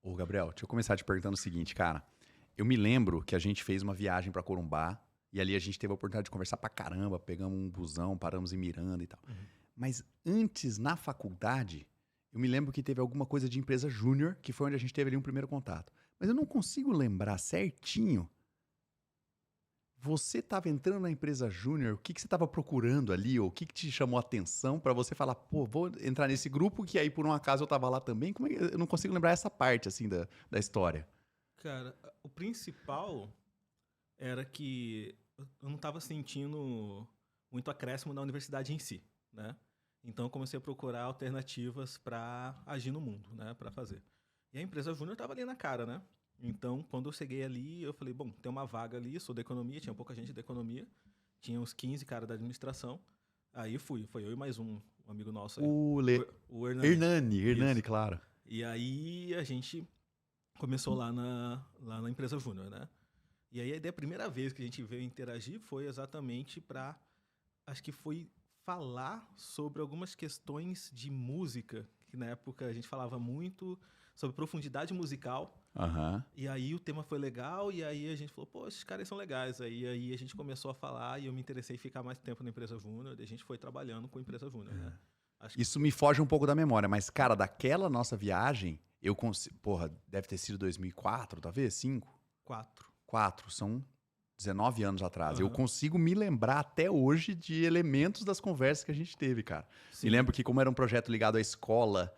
Ô, Gabriel, deixa eu começar te perguntando o seguinte, cara. Eu me lembro que a gente fez uma viagem pra Corumbá e ali a gente teve a oportunidade de conversar pra caramba, pegamos um busão, paramos em Miranda e tal. Uhum. Mas antes, na faculdade, eu me lembro que teve alguma coisa de empresa júnior, que foi onde a gente teve ali um primeiro contato. Mas eu não consigo lembrar certinho. Você estava entrando na empresa júnior, o que você estava procurando ali, ou o que te chamou a atenção pra você falar, pô, vou entrar nesse grupo, que aí por um acaso eu estava lá também? Como é que eu não consigo lembrar essa parte, assim, da história? Cara, o principal era que eu não estava sentindo muito acréscimo na universidade em si, né? Então eu comecei a procurar alternativas para agir no mundo, né? Para fazer. E a empresa júnior estava ali na cara, né? Então quando eu cheguei ali, eu falei, bom, tem uma vaga ali, sou da economia, tinha pouca gente da economia, tinha uns 15 caras da administração. Aí fui, foi eu e mais um amigo nosso aí, O o Hernani. Hernani, Isso. claro. E aí a gente começou lá na empresa júnior, né? E aí a primeira vez que a gente veio interagir foi exatamente para, acho que foi falar sobre algumas questões de música, que na época a gente falava muito sobre profundidade musical. Aham. E aí o tema foi legal, e aí a gente falou, pô, esses caras são legais. Aí a gente começou a falar e eu me interessei em ficar mais tempo na empresa júnior, e a gente foi trabalhando com a empresa júnior, né? Acho que Isso foi me foge um pouco da memória, mas, cara, daquela nossa viagem, eu consigo. Porra, deve ter sido 2004, talvez? 5? 4. 4, são 19 anos atrás. Eu Aham. consigo me lembrar até hoje de elementos das conversas que a gente teve, cara. Me Sim. lembro que, como era um projeto ligado à escola,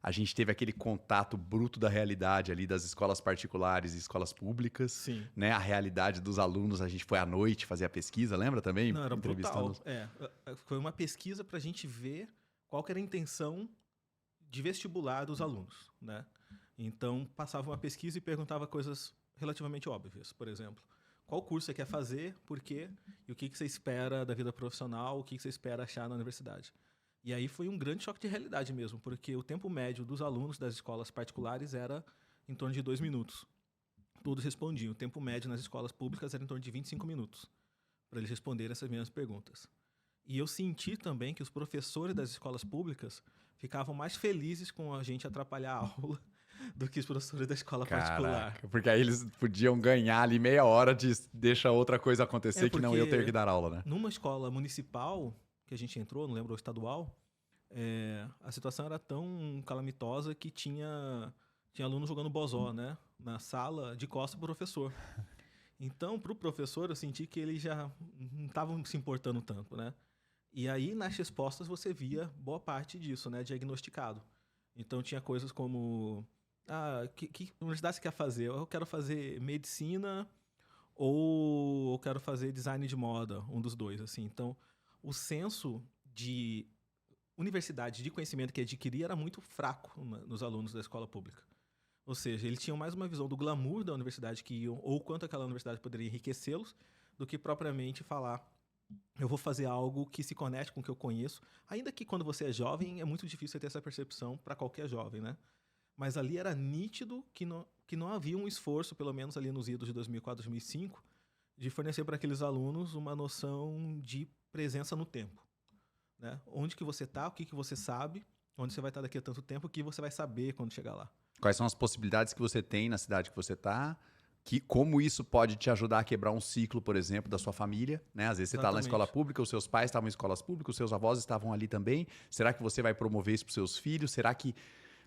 a gente teve aquele contato bruto da realidade ali das escolas particulares e escolas públicas, Sim. né? A realidade dos alunos, a gente foi à noite fazer a pesquisa, lembra também? Não, era Entrevistando. brutal. Foi uma pesquisa para a gente ver qual que era a intenção de vestibular dos alunos, né? Então, passava uma pesquisa e perguntava coisas relativamente óbvias. Por exemplo, qual curso você quer fazer, por quê, e o que você espera da vida profissional, o que você espera achar na universidade. E aí foi um grande choque de realidade mesmo, porque o tempo médio dos alunos das escolas particulares era em torno de 2 minutos. Todos respondiam. O tempo médio nas escolas públicas era em torno de 25 minutos para eles responderem essas mesmas perguntas. E eu senti também que os professores das escolas públicas ficavam mais felizes com a gente atrapalhar a aula do que os professores da escola particular. Caraca, porque aí eles podiam ganhar ali meia hora de deixa outra coisa É acontecer que não eu ter que porque dar aula, né? numa escola municipal que a gente entrou, não lembro, estadual, a situação era tão calamitosa que tinha aluno jogando bozó, né? Na sala, de costas pro professor. Então, pro professor, eu senti que eles já não estavam se importando tanto, né? E aí, nas respostas, você via boa parte disso, né? Diagnosticado. Então, tinha coisas como... Ah, que universidade você quer fazer? Eu quero fazer medicina ou eu quero fazer design de moda, um dos dois, assim. Então, o senso de universidade, de conhecimento que adquiria era muito fraco nos alunos da escola pública. Ou seja, eles tinham mais uma visão do glamour da universidade que iam, ou quanto aquela universidade poderia enriquecê-los, do que propriamente falar eu vou fazer algo que se conecte com o que eu conheço. Ainda que quando você é jovem, é muito difícil ter essa percepção para qualquer jovem, né? Mas ali era nítido que não havia um esforço, pelo menos ali nos idos de 2004, 2005, de fornecer para aqueles alunos uma noção de presença no tempo. Né? Onde que você está, o que você sabe, onde você vai estar daqui a tanto tempo, o que você vai saber quando chegar lá. Quais são as possibilidades que você tem na cidade que você está? Como isso pode te ajudar a quebrar um ciclo, por exemplo, da sua família, né? Às vezes você está na escola Exatamente. pública, os seus pais estavam em escolas públicas, os seus avós estavam ali também. Será que você vai promover isso para os seus filhos? Será que...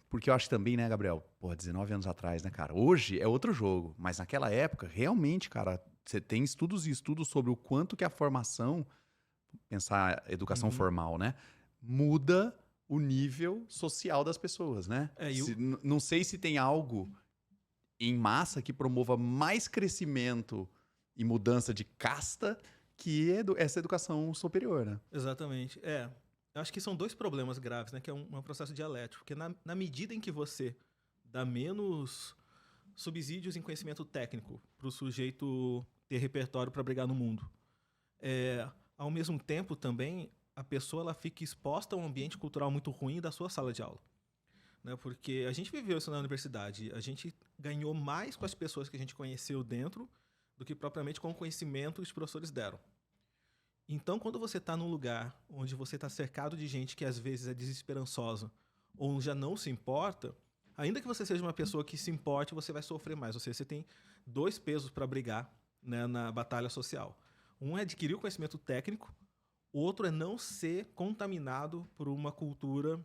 Porque eu acho também, né, Gabriel? Porra, 19 anos atrás, né, cara? Hoje é outro jogo, mas naquela época, realmente, cara, você tem estudos e estudos sobre o quanto que a formação, pensar educação Uhum. formal, né? Muda o nível social das pessoas, né? E o, Não sei se tem algo em massa que promova mais crescimento e mudança de casta que essa educação superior, né? exatamente. Eu acho que são dois problemas graves, né? Que é um processo dialético. Porque na medida em que você dá menos subsídios em conhecimento técnico para o sujeito ter repertório para brigar no mundo, ao mesmo tempo também a pessoa ela fica exposta a um ambiente cultural muito ruim da sua sala de aula. Né? Porque a gente viveu isso na universidade. A gente ganhou mais com as pessoas que a gente conheceu dentro do que propriamente com o conhecimento que os professores deram. Então, quando você está num lugar onde você está cercado de gente que às vezes é desesperançosa ou já não se importa, ainda que você seja uma pessoa que se importe, você vai sofrer mais. Ou seja, você tem dois pesos para brigar, né, na batalha social. Um é adquirir o conhecimento técnico, o outro é não ser contaminado por uma cultura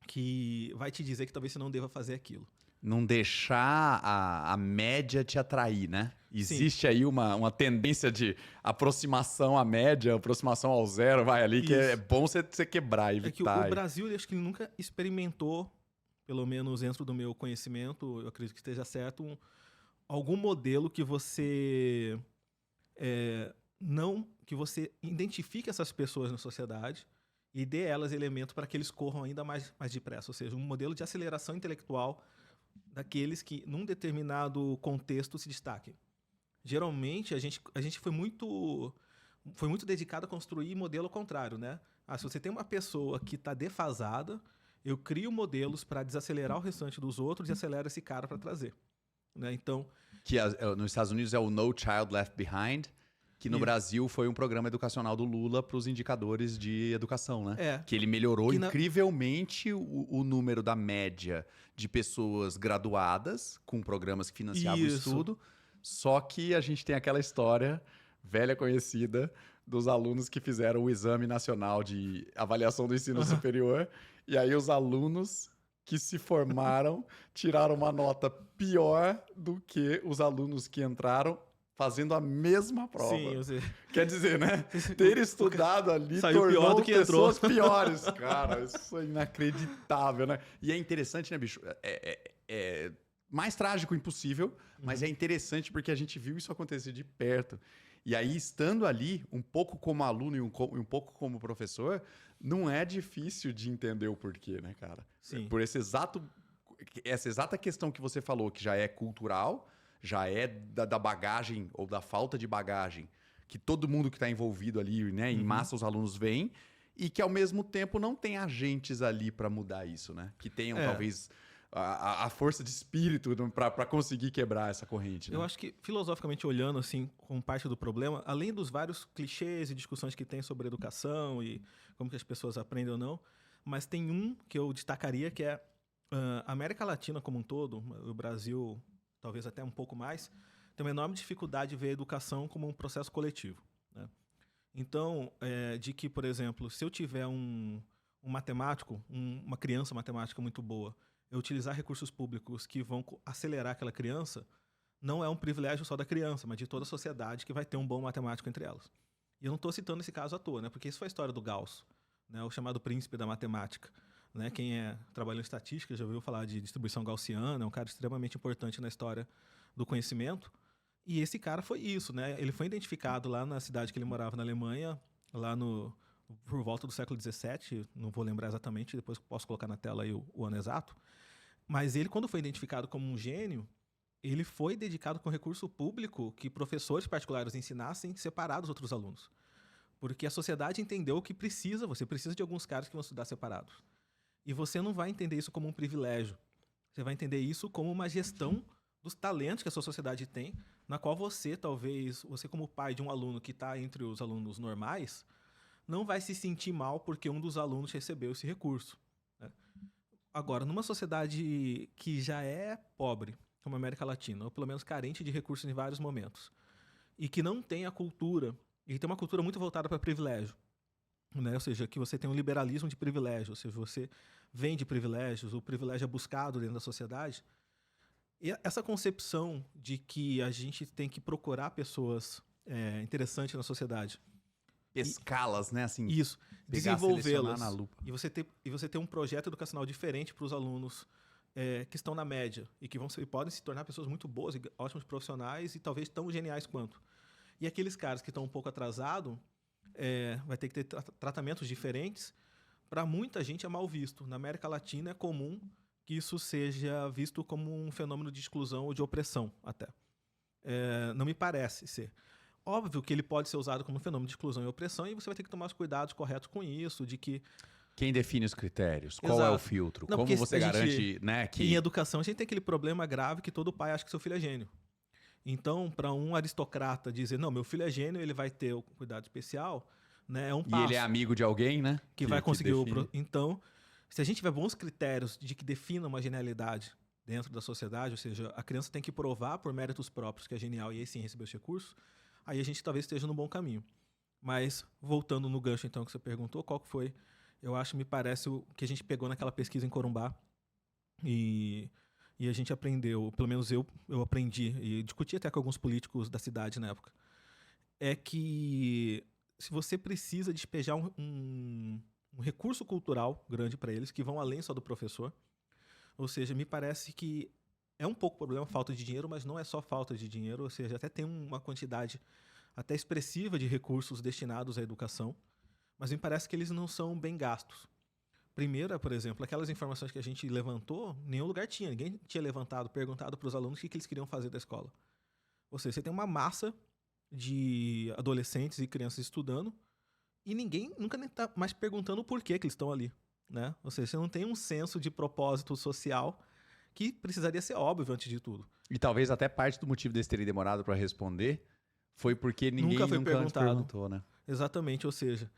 que vai te dizer que talvez você não deva fazer aquilo. Não deixar a média te atrair, né? Existe Sim. aí uma tendência de aproximação à média, aproximação ao zero, vai ali, que é Isso. bom você quebrar, É que evitar. o Brasil, eu acho que ele nunca experimentou, pelo menos dentro do meu conhecimento, eu acredito que esteja certo, algum modelo que você não que você identifique essas pessoas na sociedade e dê a elas elementos para que eles corram ainda mais depressa. Ou seja, um modelo de aceleração intelectual daqueles que, num determinado contexto, se destaquem. Geralmente, a gente foi muito dedicado a construir modelo contrário, né? Se você tem uma pessoa que está defasada, eu crio modelos para desacelerar o restante dos outros e acelera esse cara para trazer, né? Então, Que nos Estados Unidos é o No Child Left Behind, que no Isso. Brasil foi um programa educacional do Lula para os indicadores de educação, né? É. Que ele melhorou Que incrivelmente o número da média de pessoas graduadas com programas que financiavam o Isso. estudo. Só que a gente tem aquela história velha conhecida dos alunos que fizeram o Exame Nacional de Avaliação do Ensino Superior. E aí os alunos que se formaram tiraram uma nota pior do que os alunos que entraram fazendo a mesma prova. Sim, você... Quer dizer, né? Ter estudado ali saiu tornou pior do que entrou. pessoas piores. Cara, isso é inacreditável, né? E é interessante, né, bicho? É mais trágico impossível, mas é interessante porque a gente viu isso acontecer de perto. E aí, estando ali, um pouco como aluno e um pouco como professor, não é difícil de entender o porquê, né, cara? Sim. Por essa exata questão que você falou, que já é cultural, já é da bagagem ou da falta de bagagem, que todo mundo que está envolvido ali, né, em massa os alunos veem, e que ao mesmo tempo não tem agentes ali para mudar isso, né? Que tenham talvez a força de espírito para conseguir quebrar essa corrente. Né? Eu acho que, filosoficamente olhando, assim, como parte do problema, além dos vários clichês e discussões que tem sobre educação e como que as pessoas aprendem ou não, mas tem um que eu destacaria que é a América Latina como um todo, o Brasil talvez até um pouco mais, tem uma enorme dificuldade de ver a educação como um processo coletivo, né? Então, de que, por exemplo, se eu tiver um matemático, uma criança matemática muito boa, eu utilizar recursos públicos que vão acelerar aquela criança, não é um privilégio só da criança, mas de toda a sociedade que vai ter um bom matemático entre elas. E eu não estou citando esse caso à toa, né? Porque isso foi a história do Gauss, né? O chamado príncipe da matemática. Né? Quem trabalhou em estatística já ouviu falar de distribuição gaussiana, é um cara extremamente importante na história do conhecimento. E esse cara foi isso, né? Ele foi identificado lá na cidade que ele morava na Alemanha, lá por volta do século XVII, não vou lembrar exatamente, depois posso colocar na tela aí o ano exato. Mas ele, quando foi identificado como um gênio, ele foi dedicado com recurso público que professores particulares ensinassem separar dos outros alunos. Porque a sociedade entendeu que você precisa de alguns caras que vão estudar separados. E você não vai entender isso como um privilégio. Você vai entender isso como uma gestão dos talentos que a sua sociedade tem, na qual você como pai de um aluno que está entre os alunos normais, não vai se sentir mal porque um dos alunos recebeu esse recurso. Né? Agora, numa sociedade que já é pobre, como a América Latina, ou pelo menos carente de recursos em vários momentos, e que não tem a cultura, e tem uma cultura muito voltada para privilégio, né? Ou seja, que você tem um liberalismo de privilégio, ou seja, você vende privilégios, o privilégio é buscado dentro da sociedade. E essa concepção de que a gente tem que procurar pessoas interessantes na sociedade. Pescá-las, né? Assim, isso, pegar, desenvolvê-las. na lupa. E você ter um projeto educacional diferente para os alunos que estão na média e que podem se tornar pessoas muito boas e ótimos profissionais e talvez tão geniais quanto. E aqueles caras que estão um pouco atrasados, vai ter que ter tratamentos diferentes. Para muita gente é mal visto. Na América Latina é comum que isso seja visto como um fenômeno de exclusão ou de opressão até. Não me parece ser. Óbvio que ele pode ser usado como um fenômeno de exclusão e opressão e você vai ter que tomar os cuidados corretos com isso, de que... Quem define os critérios? Qual Exato. é o filtro? Não, como você garante, né, que... Em educação a gente tem aquele problema grave que todo pai acha que seu filho é gênio. Então, para um aristocrata dizer, não, meu filho é gênio, ele vai ter o cuidado especial, né, é um passo. E ele é amigo de alguém, né? Que vai conseguir Então, se a gente tiver bons critérios de que defina uma genialidade dentro da sociedade, ou seja, a criança tem que provar por méritos próprios que é genial e aí sim receber os recursos, aí a gente talvez esteja no bom caminho. Mas, voltando no gancho então que você perguntou, qual que foi, eu acho, me parece, o que a gente pegou naquela pesquisa em Corumbá e, e a gente aprendeu, pelo menos eu aprendi, e discuti até com alguns políticos da cidade na época, é que se você precisa despejar um recurso cultural grande para eles, que vão além só do professor, ou seja, me parece que é um pouco problema falta de dinheiro, mas não é só falta de dinheiro, ou seja, até tem uma quantidade até expressiva de recursos destinados à educação, mas me parece que eles não são bem gastos. Primeiro, por exemplo, aquelas informações que a gente levantou, nenhum lugar tinha, ninguém tinha levantado, perguntado para os alunos o que eles queriam fazer da escola. Ou seja, você tem uma massa de adolescentes e crianças estudando e ninguém nunca nem está mais perguntando o porquê que eles estão ali, né? Ou seja, você não tem um senso de propósito social que precisaria ser óbvio antes de tudo. E talvez até parte do motivo deles terem demorado para responder foi porque ninguém Nunca foi nunca antes perguntado. perguntou, né? Exatamente, ou seja,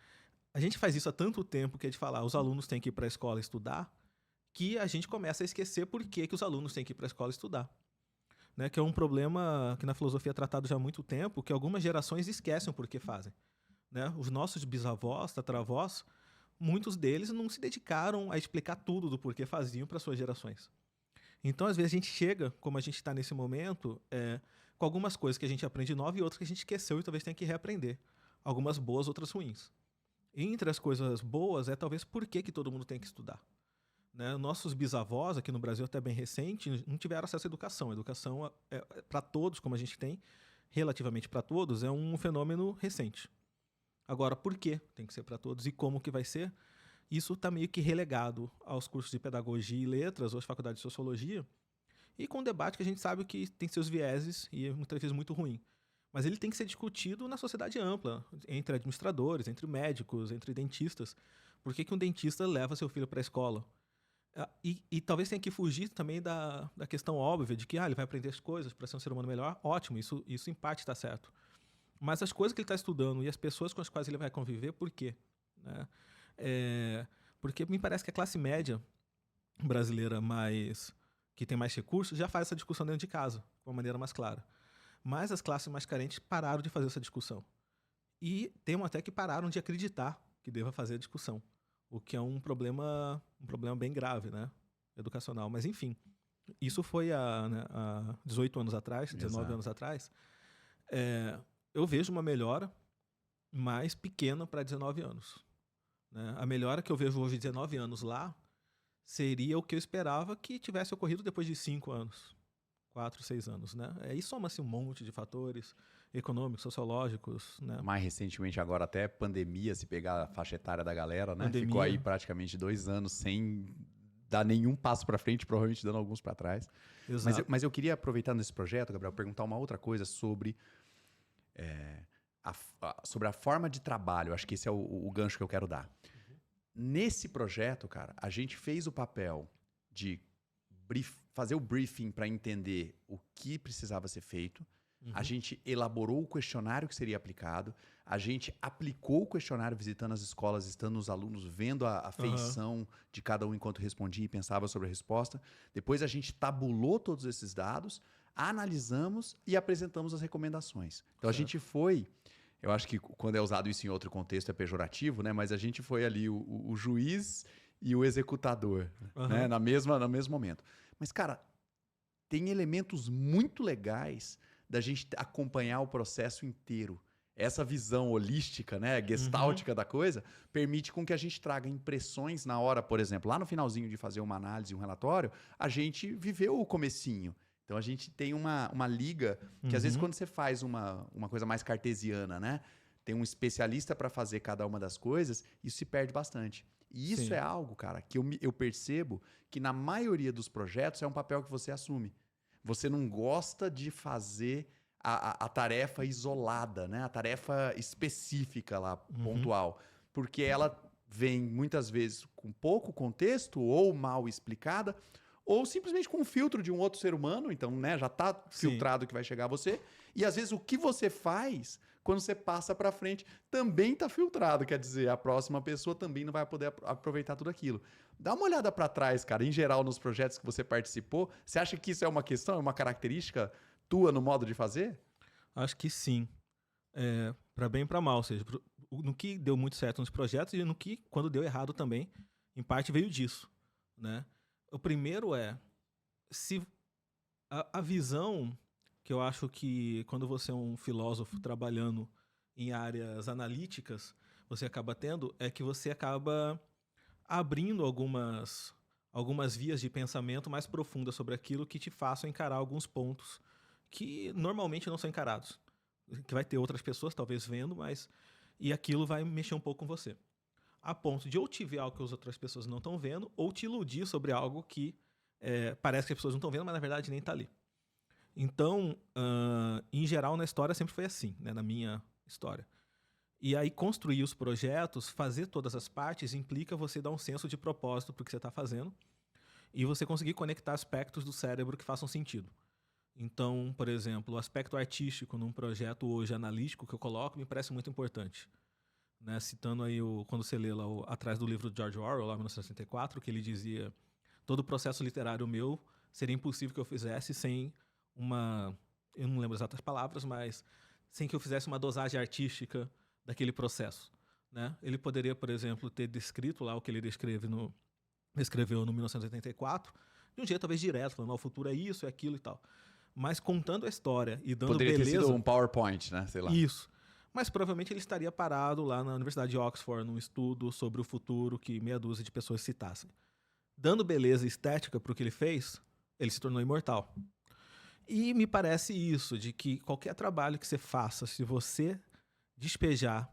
a gente faz isso há tanto tempo que é de falar, os alunos têm que ir para a escola estudar, que a gente começa a esquecer por que os alunos têm que ir para a escola estudar. Né, que é um problema que na filosofia é tratado já há muito tempo, que algumas gerações esquecem o porquê fazem. Né? Os nossos bisavós, tataravós, muitos deles não se dedicaram a explicar tudo do porquê faziam para suas gerações. Então, às vezes, a gente chega, como a gente está nesse momento, com algumas coisas que a gente aprende nova e outras que a gente esqueceu e talvez tenha que reaprender. Algumas boas, outras ruins. Entre as coisas boas é talvez por que todo mundo tem que estudar. Né? Nossos bisavós, aqui no Brasil até bem recente, não tiveram acesso à educação. A educação, para todos, como a gente tem, relativamente para todos, é um fenômeno recente. Agora, por que tem que ser para todos e como que vai ser? Isso está meio que relegado aos cursos de pedagogia e letras, ou às faculdades de sociologia, e com um debate que a gente sabe que tem seus vieses e é muitas vezes muito ruim. Mas ele tem que ser discutido na sociedade ampla, entre administradores, entre médicos, entre dentistas. Por que um dentista leva seu filho para a escola? E talvez tenha que fugir também da questão óbvia de que ele vai aprender as coisas para ser um ser humano melhor. Ótimo, isso em parte está certo. Mas as coisas que ele está estudando e as pessoas com as quais ele vai conviver, por quê? Né? Porque me parece que a classe média brasileira que tem mais recursos já faz essa discussão dentro de casa, de uma maneira mais clara. Mas as classes mais carentes pararam de fazer essa discussão. E temos até que pararam de acreditar que deva fazer a discussão. O que é um problema bem grave, né? Educacional. Mas, enfim, isso foi há 18 anos atrás, 19 Exato. anos atrás. Eu vejo uma melhora mais pequena para 19 anos. Né? A melhora que eu vejo hoje, 19 anos lá, seria o que eu esperava que tivesse ocorrido depois de 5 anos. 4, 6 anos. Né? Aí soma-se um monte de fatores econômicos, sociológicos, né? Mais recentemente agora até pandemia, se pegar a faixa etária da galera, né? Pandemia. Ficou aí praticamente 2 anos sem dar nenhum passo para frente, provavelmente dando alguns para trás. Exato. Mas eu queria aproveitar nesse projeto, Gabriel, perguntar uma outra coisa sobre sobre a forma de trabalho. Acho que esse é o gancho que eu quero dar. Nesse projeto, cara, a gente fez o papel de fazer o briefing para entender o que precisava ser feito. A gente elaborou o questionário que seria aplicado. A gente aplicou o questionário visitando as escolas, estando os alunos, vendo a feição de cada um enquanto respondia e pensava sobre a resposta. Depois a gente tabulou todos esses dados, analisamos e apresentamos as recomendações. Então a gente foi... Eu acho que quando é usado isso em outro contexto é pejorativo, né? Mas a gente foi ali o juiz e o executador, né? No mesmo momento. Mas, cara, tem elementos muito legais da gente acompanhar o processo inteiro. Essa visão holística, né, gestáltica da coisa, permite com que a gente traga impressões na hora, por exemplo, lá no finalzinho de fazer uma análise, um relatório, a gente viveu o comecinho. Então, a gente tem uma liga que, às vezes, quando você faz uma coisa mais cartesiana, né, tem um especialista para fazer cada uma das coisas, isso se perde bastante. E isso é algo, cara, que eu percebo que na maioria dos projetos é um papel que você assume. Você não gosta de fazer a tarefa isolada, né? A tarefa específica lá, pontual. Porque ela vem, muitas vezes, com pouco contexto ou mal explicada, ou simplesmente com um filtro de um outro ser humano, então, né, já tá Sim. filtrado que vai chegar a você. E às vezes o que você faz quando você passa para frente também tá filtrado, quer dizer, a próxima pessoa também não vai poder aproveitar tudo aquilo. Dá uma olhada para trás, cara, em geral nos projetos que você participou, você acha que isso é uma questão, é uma característica tua no modo de fazer? Acho que sim. Para bem e para mal, ou seja, no que deu muito certo nos projetos e no que, quando deu errado também, em parte veio disso, né? O primeiro se a visão que eu acho que quando você é um filósofo trabalhando em áreas analíticas, você acaba tendo, é que você acaba abrindo algumas vias de pensamento mais profundas sobre aquilo que te façam encarar alguns pontos que normalmente não são encarados. Que vai ter outras pessoas talvez vendo, mas e aquilo vai mexer um pouco com você. A ponto de ou te ver algo que as outras pessoas não estão vendo, ou te iludir sobre algo que parece que as pessoas não estão vendo, mas na verdade nem está ali. Então, em geral, na história sempre foi assim, né, na minha história. E aí, construir os projetos, fazer todas as partes, implica você dar um senso de propósito para o que você está fazendo e você conseguir conectar aspectos do cérebro que façam sentido. Então, por exemplo, o aspecto artístico num projeto hoje analítico que eu coloco me parece muito importante. Né? Citando aí, quando você lê lá atrás do livro de George Orwell, lá em 1964, que ele dizia: todo o processo literário meu seria impossível que eu fizesse sem eu não lembro exatas palavras, mas sem que eu fizesse uma dosagem artística daquele processo. Né? Ele poderia, por exemplo, ter descrito lá o que ele escreveu no 1984, de um jeito talvez direto, falando: o futuro é isso, é aquilo e tal. Mas contando a história e dando Poderia beleza... ter sido um PowerPoint, né? Sei lá. Isso. Mas provavelmente ele estaria parado lá na Universidade de Oxford, num estudo sobre o futuro que meia dúzia de pessoas citassem. Dando beleza e estética para o que ele fez, ele se tornou imortal. E me parece isso, de que qualquer trabalho que você faça, se você despejar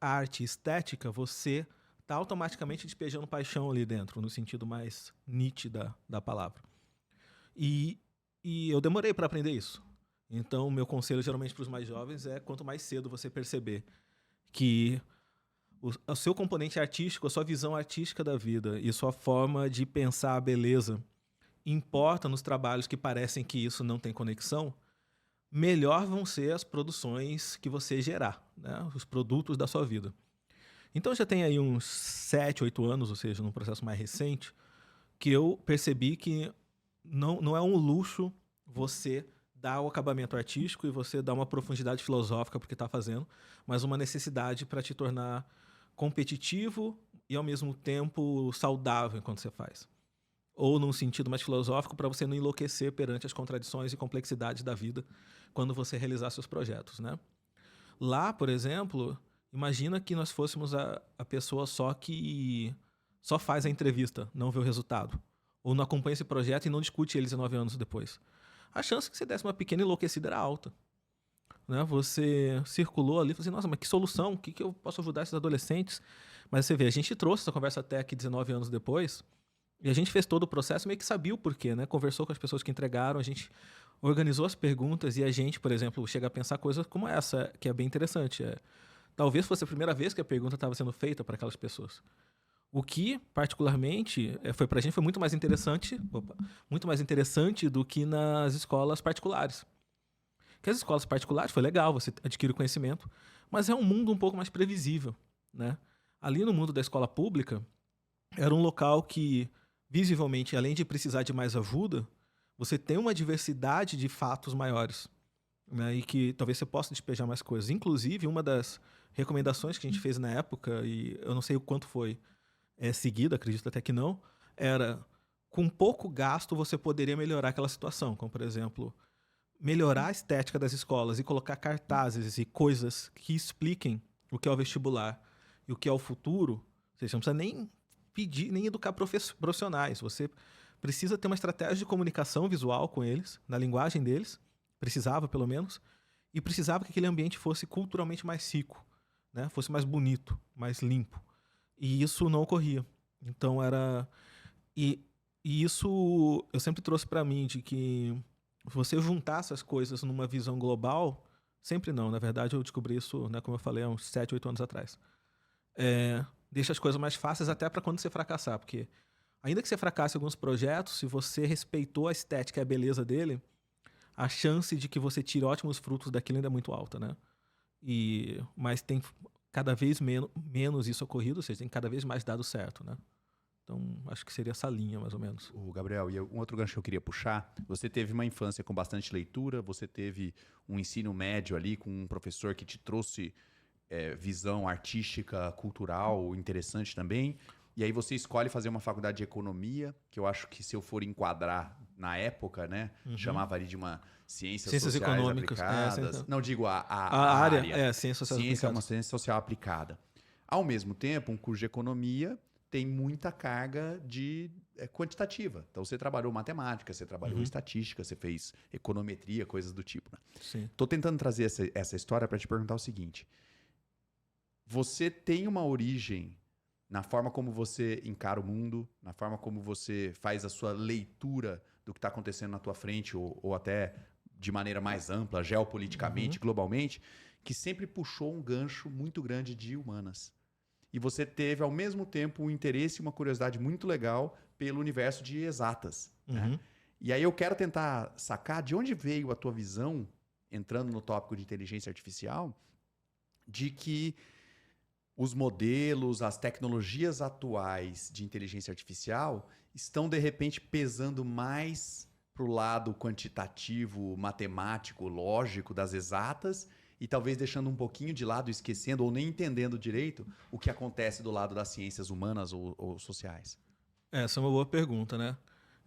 arte estética, você está automaticamente despejando paixão ali dentro, no sentido mais nítido da palavra. E eu demorei para aprender isso. Então, o meu conselho geralmente para os mais jovens é: quanto mais cedo você perceber que o seu componente artístico, a sua visão artística da vida e sua forma de pensar a beleza importa nos trabalhos que parecem que isso não tem conexão, melhor vão ser as produções que você gerar, né? Os produtos da sua vida. Então, já tem aí uns 7, 8 anos, ou seja, num processo mais recente, que eu percebi que não é um luxo você dar o acabamento artístico e você dar uma profundidade filosófica porque está fazendo, mas uma necessidade para te tornar competitivo e, ao mesmo tempo, saudável enquanto você faz. Ou, num sentido mais filosófico, para você não enlouquecer perante as contradições e complexidades da vida quando você realizar seus projetos, né? Lá, por exemplo, imagina que nós fôssemos a pessoa só que só faz a entrevista, não vê o resultado. Ou não acompanha esse projeto e não discute ele 19 anos depois. A chance que você desse uma pequena enlouquecida era alta. Né? Você circulou ali e falou assim: nossa, mas que solução? O que eu posso ajudar esses adolescentes? Mas você vê, a gente trouxe essa conversa até aqui 19 anos depois e a gente fez todo o processo, meio que sabia o porquê, né? Conversou com as pessoas que entregaram, a gente organizou as perguntas e a gente, por exemplo, chega a pensar coisas como essa, que é bem interessante. Talvez fosse a primeira vez que a pergunta estava sendo feita para aquelas pessoas. O que, particularmente, foi pra gente foi muito mais interessante do que nas escolas particulares. Porque as escolas particulares foi legal, você adquire o conhecimento, mas é um mundo um pouco mais previsível, né? Ali no mundo da escola pública, era um local que, visivelmente, além de precisar de mais ajuda, você tem uma diversidade de fatos maiores, né? E que talvez você possa despejar mais coisas. Inclusive, uma das recomendações que a gente fez na época, e eu não sei o quanto foi seguida, acredito até que não, era: com pouco gasto você poderia melhorar aquela situação, como, por exemplo, melhorar a estética das escolas e colocar cartazes e coisas que expliquem o que é o vestibular e o que é o futuro. Ou seja, você não precisa nem pedir, nem educar profissionais. Você precisa ter uma estratégia de comunicação visual com eles, na linguagem deles, precisava pelo menos, e precisava que aquele ambiente fosse culturalmente mais rico, né? Fosse mais bonito, mais limpo. E isso não ocorria. Então era... E isso eu sempre trouxe para mim, de que você juntar essas coisas numa visão global, sempre não. Na verdade, eu descobri isso, né, como eu falei, há uns 7, 8 anos atrás. Deixa as coisas mais fáceis até para quando você fracassar, porque ainda que você fracasse em alguns projetos, se você respeitou a estética e a beleza dele, a chance de que você tire ótimos frutos daquilo ainda é muito alta, né? Mas tem cada vez menos isso ocorrido, ou seja, tem cada vez mais dado certo, né? Então, acho que seria essa linha, mais ou menos. O Gabriel, e um outro gancho que eu queria puxar, você teve uma infância com bastante leitura, você teve um ensino médio ali com um professor que te trouxe visão artística, cultural, interessante também, e aí você escolhe fazer uma faculdade de economia, que eu acho que se eu for enquadrar na época, né, chamava ali de uma ciências sociais econômicas, aplicadas. Não digo a área, ciências sociais ciência é uma aplicadas. ciência social aplicada. Ao mesmo tempo, um curso de economia tem muita carga de quantitativa. Então, você trabalhou matemática, você trabalhou estatística, você fez econometria, coisas do tipo. Né? Sim. Tô tentando trazer essa história para te perguntar o seguinte. Você tem uma origem na forma como você encara o mundo, na forma como você faz a sua leitura do que está acontecendo na tua frente, ou até de maneira mais ampla, geopoliticamente, globalmente, que sempre puxou um gancho muito grande de humanas. E você teve, ao mesmo tempo, um interesse e uma curiosidade muito legal pelo universo de exatas. Né? E aí eu quero tentar sacar de onde veio a tua visão, entrando no tópico de inteligência artificial, de que os modelos, as tecnologias atuais de inteligência artificial estão, de repente, pesando mais para o lado quantitativo, matemático, lógico das exatas, e talvez deixando um pouquinho de lado, esquecendo ou nem entendendo direito o que acontece do lado das ciências humanas ou sociais? Essa é uma boa pergunta, né?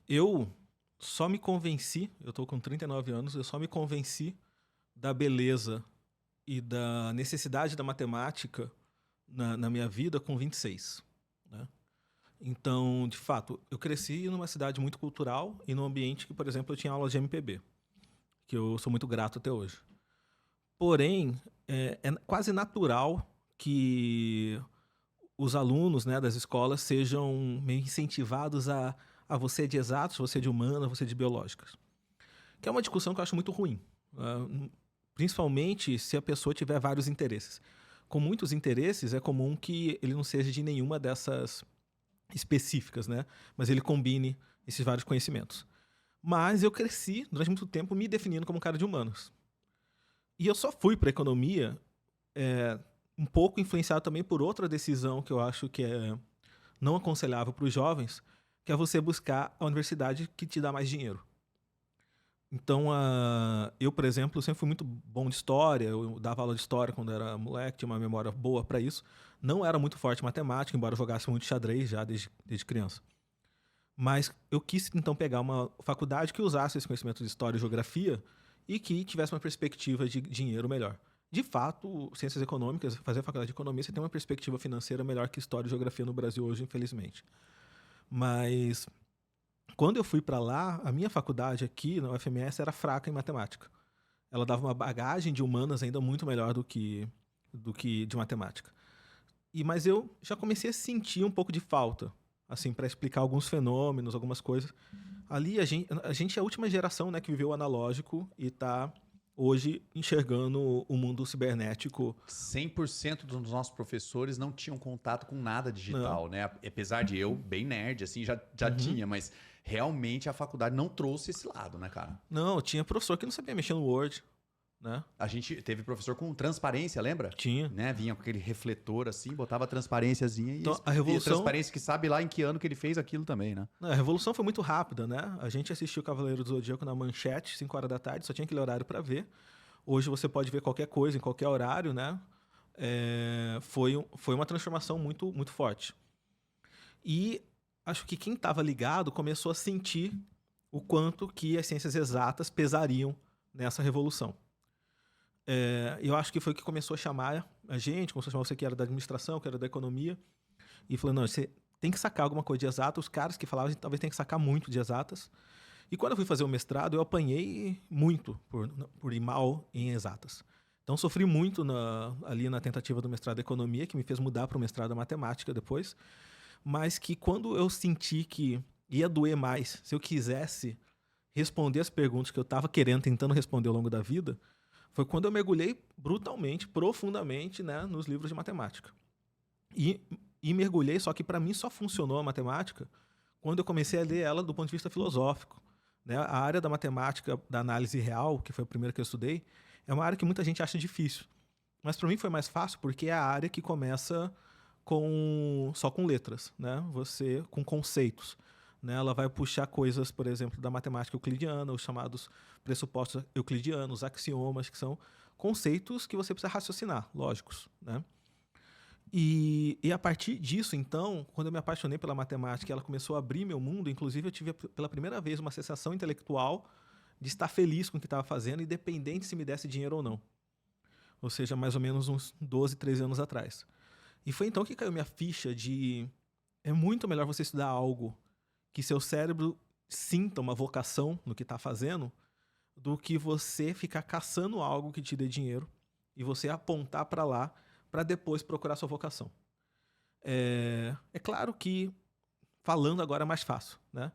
Eu só me convenci, eu estou com 39 anos, eu só me convenci da beleza e da necessidade da matemática na minha vida com 26. Né? Então, de fato, eu cresci numa cidade muito cultural e num ambiente que, por exemplo, eu tinha aula de MPB, que eu sou muito grato até hoje. Porém, é quase natural que os alunos, né, das escolas sejam meio incentivados a você é de exatos, você é de humanas, você é de biológicas. Que é uma discussão que eu acho muito ruim. Principalmente se a pessoa tiver vários interesses. Com muitos interesses, é comum que ele não seja de nenhuma dessas específicas, né? Mas ele combine esses vários conhecimentos. Mas eu cresci, durante muito tempo, me definindo como um cara de humanos. E eu só fui para a economia um pouco influenciado também por outra decisão que eu acho que é não aconselhável para os jovens, que é você buscar a universidade que te dá mais dinheiro. Então, eu, por exemplo, sempre fui muito bom de história, eu dava aula de história quando era moleque, tinha uma memória boa para isso. Não era muito forte em matemática, embora eu jogasse muito xadrez já desde criança. Mas eu quis, então, pegar uma faculdade que usasse esse conhecimento de história e geografia e que tivesse uma perspectiva de dinheiro melhor. De fato, ciências econômicas, fazer a faculdade de economia, você tem uma perspectiva financeira melhor que história e geografia no Brasil hoje, infelizmente. Mas quando eu fui para lá, a minha faculdade aqui na UFMS era fraca em matemática. Ela dava uma bagagem de humanas ainda muito melhor do que de matemática. Mas eu já comecei a sentir um pouco de falta, assim, para explicar alguns fenômenos, algumas coisas. Ali a gente é a última geração, né, que viveu o analógico e está hoje enxergando o mundo cibernético. 100% dos nossos professores não tinham contato com nada digital, Não. né? Apesar de eu, bem nerd, assim, já tinha, mas realmente a faculdade não trouxe esse lado, né, cara? Não, tinha professor que não sabia mexer no Word, né? A gente teve professor com transparência, lembra? Tinha. Né? Vinha com aquele refletor assim, botava transparênciazinha Então, a e revolução... transparência que sabe lá em que ano que ele fez aquilo também, né? A revolução foi muito rápida, né? A gente assistiu Cavaleiro do Zodíaco na Manchete, 5 horas da tarde, só tinha aquele horário para ver. Hoje você pode ver qualquer coisa, em qualquer horário, né? Foi uma transformação muito, muito forte. E acho que quem estava ligado começou a sentir o quanto que as ciências exatas pesariam nessa revolução. Eu acho que foi o que começou a chamar a gente, começou a chamar você que era da administração, que era da economia, e falou, não, você tem que sacar alguma coisa de exatas. Os caras que falavam, a gente talvez tem que sacar muito de exatas. E quando eu fui fazer o mestrado, eu apanhei muito por ir mal em exatas. Então, sofri muito ali na tentativa do mestrado de economia, que me fez mudar para o mestrado de matemática depois, mas que quando eu senti que ia doer mais, se eu quisesse responder as perguntas que eu estava tentando responder ao longo da vida, foi quando eu mergulhei brutalmente, profundamente, né, nos livros de matemática. E mergulhei, só que para mim só funcionou a matemática quando eu comecei a ler ela do ponto de vista filosófico, né? A área da matemática, da análise real, que foi a primeira que eu estudei, é uma área que muita gente acha difícil. Mas para mim foi mais fácil porque é a área que começa só com letras, né? Você com conceitos. Né? Ela vai puxar coisas, por exemplo, da matemática euclidiana, os chamados pressupostos euclidianos, axiomas, que são conceitos que você precisa raciocinar, lógicos. Né? E a partir disso, então, quando eu me apaixonei pela matemática, ela começou a abrir meu mundo. Inclusive, eu tive pela primeira vez uma sensação intelectual de estar feliz com o que estava fazendo, independente se me desse dinheiro ou não. Ou seja, mais ou menos uns 12, 13 anos atrás. E foi então que caiu minha ficha de é muito melhor você estudar algo que seu cérebro sinta uma vocação no que está fazendo do que você ficar caçando algo que te dê dinheiro e você apontar para lá para depois procurar sua vocação. É claro que falando agora é mais fácil, né?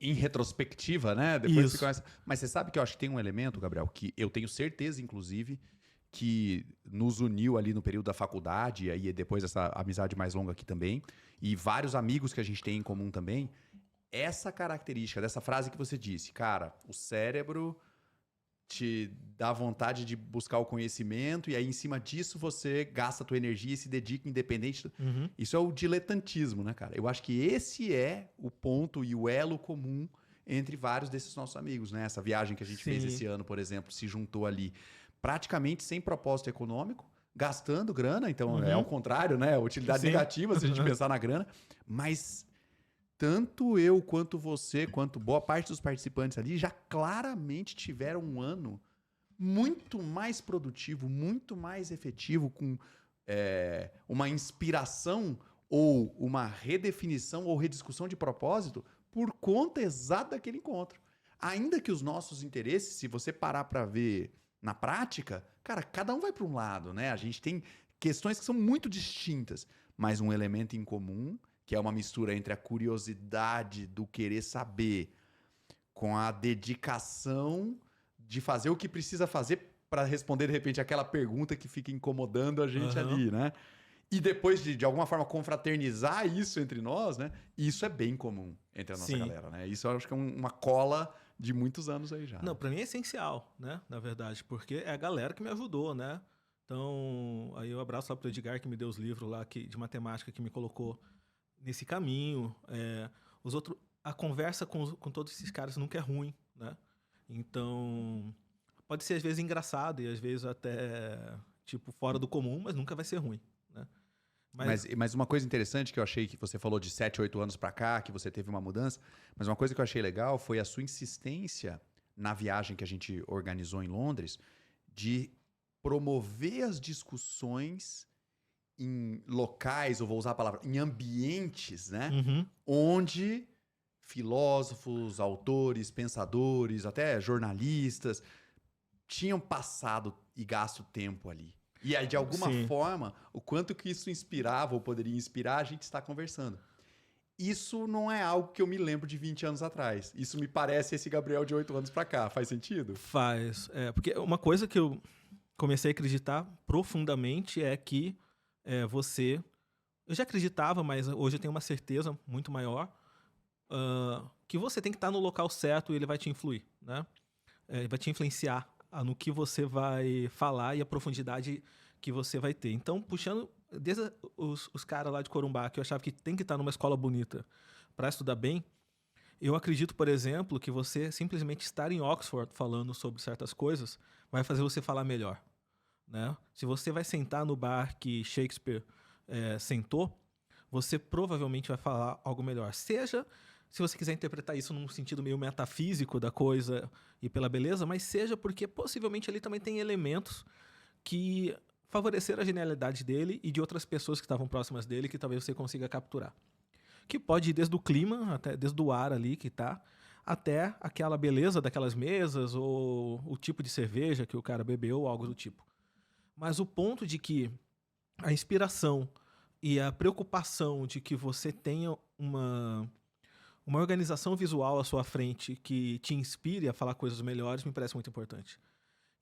Em retrospectiva, né? Depois Isso. você começa... Mas você sabe que eu acho que tem um elemento, Gabriel, que eu tenho certeza, inclusive, que nos uniu ali no período da faculdade, e aí depois essa amizade mais longa aqui também, e vários amigos que a gente tem em comum também, essa característica dessa frase que você disse, cara, o cérebro te dá vontade de buscar o conhecimento e aí em cima disso você gasta a tua energia e se dedica independente. Uhum. Isso é o diletantismo, né, cara? Eu acho que esse é o ponto e o elo comum entre vários desses nossos amigos, né? Essa viagem que a gente fez esse ano, por exemplo, se juntou ali praticamente sem propósito econômico, gastando grana, então é ao contrário, né? Utilidade negativa se a gente pensar na grana, mas tanto eu, quanto você, quanto boa parte dos participantes ali já claramente tiveram um ano muito mais produtivo, muito mais efetivo, com uma inspiração ou uma redefinição ou rediscussão de propósito por conta exata daquele encontro. Ainda que os nossos interesses, se você parar para ver na prática, cara, cada um vai para um lado, né? A gente tem questões que são muito distintas, mas um elemento em comum, que é uma mistura entre a curiosidade do querer saber com a dedicação de fazer o que precisa fazer para responder, de repente, aquela pergunta que fica incomodando a gente ali, né? E depois de alguma forma, confraternizar isso entre nós, né? Isso é bem comum entre a nossa galera, né? Isso eu acho que é uma cola de muitos anos aí já. Não, para mim é essencial, né? Na verdade, porque é a galera que me ajudou, né? Então, aí eu abraço lá pro Edgar, que me deu os livros lá de matemática, que me colocou nesse caminho. A conversa com todos esses caras nunca é ruim, né? Então, pode ser às vezes engraçado e às vezes até tipo fora do comum, mas nunca vai ser ruim, né? Mas uma coisa interessante que eu achei que você falou de 7, 8 anos para cá, que você teve uma mudança, mas uma coisa que eu achei legal foi a sua insistência na viagem que a gente organizou em Londres de promover as discussões em locais, ou vou usar a palavra, em ambientes, né? Onde filósofos, autores, pensadores, até jornalistas tinham passado e gasto tempo ali. E aí, de alguma forma, o quanto que isso inspirava ou poderia inspirar, a gente está conversando. Isso não é algo que eu me lembro de 20 anos atrás. Isso me parece esse Gabriel de 8 anos para cá. Faz sentido? Faz. Porque uma coisa que eu comecei a acreditar profundamente é que você... Eu já acreditava, mas hoje eu tenho uma certeza muito maior que você tem que estar no local certo e ele vai te influir, né? Ele vai te influenciar no que você vai falar e a profundidade que você vai ter. Então, puxando desde os caras lá de Corumbá, que eu achava que tem que estar numa escola bonita para estudar bem, eu acredito, por exemplo, que você simplesmente estar em Oxford falando sobre certas coisas vai fazer você falar melhor, né? Se você vai sentar no bar que Shakespeare sentou, você provavelmente vai falar algo melhor. Seja, se você quiser interpretar isso num sentido meio metafísico da coisa e pela beleza, mas seja porque possivelmente ali também tem elementos que favoreceram a genialidade dele e de outras pessoas que estavam próximas dele que talvez você consiga capturar. Que pode ir desde o clima, até desde o ar ali que tá, até aquela beleza daquelas mesas ou o tipo de cerveja que o cara bebeu ou algo do tipo. Mas o ponto de que a inspiração e a preocupação de que você tenha uma organização visual à sua frente que te inspire a falar coisas melhores me parece muito importante.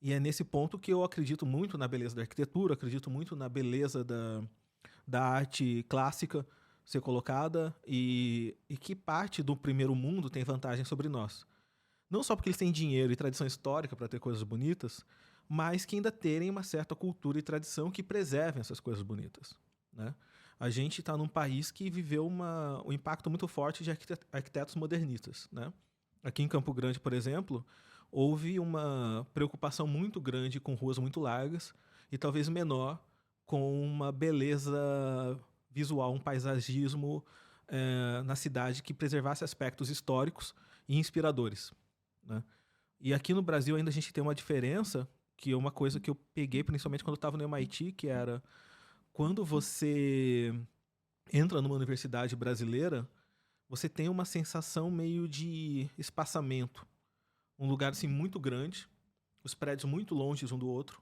E é nesse ponto que eu acredito muito na beleza da arquitetura, acredito muito na beleza da arte clássica. ser colocada e que parte do primeiro mundo tem vantagem sobre nós. Não só porque eles têm dinheiro e tradição histórica para ter coisas bonitas, mas que ainda terem uma certa cultura e tradição que preservem essas coisas bonitas, né? A gente está num país que viveu um impacto muito forte de arquitetos modernistas, né? Aqui em Campo Grande, por exemplo, houve uma preocupação muito grande com ruas muito largas e talvez menor com uma beleza visual, um paisagismo na cidade que preservasse aspectos históricos e inspiradores, né? E aqui no Brasil ainda a gente tem uma diferença, que é uma coisa que eu peguei principalmente quando eu estava no MIT, que era quando você entra numa universidade brasileira, você tem uma sensação meio de espaçamento. Um lugar assim muito grande, os prédios muito longe um do outro,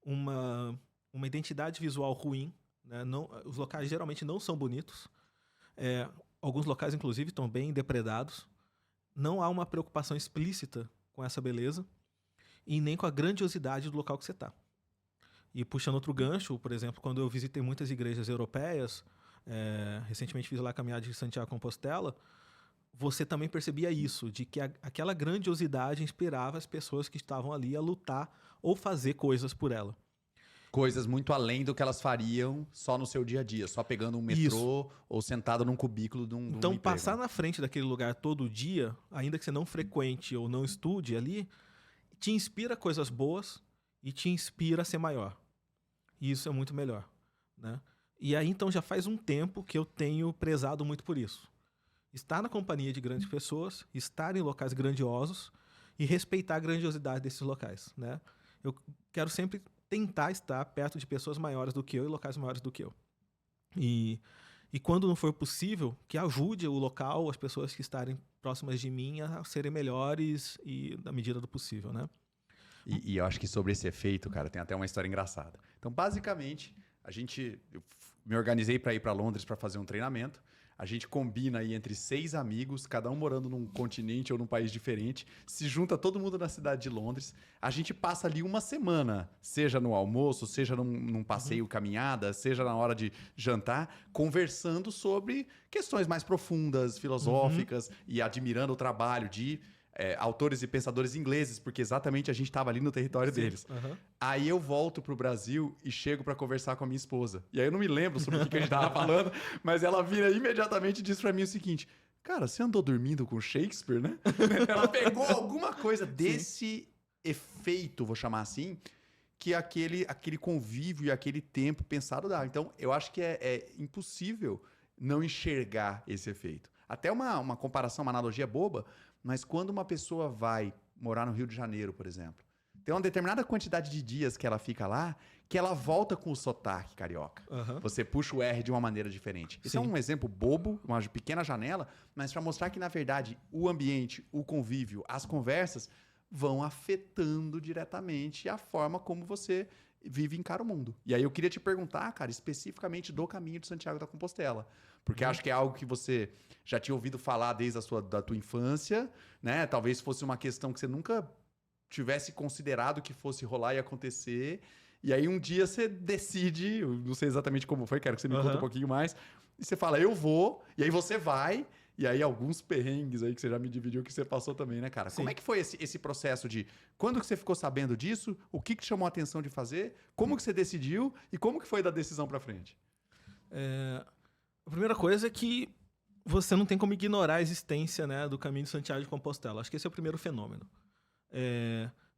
uma identidade visual ruim, né? Não, os locais geralmente não são bonitos. Alguns locais, inclusive, estão bem depredados. Não há uma preocupação explícita com essa beleza e nem com a grandiosidade do local que você está. E puxando outro gancho, por exemplo, quando eu visitei muitas igrejas europeias, recentemente fiz lá a caminhada de Santiago de Compostela, você também percebia isso, de que aquela grandiosidade inspirava as pessoas que estavam ali a lutar ou fazer coisas por ela. Coisas muito além do que elas fariam só no seu dia a dia, só pegando um metrô ou sentado num cubículo de um Então, emprego. passar na frente daquele lugar todo dia, ainda que você não frequente ou não estude ali, te inspira coisas boas e te inspira a ser maior. E isso é muito melhor, né? E aí, então, já faz um tempo que eu tenho prezado muito por isso. Estar na companhia de grandes pessoas, estar em locais grandiosos e respeitar a grandiosidade desses locais, né? Eu quero sempre tentar estar perto de pessoas maiores do que eu e locais maiores do que eu. E quando não for possível, que ajude o local, as pessoas que estarem próximas de mim a serem melhores e na medida do possível, né? E eu acho que sobre esse efeito, cara, tem até uma história engraçada. Então, basicamente, eu me organizei para ir para Londres para fazer um treinamento. A gente combina aí entre 6 amigos, cada um morando num continente ou num país diferente, se junta todo mundo na cidade de Londres. A gente passa ali uma semana, seja no almoço, seja num passeio caminhada, seja na hora de jantar, conversando sobre questões mais profundas, filosóficas e admirando o trabalho de autores e pensadores ingleses, porque exatamente a gente estava ali no território deles. Aí eu volto pro Brasil e chego para conversar com a minha esposa. E aí eu não me lembro sobre o que a gente tava falando, mas ela vira imediatamente e diz para mim o seguinte: cara, você andou dormindo com Shakespeare, né? Ela pegou alguma coisa desse efeito, vou chamar assim, que aquele convívio e aquele tempo pensado dá. Então, eu acho que é impossível não enxergar esse efeito. Até uma comparação, uma analogia boba, mas quando uma pessoa vai morar no Rio de Janeiro, por exemplo, tem uma determinada quantidade de dias que ela fica lá, que ela volta com o sotaque carioca. Você puxa o R de uma maneira diferente. Isso é um exemplo bobo, uma pequena janela, mas para mostrar que, na verdade, o ambiente, o convívio, as conversas vão afetando diretamente a forma como você vive e encara o mundo. E aí eu queria te perguntar, cara, especificamente do caminho de Santiago da Compostela. Porque acho que é algo que você já tinha ouvido falar desde da tua infância, né? Talvez fosse uma questão que você nunca tivesse considerado que fosse rolar e acontecer. E aí um dia você decide, eu não sei exatamente como foi, quero que você me conte um pouquinho mais. E você fala, eu vou, e aí você vai. E aí alguns perrengues aí que você já me dividiu que você passou também, né, cara? Sim. Como é que foi esse processo de... Quando que você ficou sabendo disso? O que te chamou a atenção de fazer? Como que você decidiu? E como que foi da decisão pra frente? A primeira coisa é que você não tem como ignorar a existência, né, do Caminho de Santiago de Compostela. Acho que esse é o primeiro fenômeno.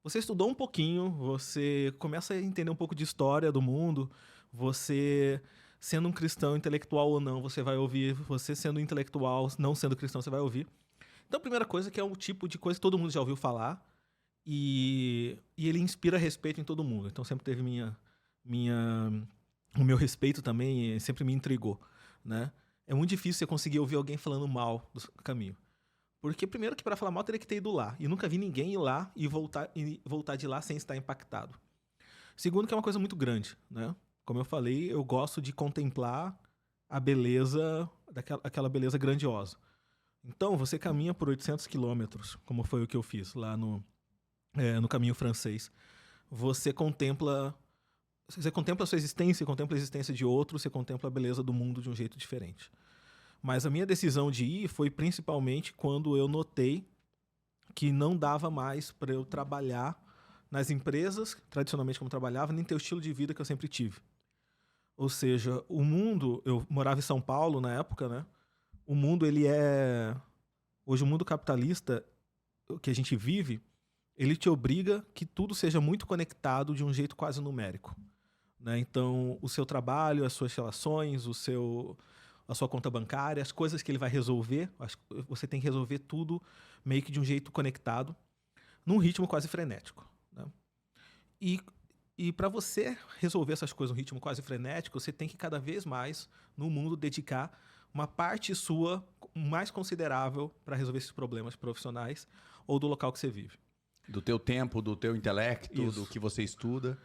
Você estudou um pouquinho, você começa a entender um pouco de história do mundo, você... Sendo um cristão, intelectual ou não, você vai ouvir. Você sendo intelectual, não sendo cristão, você vai ouvir. Então, a primeira coisa é que é um tipo de coisa que todo mundo já ouviu falar e ele inspira respeito em todo mundo. Então, sempre teve o meu respeito também, sempre me intrigou, né? É muito difícil você conseguir ouvir alguém falando mal do caminho. Porque, primeiro, que para falar mal, teria que ter ido lá. E nunca vi ninguém ir lá e voltar de lá sem estar impactado. Segundo, que é uma coisa muito grande, né? Como eu falei, eu gosto de contemplar a beleza, aquela beleza grandiosa. Então, você caminha por 800 quilômetros, como foi o que eu fiz lá no caminho francês. Você contempla a sua existência, contempla a existência de outros, você contempla a beleza do mundo de um jeito diferente. Mas a minha decisão de ir foi principalmente quando eu notei que não dava mais para eu trabalhar nas empresas, tradicionalmente como trabalhava, nem ter o estilo de vida que eu sempre tive. Ou seja, o mundo, eu morava em São Paulo na época, né? O mundo, hoje o mundo capitalista que a gente vive, ele te obriga que tudo seja muito conectado de um jeito quase numérico, né? Então, o seu trabalho, as suas relações, a sua conta bancária, as coisas que ele vai resolver, você tem que resolver tudo meio que de um jeito conectado, num ritmo quase frenético, né? E para você resolver essas coisas num ritmo quase frenético, você tem que cada vez mais, no mundo, dedicar uma parte sua mais considerável para resolver esses problemas profissionais ou do local que você vive. Do teu tempo, do teu intelecto, Isso. do que você estuda.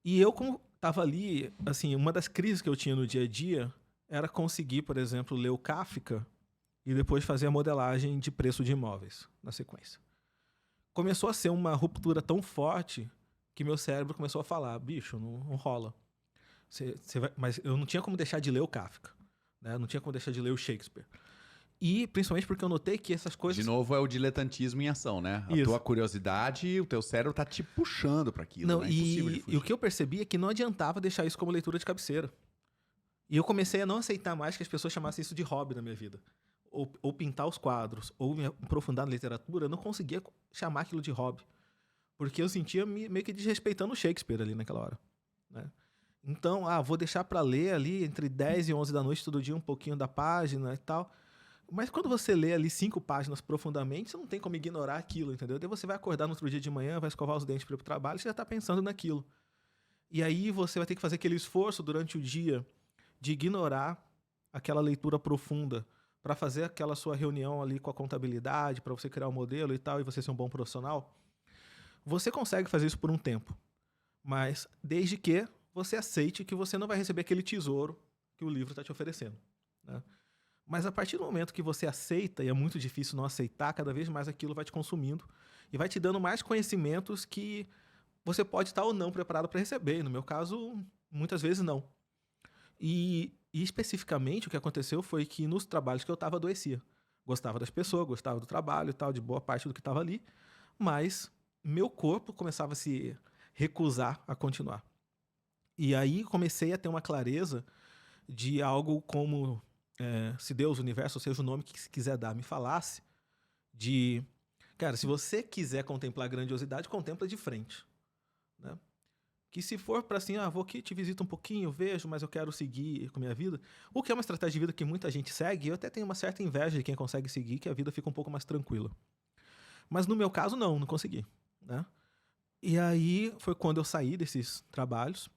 E eu, como estava ali, assim, uma das crises que eu tinha no dia a dia era conseguir, por exemplo, ler o Kafka e depois fazer a modelagem de preço de imóveis na sequência. Começou a ser uma ruptura tão forte que meu cérebro começou a falar, bicho, não rola. Mas eu não tinha como deixar de ler o Kafka, né? Não tinha como deixar de ler o Shakespeare. E principalmente porque eu notei que essas coisas... De novo, é o diletantismo em ação, né? A tua curiosidade, o teu cérebro tá te puxando para aquilo, não, né? É impossível de fugir. E o que eu percebi é que não adiantava deixar isso como leitura de cabeceira. E eu comecei a não aceitar mais que as pessoas chamassem isso de hobby na minha vida. Ou pintar os quadros, ou me aprofundar na literatura, eu não conseguia chamar aquilo de hobby. Porque eu sentia meio que desrespeitando o Shakespeare ali naquela hora, né? Então, vou deixar para ler ali entre 10 e 11 da noite todo dia um pouquinho da página e tal. Mas quando você lê ali 5 páginas profundamente, você não tem como ignorar aquilo, entendeu? Daí você vai acordar no outro dia de manhã, vai escovar os dentes para ir pro trabalho, e você já está pensando naquilo. E aí você vai ter que fazer aquele esforço durante o dia de ignorar aquela leitura profunda para fazer aquela sua reunião ali com a contabilidade, para você criar um modelo e tal, e você ser um bom profissional. Você consegue fazer isso por um tempo, mas desde que você aceite que você não vai receber aquele tesouro que o livro está te oferecendo, né? Mas a partir do momento que você aceita, e é muito difícil não aceitar, cada vez mais aquilo vai te consumindo e vai te dando mais conhecimentos que você pode estar ou não preparado para receber. E no meu caso, muitas vezes não. E especificamente o que aconteceu foi que nos trabalhos que eu estava, adoecia. Gostava das pessoas, gostava do trabalho e tal, de boa parte do que estava ali, mas meu corpo começava a se recusar a continuar. E aí comecei a ter uma clareza de algo como, se Deus, o universo, ou seja, o nome que se quiser dar, me falasse, de, cara, se você quiser contemplar grandiosidade, contempla de frente, né? Que se for para assim, vou aqui, te visito um pouquinho, vejo, mas eu quero seguir com a minha vida, o que é uma estratégia de vida que muita gente segue, eu até tenho uma certa inveja de quem consegue seguir, que a vida fica um pouco mais tranquila. Mas no meu caso, não consegui, né? E aí foi quando eu saí desses trabalhos.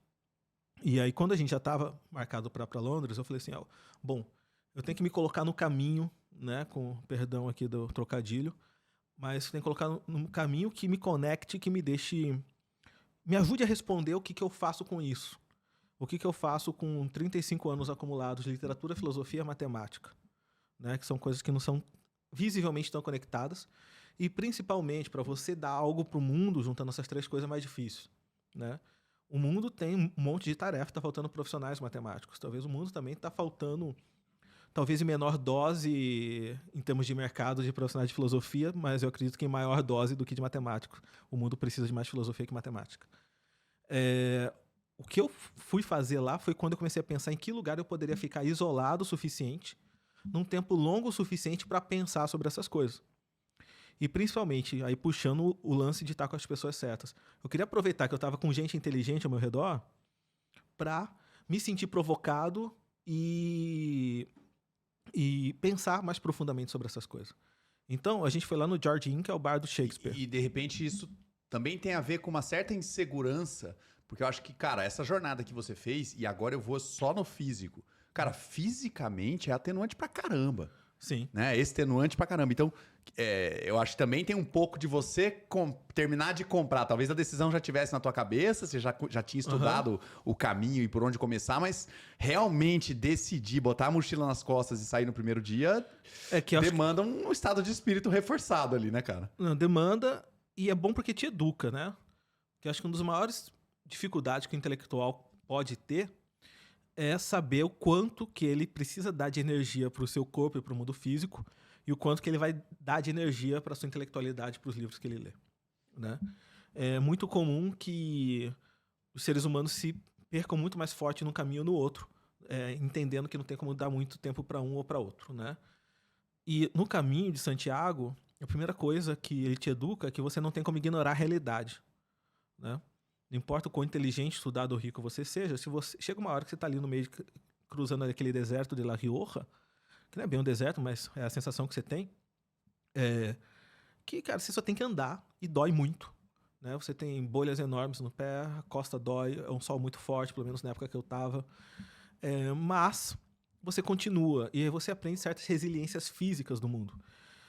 E aí, quando a gente já estava marcado para Londres, eu falei assim, bom, eu tenho que me colocar no caminho, né, com perdão aqui do trocadilho, mas tenho que colocar num caminho que me conecte, que me ajude a responder o que eu faço com isso. O que eu faço com 35 anos acumulados de literatura, filosofia e matemática, né, que são coisas que não são visivelmente tão conectadas, e principalmente para você dar algo para o mundo, juntando essas 3 coisas, é mais difícil, né? O mundo tem um monte de tarefa, está faltando profissionais matemáticos. Talvez o mundo também está faltando, talvez em menor dose em termos de mercado de profissionais de filosofia, mas eu acredito que em maior dose do que de matemáticos. O mundo precisa de mais filosofia que matemática. O que eu fui fazer lá foi quando eu comecei a pensar em que lugar eu poderia ficar isolado o suficiente, num tempo longo o suficiente para pensar sobre essas coisas. E principalmente, aí puxando o lance de estar com as pessoas certas. Eu queria aproveitar que eu estava com gente inteligente ao meu redor para me sentir provocado e pensar mais profundamente sobre essas coisas. Então, a gente foi lá no George Inn, que é o bar do Shakespeare. E de repente, isso também tem a ver com uma certa insegurança, porque eu acho que, cara, essa jornada que você fez, e agora eu vou só no físico. Cara, fisicamente é atenuante pra caramba. Sim. Né? Extenuante pra caramba. Então, eu acho que também tem um pouco de você terminar de comprar. Talvez a decisão já estivesse na tua cabeça, você já tinha estudado o caminho e por onde começar, mas realmente decidir, botar a mochila nas costas e sair no primeiro dia demanda um estado de espírito reforçado ali, né, cara? Não, demanda, e é bom porque te educa, né? Porque eu acho que uma das maiores dificuldades que o intelectual pode ter é saber o quanto que ele precisa dar de energia para o seu corpo e para o mundo físico e o quanto que ele vai dar de energia para a sua intelectualidade, para os livros que ele lê, né? É muito comum que os seres humanos se percam muito mais forte num caminho ou no outro, entendendo que não tem como dar muito tempo para um ou para outro, né? E no caminho de Santiago, a primeira coisa que ele te educa é que você não tem como ignorar a realidade, né? Não importa o quão inteligente, estudado ou rico você seja, se você chega uma hora que você está ali no meio, cruzando aquele deserto de La Rioja, que não é bem um deserto, mas é a sensação que você tem, que, cara, você só tem que andar e dói muito, né? Você tem bolhas enormes no pé, a costa dói, é um sol muito forte, pelo menos na época que eu estava. Mas você continua e aí você aprende certas resiliências físicas do mundo.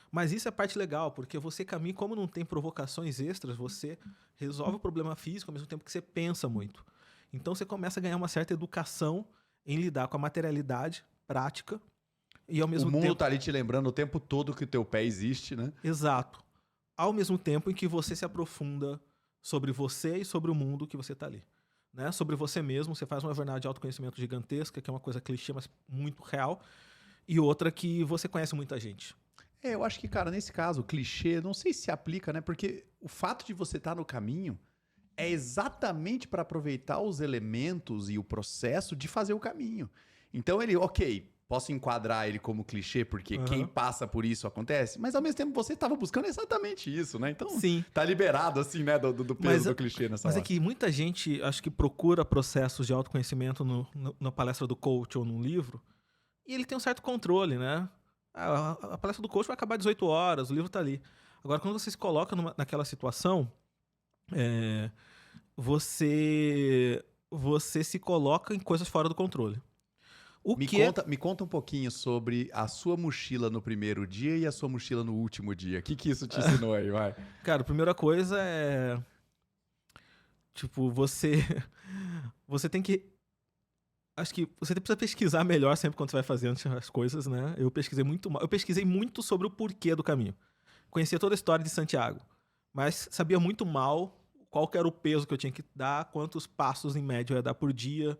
Mas isso é a parte legal, porque você caminha, como não tem provocações extras, você resolve o problema físico ao mesmo tempo que você pensa muito. Então você começa a ganhar uma certa educação em lidar com a materialidade prática e ao O mesmo mundo tempo... tá ali te lembrando o tempo todo que o teu pé existe, né? Exato. Ao mesmo tempo em que você se aprofunda sobre você e sobre o mundo que você está ali. Né? Sobre você mesmo, você faz uma jornada de autoconhecimento gigantesca, que é uma coisa clichê, mas muito real. E outra que você conhece muita gente. Eu acho que, cara, nesse caso, o clichê, não sei se aplica, né? Porque o fato de você estar no caminho é exatamente para aproveitar os elementos e o processo de fazer o caminho. Então ele, ok, posso enquadrar ele como clichê, porque quem passa por isso acontece, mas ao mesmo tempo você estava buscando exatamente isso, né? Então Sim. tá liberado, assim, né, do peso do clichê nessa hora. Mas é que muita gente, acho que procura processos de autoconhecimento na palestra do coach ou num livro, e ele tem um certo controle, né? A palestra do coach vai acabar às 18 horas, o livro tá ali. Agora, quando você se coloca naquela situação, você se coloca em coisas fora do controle. Me conta um pouquinho sobre a sua mochila no primeiro dia e a sua mochila no último dia. O que isso te ensinou aí, vai? Cara, a primeira coisa é... Tipo, você tem que... Acho que você precisa pesquisar melhor sempre quando você vai fazendo as coisas, né? Eu pesquisei muito sobre o porquê do caminho. Conhecia toda a história de Santiago, mas sabia muito mal qual que era o peso que eu tinha que dar, quantos passos em média eu ia dar por dia,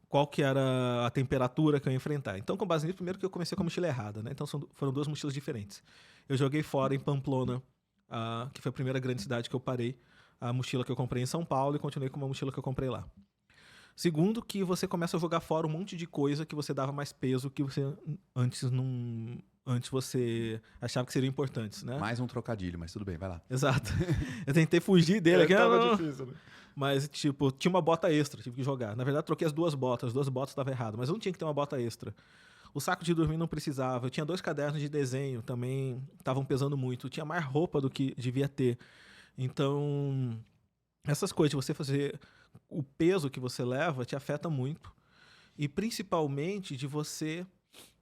qual que era a temperatura que eu ia enfrentar. Então, com base nisso, primeiro que eu comecei com a mochila errada, né? Então foram duas mochilas diferentes. Eu joguei fora em Pamplona, que foi a primeira grande cidade que eu parei, a mochila que eu comprei em São Paulo e continuei com uma mochila que eu comprei lá. Segundo, que você começa a jogar fora um monte de coisa que você dava mais peso que você antes você achava que seriam importantes, né? Mais um trocadilho, mas tudo bem, vai lá. Exato. Eu tentei fugir dele aqui. Tava difícil, né? Mas, tipo, tinha uma bota extra, tive que jogar. Na verdade, troquei as duas botas estavam erradas, mas eu não tinha que ter uma bota extra. O saco de dormir não precisava. Eu tinha 2 cadernos de desenho, também estavam pesando muito. Eu tinha mais roupa do que devia ter. Então, essas coisas de você fazer... O peso que você leva te afeta muito. E principalmente de você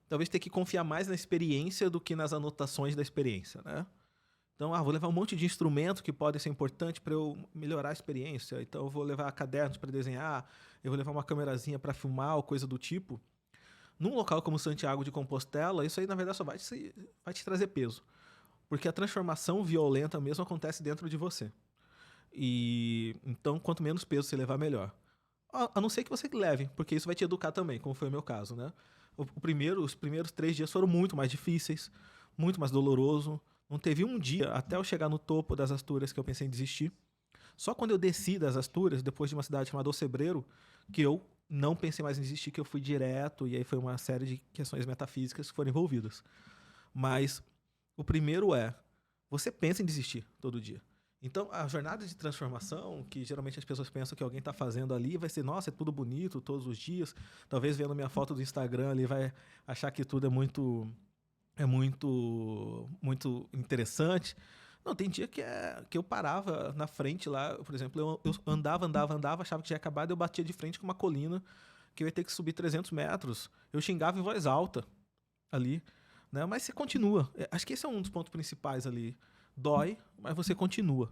talvez ter que confiar mais na experiência do que nas anotações da experiência, né? Então, vou levar um monte de instrumento que pode ser importante para eu melhorar a experiência. Então, eu vou levar cadernos para desenhar, eu vou levar uma câmerazinha para filmar ou coisa do tipo. Num local como Santiago de Compostela, isso aí, na verdade, só vai te trazer peso. Porque a transformação violenta mesmo acontece dentro de você. E então, quanto menos peso você levar, melhor. A não ser que você leve, porque isso vai te educar também, como foi o meu caso, né? Os primeiros 3 dias foram muito mais difíceis, muito mais doloroso. Não teve um dia, até eu chegar no topo das Astúrias, que eu pensei em desistir. Só quando eu desci das Astúrias, depois de uma cidade chamada Ocebreiro, que eu não pensei mais em desistir, que eu fui direto, e aí foi uma série de questões metafísicas que foram envolvidas. Mas o primeiro você pensa em desistir todo dia. Então, a jornada de transformação, que geralmente as pessoas pensam que alguém está fazendo ali, vai ser, nossa, é tudo bonito todos os dias. Talvez vendo minha foto do Instagram ali vai achar que tudo é muito interessante. Não, tem dia que eu parava na frente lá, por exemplo, eu andava, achava que já ia acabar, eu batia de frente com uma colina que eu ia ter que subir 300 metros. Eu xingava em voz alta ali, né? Mas você continua. Acho que esse é um dos pontos principais ali. Dói, mas você continua,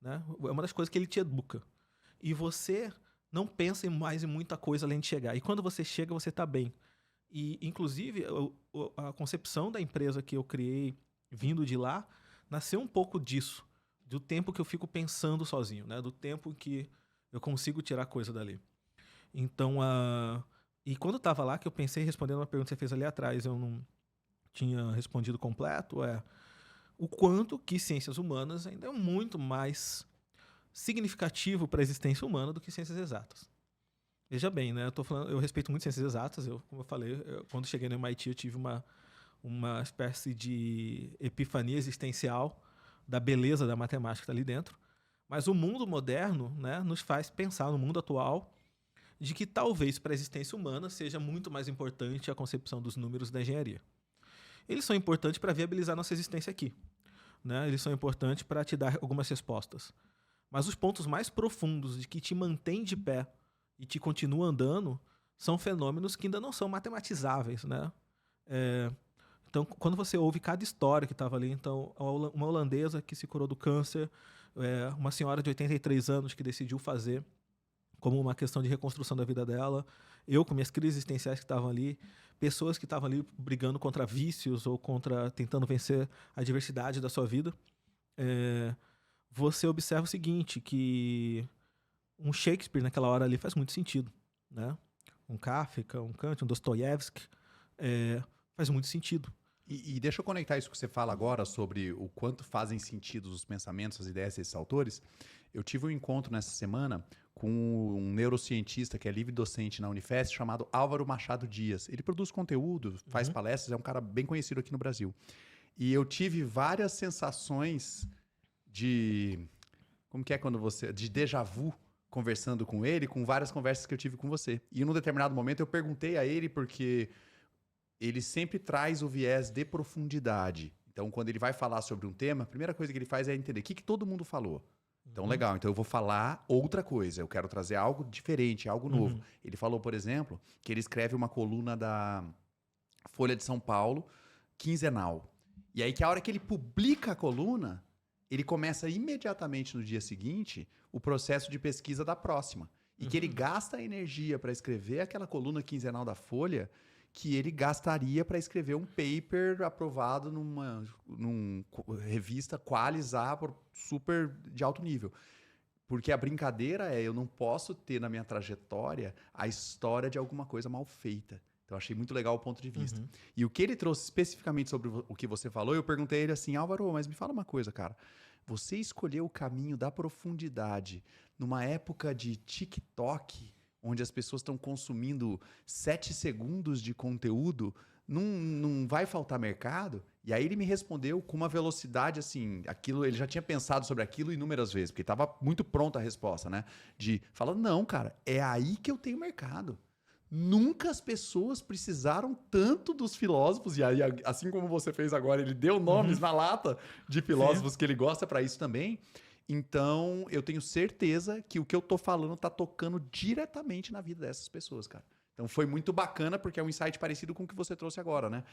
né? É uma das coisas que ele te educa. E você não pensa mais em muita coisa além de chegar. E quando você chega, você está bem. E, inclusive, a concepção da empresa que eu criei vindo de lá nasceu um pouco disso. Do tempo que eu fico pensando sozinho, né? Do tempo que eu consigo tirar coisa dali. Então, e quando eu estava lá, que eu pensei respondendo uma pergunta que você fez ali atrás, eu não tinha respondido completo, o quanto que ciências humanas ainda é muito mais significativo para a existência humana do que ciências exatas. Veja bem, né? Eu respeito muito ciências exatas. Como eu falei, quando cheguei no MIT, eu tive uma espécie de epifania existencial da beleza da matemática que está ali dentro. Mas o mundo moderno, né, nos faz pensar no mundo atual de que talvez para a existência humana seja muito mais importante a concepção dos números da engenharia. Eles são importantes para viabilizar nossa existência aqui, né? Eles são importantes para te dar algumas respostas. Mas os pontos mais profundos de que te mantém de pé e te continua andando são fenômenos que ainda não são matematizáveis, né? Então, quando você ouve cada história que estava ali, então, uma holandesa que se curou do câncer, uma senhora de 83 anos que decidiu fazer como uma questão de reconstrução da vida dela, eu com minhas crises existenciais que estavam ali, pessoas que estavam ali brigando contra vícios ou tentando vencer a diversidade da sua vida, você observa o seguinte, que um Shakespeare naquela hora ali faz muito sentido, né? Um Kafka, um Kant, um Dostoiévski, faz muito sentido. E deixa eu conectar isso que você fala agora sobre o quanto fazem sentido os pensamentos, as ideias desses autores. Eu tive um encontro nessa semana com um neurocientista que é livre docente na Unifesp, chamado Álvaro Machado Dias. Ele produz conteúdo, faz palestras, é um cara bem conhecido aqui no Brasil. E eu tive várias sensações de... Como que é quando você... De déjà vu, conversando com ele, com várias conversas que eu tive com você. E num determinado momento eu perguntei a ele porque... ele sempre traz o viés de profundidade. Então, quando ele vai falar sobre um tema, a primeira coisa que ele faz é entender o que todo mundo falou. Então, legal. Então, eu vou falar outra coisa. Eu quero trazer algo diferente, algo novo. Ele falou, por exemplo, que ele escreve uma coluna da Folha de São Paulo, quinzenal. E aí, que a hora que ele publica a coluna, ele começa imediatamente no dia seguinte o processo de pesquisa da próxima. E que ele gasta energia para escrever aquela coluna quinzenal da Folha que ele gastaria para escrever um paper aprovado numa revista Qualis super de alto nível. Porque a brincadeira eu não posso ter na minha trajetória a história de alguma coisa mal feita. Então, achei muito legal o ponto de vista. E o que ele trouxe especificamente sobre o que você falou, eu perguntei a ele assim, Álvaro, mas me fala uma coisa, cara. Você escolheu o caminho da profundidade numa época de TikTok, onde as pessoas estão consumindo 7 segundos de conteúdo, não vai faltar mercado? E aí ele me respondeu com uma velocidade assim, ele já tinha pensado sobre aquilo inúmeras vezes, porque estava muito pronta a resposta, né? Falando, não, cara, é aí que eu tenho mercado. Nunca as pessoas precisaram tanto dos filósofos, e aí, assim como você fez agora, ele deu nomes na lata de filósofos que ele gosta para isso também. Então, eu tenho certeza que o que eu tô falando tá tocando diretamente na vida dessas pessoas, cara. Então, foi muito bacana, porque é um insight parecido com o que você trouxe agora, né?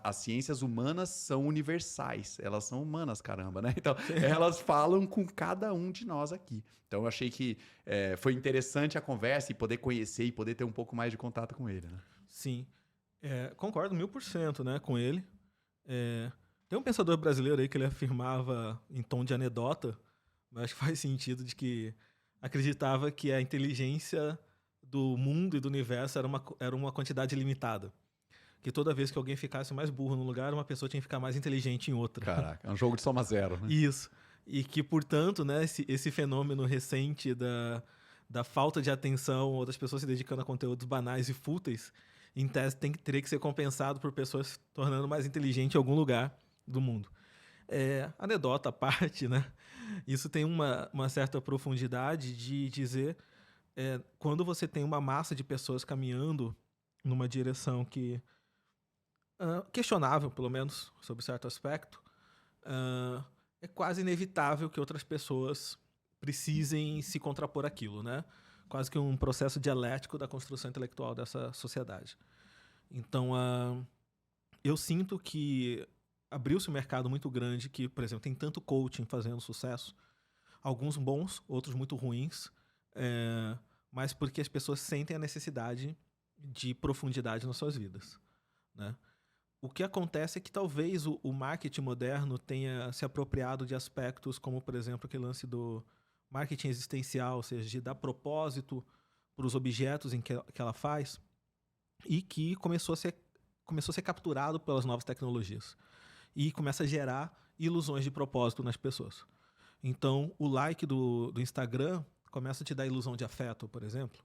As ciências humanas são universais. Elas são humanas, caramba, né? Então, elas falam com cada um de nós aqui. Então, eu achei que foi interessante a conversa e poder conhecer e poder ter um pouco mais de contato com ele, né? Sim. Concordo 1000%, né, com ele. Tem um pensador brasileiro aí que ele afirmava em tom de anedota, mas acho que faz sentido, de que acreditava que a inteligência do mundo e do universo era uma quantidade limitada. Que toda vez que alguém ficasse mais burro num lugar, uma pessoa tinha que ficar mais inteligente em outra. Caraca, é um jogo de soma zero, né? Isso. E que, portanto, né, esse fenômeno recente da falta de atenção ou das pessoas se dedicando a conteúdos banais e fúteis, em tese teria que ser compensado por pessoas se tornando mais inteligente em algum lugar do mundo. Anedota à parte, né? Isso tem uma certa profundidade de dizer quando você tem uma massa de pessoas caminhando numa direção que questionável, pelo menos, sob certo aspecto, é quase inevitável que outras pessoas precisem se contrapor àquilo, né? Quase que um processo dialético da construção intelectual dessa sociedade. Então, eu sinto que abriu-se um mercado muito grande que, por exemplo, tem tanto coaching fazendo sucesso, alguns bons, outros muito ruins, mas porque as pessoas sentem a necessidade de profundidade nas suas vidas, né? O que acontece é que talvez o marketing moderno tenha se apropriado de aspectos como, por exemplo, aquele lance do marketing existencial, ou seja, de dar propósito os objetos que ela faz e que começou a ser capturado pelas novas tecnologias. E começa a gerar ilusões de propósito nas pessoas. Então, o like do Instagram começa a te dar ilusão de afeto, por exemplo,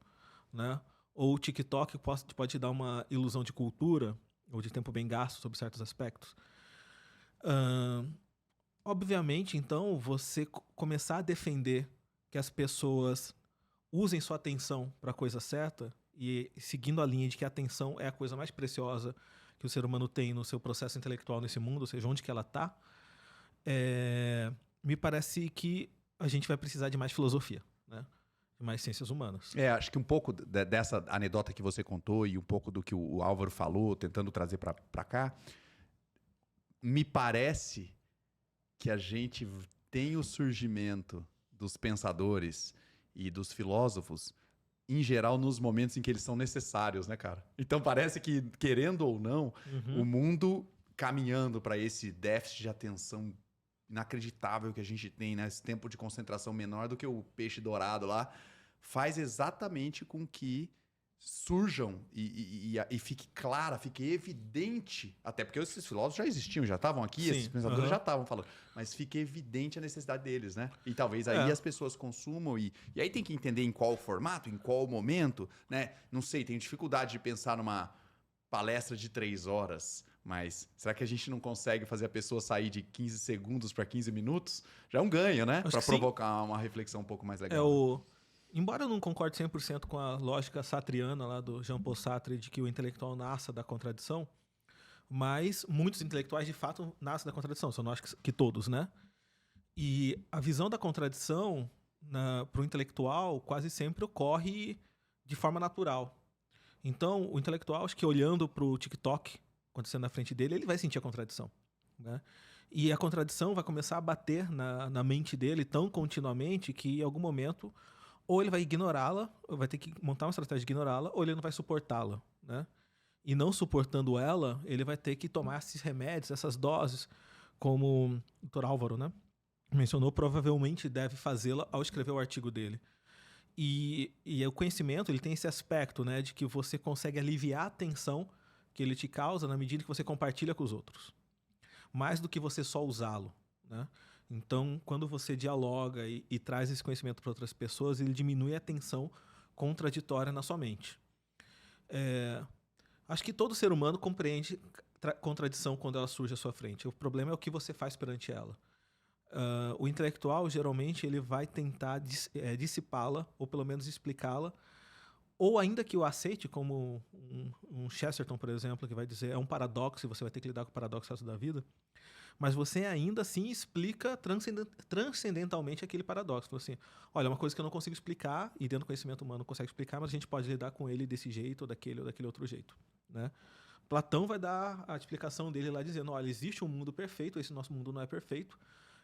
né? Ou o TikTok pode te dar uma ilusão de cultura ou de tempo bem gasto sobre certos aspectos. Obviamente, então, você começar a defender que as pessoas usem sua atenção para a coisa certa e seguindo a linha de que a atenção é a coisa mais preciosa que o ser humano tem no seu processo intelectual nesse mundo, ou seja, onde que ela está, me parece que a gente vai precisar de mais filosofia, né? De mais ciências humanas. Acho que um pouco dessa anedota que você contou e um pouco do que o Álvaro falou, tentando trazer para cá, me parece que a gente tem o surgimento dos pensadores e dos filósofos, em geral, nos momentos em que eles são necessários, né, cara? Então parece que, querendo ou não, o mundo caminhando para esse déficit de atenção inacreditável que a gente tem, né? Esse tempo de concentração menor do que o peixe dourado lá, faz exatamente com que surjam e fique clara, fique evidente, até porque esses filósofos já existiam, já estavam aqui, Sim, esses pensadores já estavam falando, mas fique evidente a necessidade deles, né? E talvez aí as pessoas consumam e aí tem que entender em qual formato, em qual momento, né? Não sei, tenho dificuldade de pensar numa palestra de 3 horas, mas será que a gente não consegue fazer a pessoa sair de 15 segundos para 15 minutos? Já é um ganho, né? Para provocar uma reflexão um pouco mais legal. Embora eu não concorde 100% com a lógica sartriana lá do Jean-Paul Sartre de que o intelectual nasce da contradição, mas muitos intelectuais de fato nascem da contradição, só não acho que todos, né? E a visão da contradição para o intelectual quase sempre ocorre de forma natural. Então, o intelectual, acho que olhando para o TikTok acontecendo na frente dele, ele vai sentir a contradição, né? E a contradição vai começar a bater na mente dele tão continuamente que em algum momento ou ele vai ignorá-la, ou vai ter que montar uma estratégia de ignorá-la, ou ele não vai suportá-la, né? E não suportando ela, ele vai ter que tomar esses remédios, essas doses, como o Dr. Álvaro, né, mencionou, provavelmente deve fazê-la ao escrever o artigo dele. E o conhecimento, ele tem esse aspecto, né, de que você consegue aliviar a tensão que ele te causa na medida que você compartilha com os outros. Mais do que você só usá-lo, né? Então, quando você dialoga e traz esse conhecimento para outras pessoas, ele diminui a tensão contraditória na sua mente. Acho que todo ser humano compreende contradição quando ela surge à sua frente. O problema é o que você faz perante ela. O intelectual, geralmente, ele vai tentar dissipá-la, ou pelo menos explicá-la, ou ainda que o aceite, como um Chesterton, por exemplo, que vai dizer é um paradoxo e você vai ter que lidar com o paradoxo o resto da vida. Mas você ainda assim explica transcendentalmente aquele paradoxo. Fala assim, olha, é uma coisa que eu não consigo explicar, e dentro do conhecimento humano não consegue explicar, mas a gente pode lidar com ele desse jeito, ou daquele outro jeito, né? Platão vai dar a explicação dele lá dizendo, olha, existe um mundo perfeito, esse nosso mundo não é perfeito,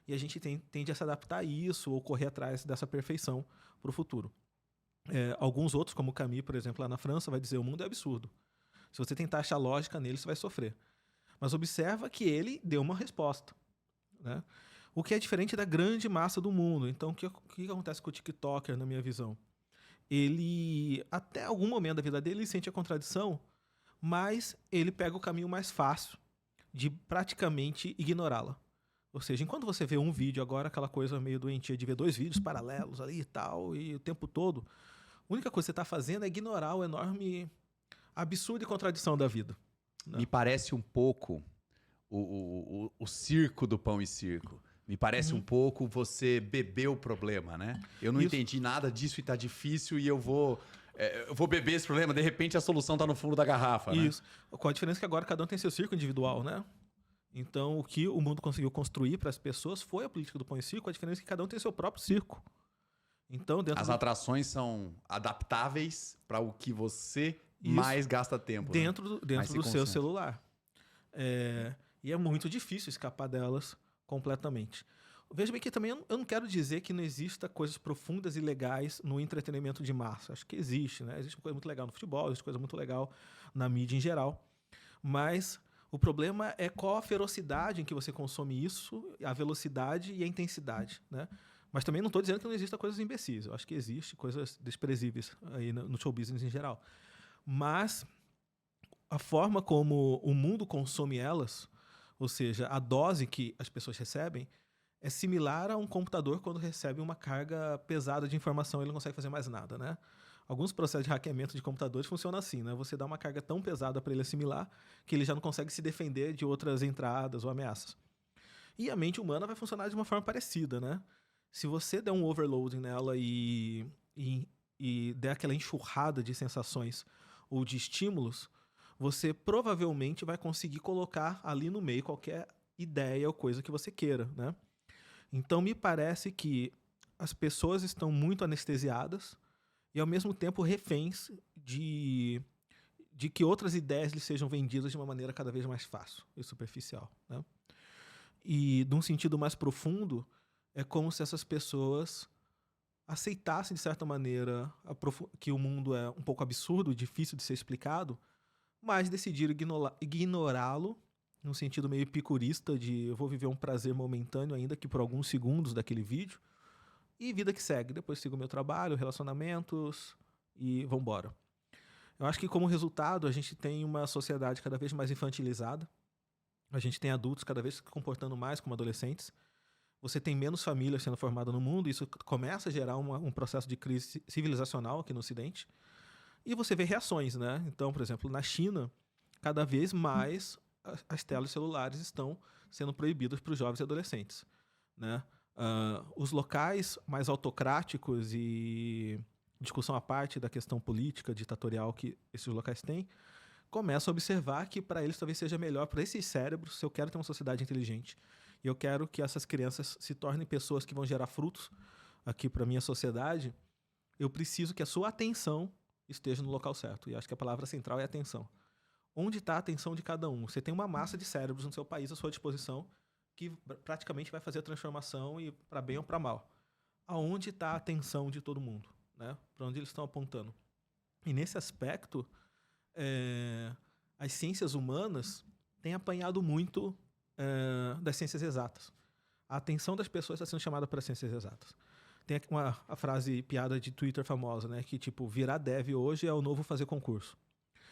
e a gente tende a se adaptar a isso, ou correr atrás dessa perfeição para o futuro. Alguns outros, como o Camus, por exemplo, lá na França, vai dizer, o mundo é absurdo. Se você tentar achar lógica nele, você vai sofrer. Mas observa que ele deu uma resposta, né? O que é diferente da grande massa do mundo. Então, o que acontece com o TikToker, na minha visão? Ele, até algum momento da vida dele, ele sente a contradição, mas ele pega o caminho mais fácil de praticamente ignorá-la. Ou seja, enquanto você vê um vídeo agora, aquela coisa meio doentia de ver 2 vídeos paralelos ali e tal, e o tempo todo, a única coisa que você está fazendo é ignorar o enorme absurdo e contradição da vida. Não. Me parece um pouco o circo do pão e circo. Me parece um pouco você beber o problema, né? Eu não entendi nada disso e tá difícil e eu vou beber esse problema. De repente a solução tá no fundo da garrafa, né? Isso. Com a diferença que agora cada um tem seu circo individual, né? Então o que o mundo conseguiu construir para as pessoas foi a política do pão e circo. A diferença é que cada um tem seu próprio circo. Então, as atrações são adaptáveis para o que você mais gasta tempo. Dentro do seu celular. E é muito difícil escapar delas completamente. Veja bem que também eu não quero dizer que não exista coisas profundas e legais no entretenimento de massa. Acho que existe, né? Existe coisa muito legal no futebol, existe coisa muito legal na mídia em geral. Mas o problema é qual a ferocidade em que você consome isso, a velocidade e a intensidade, né? Mas também não estou dizendo que não existam coisas imbecis. Eu acho que existe coisas desprezíveis aí no show business em geral. Mas a forma como o mundo consome elas, ou seja, a dose que as pessoas recebem, é similar a um computador quando recebe uma carga pesada de informação e ele não consegue fazer mais nada, né? Alguns processos de hackeamento de computadores funcionam assim, né? Você dá uma carga tão pesada para ele assimilar que ele já não consegue se defender de outras entradas ou ameaças. E a mente humana vai funcionar de uma forma parecida, né? Se você der um overloading nela e der aquela enxurrada de sensações ou de estímulos, você provavelmente vai conseguir colocar ali no meio qualquer ideia ou coisa que você queira, né? Então me parece que as pessoas estão muito anestesiadas e ao mesmo tempo reféns de que outras ideias lhes sejam vendidas de uma maneira cada vez mais fácil e superficial, né? E, de um sentido mais profundo, é como se essas pessoas aceitassem, de certa maneira, que o mundo é um pouco absurdo, difícil de ser explicado, mas decidiram ignorá-lo, num sentido meio epicurista de eu vou viver um prazer momentâneo, ainda que por alguns segundos daquele vídeo, e vida que segue. Depois sigo o meu trabalho, relacionamentos e vambora. Eu acho que, como resultado, a gente tem uma sociedade cada vez mais infantilizada. A gente tem adultos cada vez se comportando mais como adolescentes. Você tem menos famílias sendo formadas no mundo, e isso começa a gerar um processo de crise civilizacional aqui no Ocidente. E você vê reações, né? Então, por exemplo, na China, cada vez mais as telas celulares estão sendo proibidas para os jovens e adolescentes, né? Os locais mais autocráticos e discussão à parte da questão política, ditatorial que esses locais têm, começam a observar que para eles talvez seja melhor, para esses cérebros, se eu quero ter uma sociedade inteligente e eu quero que essas crianças se tornem pessoas que vão gerar frutos aqui para a minha sociedade, eu preciso que a sua atenção esteja no local certo. E acho que a palavra central é atenção. Onde está a atenção de cada um? Você tem uma massa de cérebros no seu país à sua disposição que praticamente vai fazer a transformação e para bem ou para mal. Aonde está a atenção de todo mundo? Né? Para onde eles estão apontando? E nesse aspecto, as ciências humanas têm apanhado muito das ciências exatas. A atenção das pessoas está sendo chamada para ciências exatas. Tem a frase piada de Twitter famosa, né? Que tipo, virar dev hoje é o novo fazer concurso.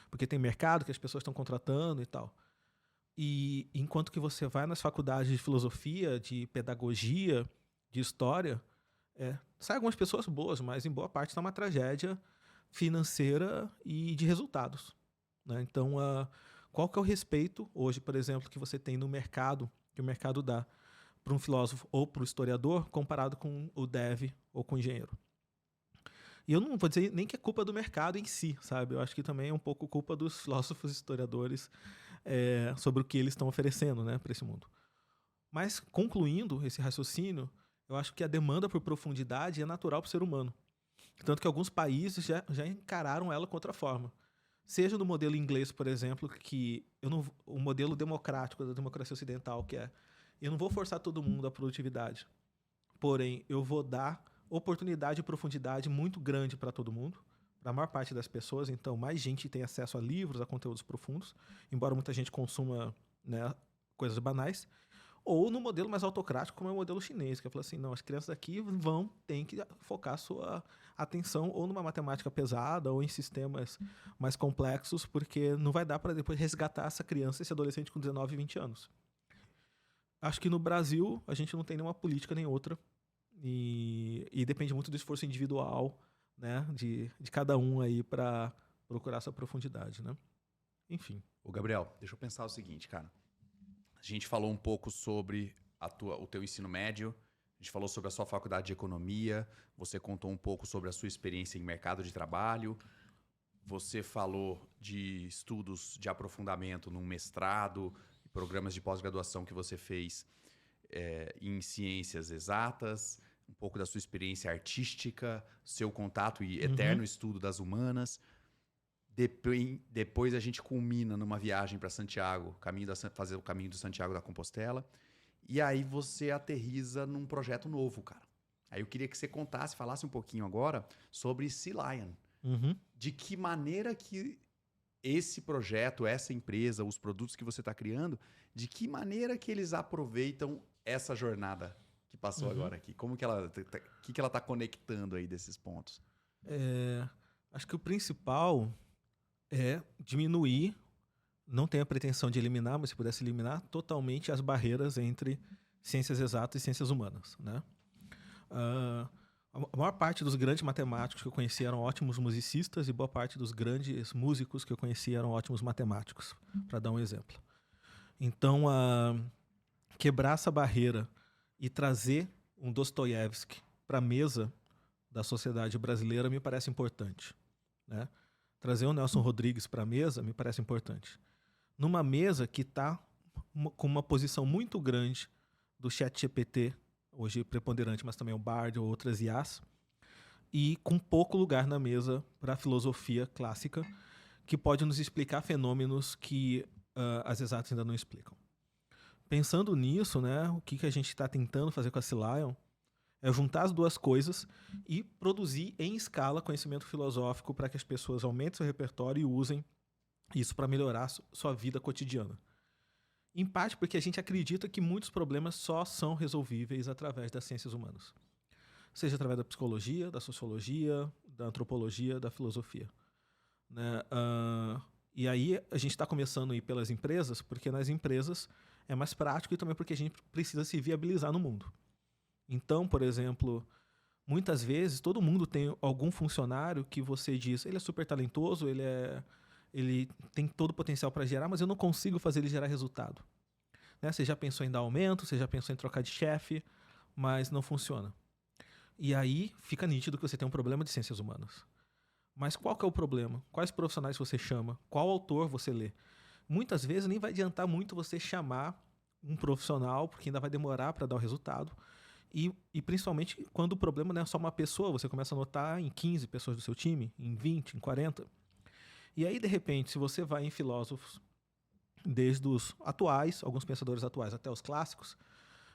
Porque tem mercado que as pessoas estão contratando e tal. E enquanto que você vai nas faculdades de filosofia, de pedagogia, de história, sai algumas pessoas boas, mas em boa parte está uma tragédia financeira e de resultados, né? Então, qual que é o respeito hoje, por exemplo, que você tem no mercado, que o mercado dá para um filósofo ou para o historiador, comparado com o dev ou com o engenheiro? E eu não vou dizer nem que é culpa do mercado em si, sabe? Eu acho que também é um pouco culpa dos filósofos e historiadores sobre o que eles estão oferecendo, né, para esse mundo. Mas, concluindo esse raciocínio, eu acho que a demanda por profundidade é natural para o ser humano. Tanto que alguns países já encararam ela com outra forma. Seja no modelo inglês, por exemplo, que o modelo democrático da democracia ocidental, que eu não vou forçar todo mundo à produtividade, porém, eu vou dar oportunidade e profundidade muito grande para todo mundo, para a maior parte das pessoas. Então, mais gente tem acesso a livros, a conteúdos profundos, embora muita gente consuma, né, coisas banais. Ou no modelo mais autocrático, como é o modelo chinês, que fala assim, não, as crianças aqui tem que focar sua atenção ou numa matemática pesada ou em sistemas mais complexos, porque não vai dar para depois resgatar essa criança, esse adolescente com 19, 20 anos. Acho que no Brasil a gente não tem nenhuma política nem outra, e depende muito do esforço individual, né, de cada um aí para procurar essa profundidade, né? Enfim. Ô, Gabriel, deixa eu pensar o seguinte, cara. A gente falou um pouco sobre o teu ensino médio, a gente falou sobre a sua faculdade de economia, você contou um pouco sobre a sua experiência em mercado de trabalho, você falou de estudos de aprofundamento num mestrado, programas de pós-graduação que você fez em ciências exatas, um pouco da sua experiência artística, seu contato e eterno estudo das humanas. Depois a gente culmina numa viagem para Santiago, fazer o caminho do Santiago da Compostela. E aí você aterriza num projeto novo, cara. Aí eu queria que você falasse um pouquinho agora sobre Sea Lion. De que maneira que esse projeto, essa empresa, os produtos que você está criando, de que maneira que eles aproveitam essa jornada que passou agora aqui? Como que ela, que ela tá conectando aí desses pontos? Acho que o principal é diminuir, não tenho a pretensão de eliminar, mas se pudesse eliminar totalmente as barreiras entre ciências exatas e ciências humanas, né? A maior parte dos grandes matemáticos que eu conheci eram ótimos musicistas e boa parte dos grandes músicos que eu conheci eram ótimos matemáticos, para dar um exemplo. Então, quebrar essa barreira e trazer um Dostoiévski para a mesa da sociedade brasileira me parece importante, né? Trazer o Nelson Rodrigues para a mesa me parece importante. Numa mesa que está com uma posição muito grande do ChatGPT, hoje preponderante, mas também o Bard ou outras IAs, e com pouco lugar na mesa para a filosofia clássica, que pode nos explicar fenômenos que as exatas ainda não explicam. Pensando nisso, né, o que a gente está tentando fazer com a Cilion é juntar as duas coisas e produzir em escala conhecimento filosófico para que as pessoas aumentem seu repertório e usem isso para melhorar sua vida cotidiana. Em parte porque a gente acredita que muitos problemas só são resolvíveis através das ciências humanas. Seja através da psicologia, da sociologia, da antropologia, da filosofia. Né? E aí a gente está começando a ir pelas empresas, porque nas empresas é mais prático e também porque a gente precisa se viabilizar no mundo. Então, por exemplo, muitas vezes todo mundo tem algum funcionário que você diz, ele é super talentoso, ele tem todo o potencial para gerar, mas eu não consigo fazer ele gerar resultado. Né? Você já pensou em dar aumento, você já pensou em trocar de chefe, mas não funciona. E aí fica nítido que você tem um problema de ciências humanas. Mas qual que é o problema? Quais profissionais você chama? Qual autor você lê? Muitas vezes nem vai adiantar muito você chamar um profissional, porque ainda vai demorar para dar o resultado. E principalmente quando o problema não é só uma pessoa, você começa a notar em 15 pessoas do seu time, em 20, em 40. E aí, de repente, se você vai em filósofos, desde os atuais, alguns pensadores atuais, até os clássicos,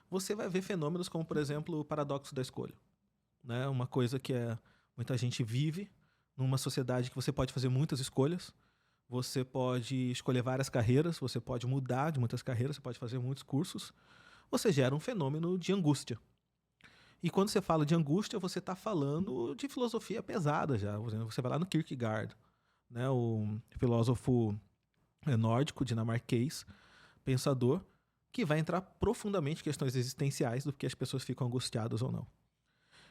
você vai ver fenômenos como, por exemplo, o paradoxo da escolha. Né? Uma coisa que muita gente vive numa sociedade que você pode fazer muitas escolhas, você pode escolher várias carreiras, você pode mudar de muitas carreiras, você pode fazer muitos cursos, você gera um fenômeno de angústia. E quando você fala de angústia, você está falando de filosofia pesada já. Você vai lá no Kierkegaard, né, o filósofo nórdico, dinamarquês, pensador, que vai entrar profundamente em questões existenciais do que as pessoas ficam angustiadas ou não.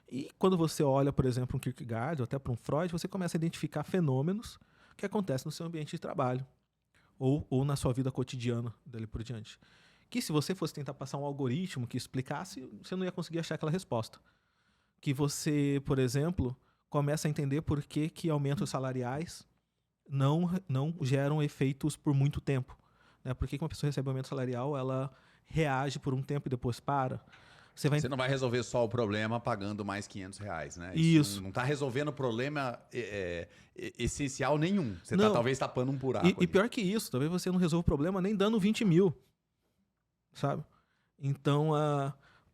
E quando você olha, por exemplo, um Kierkegaard ou até para um Freud, você começa a identificar fenômenos que acontecem no seu ambiente de trabalho ou na sua vida cotidiana, dali por diante. Que se você fosse tentar passar um algoritmo que explicasse, você não ia conseguir achar aquela resposta. Que você, por exemplo, começa a entender por que aumentos salariais não geram efeitos por muito tempo. Né? Por que uma pessoa recebe aumento salarial, ela reage por um tempo e depois para. Você não vai resolver só o problema pagando mais R$500, né? Isso. Não está resolvendo problema essencial nenhum. Você está talvez tapando um buraco. E pior que isso, talvez você não resolva o problema nem dando 20 mil. Sabe? Então,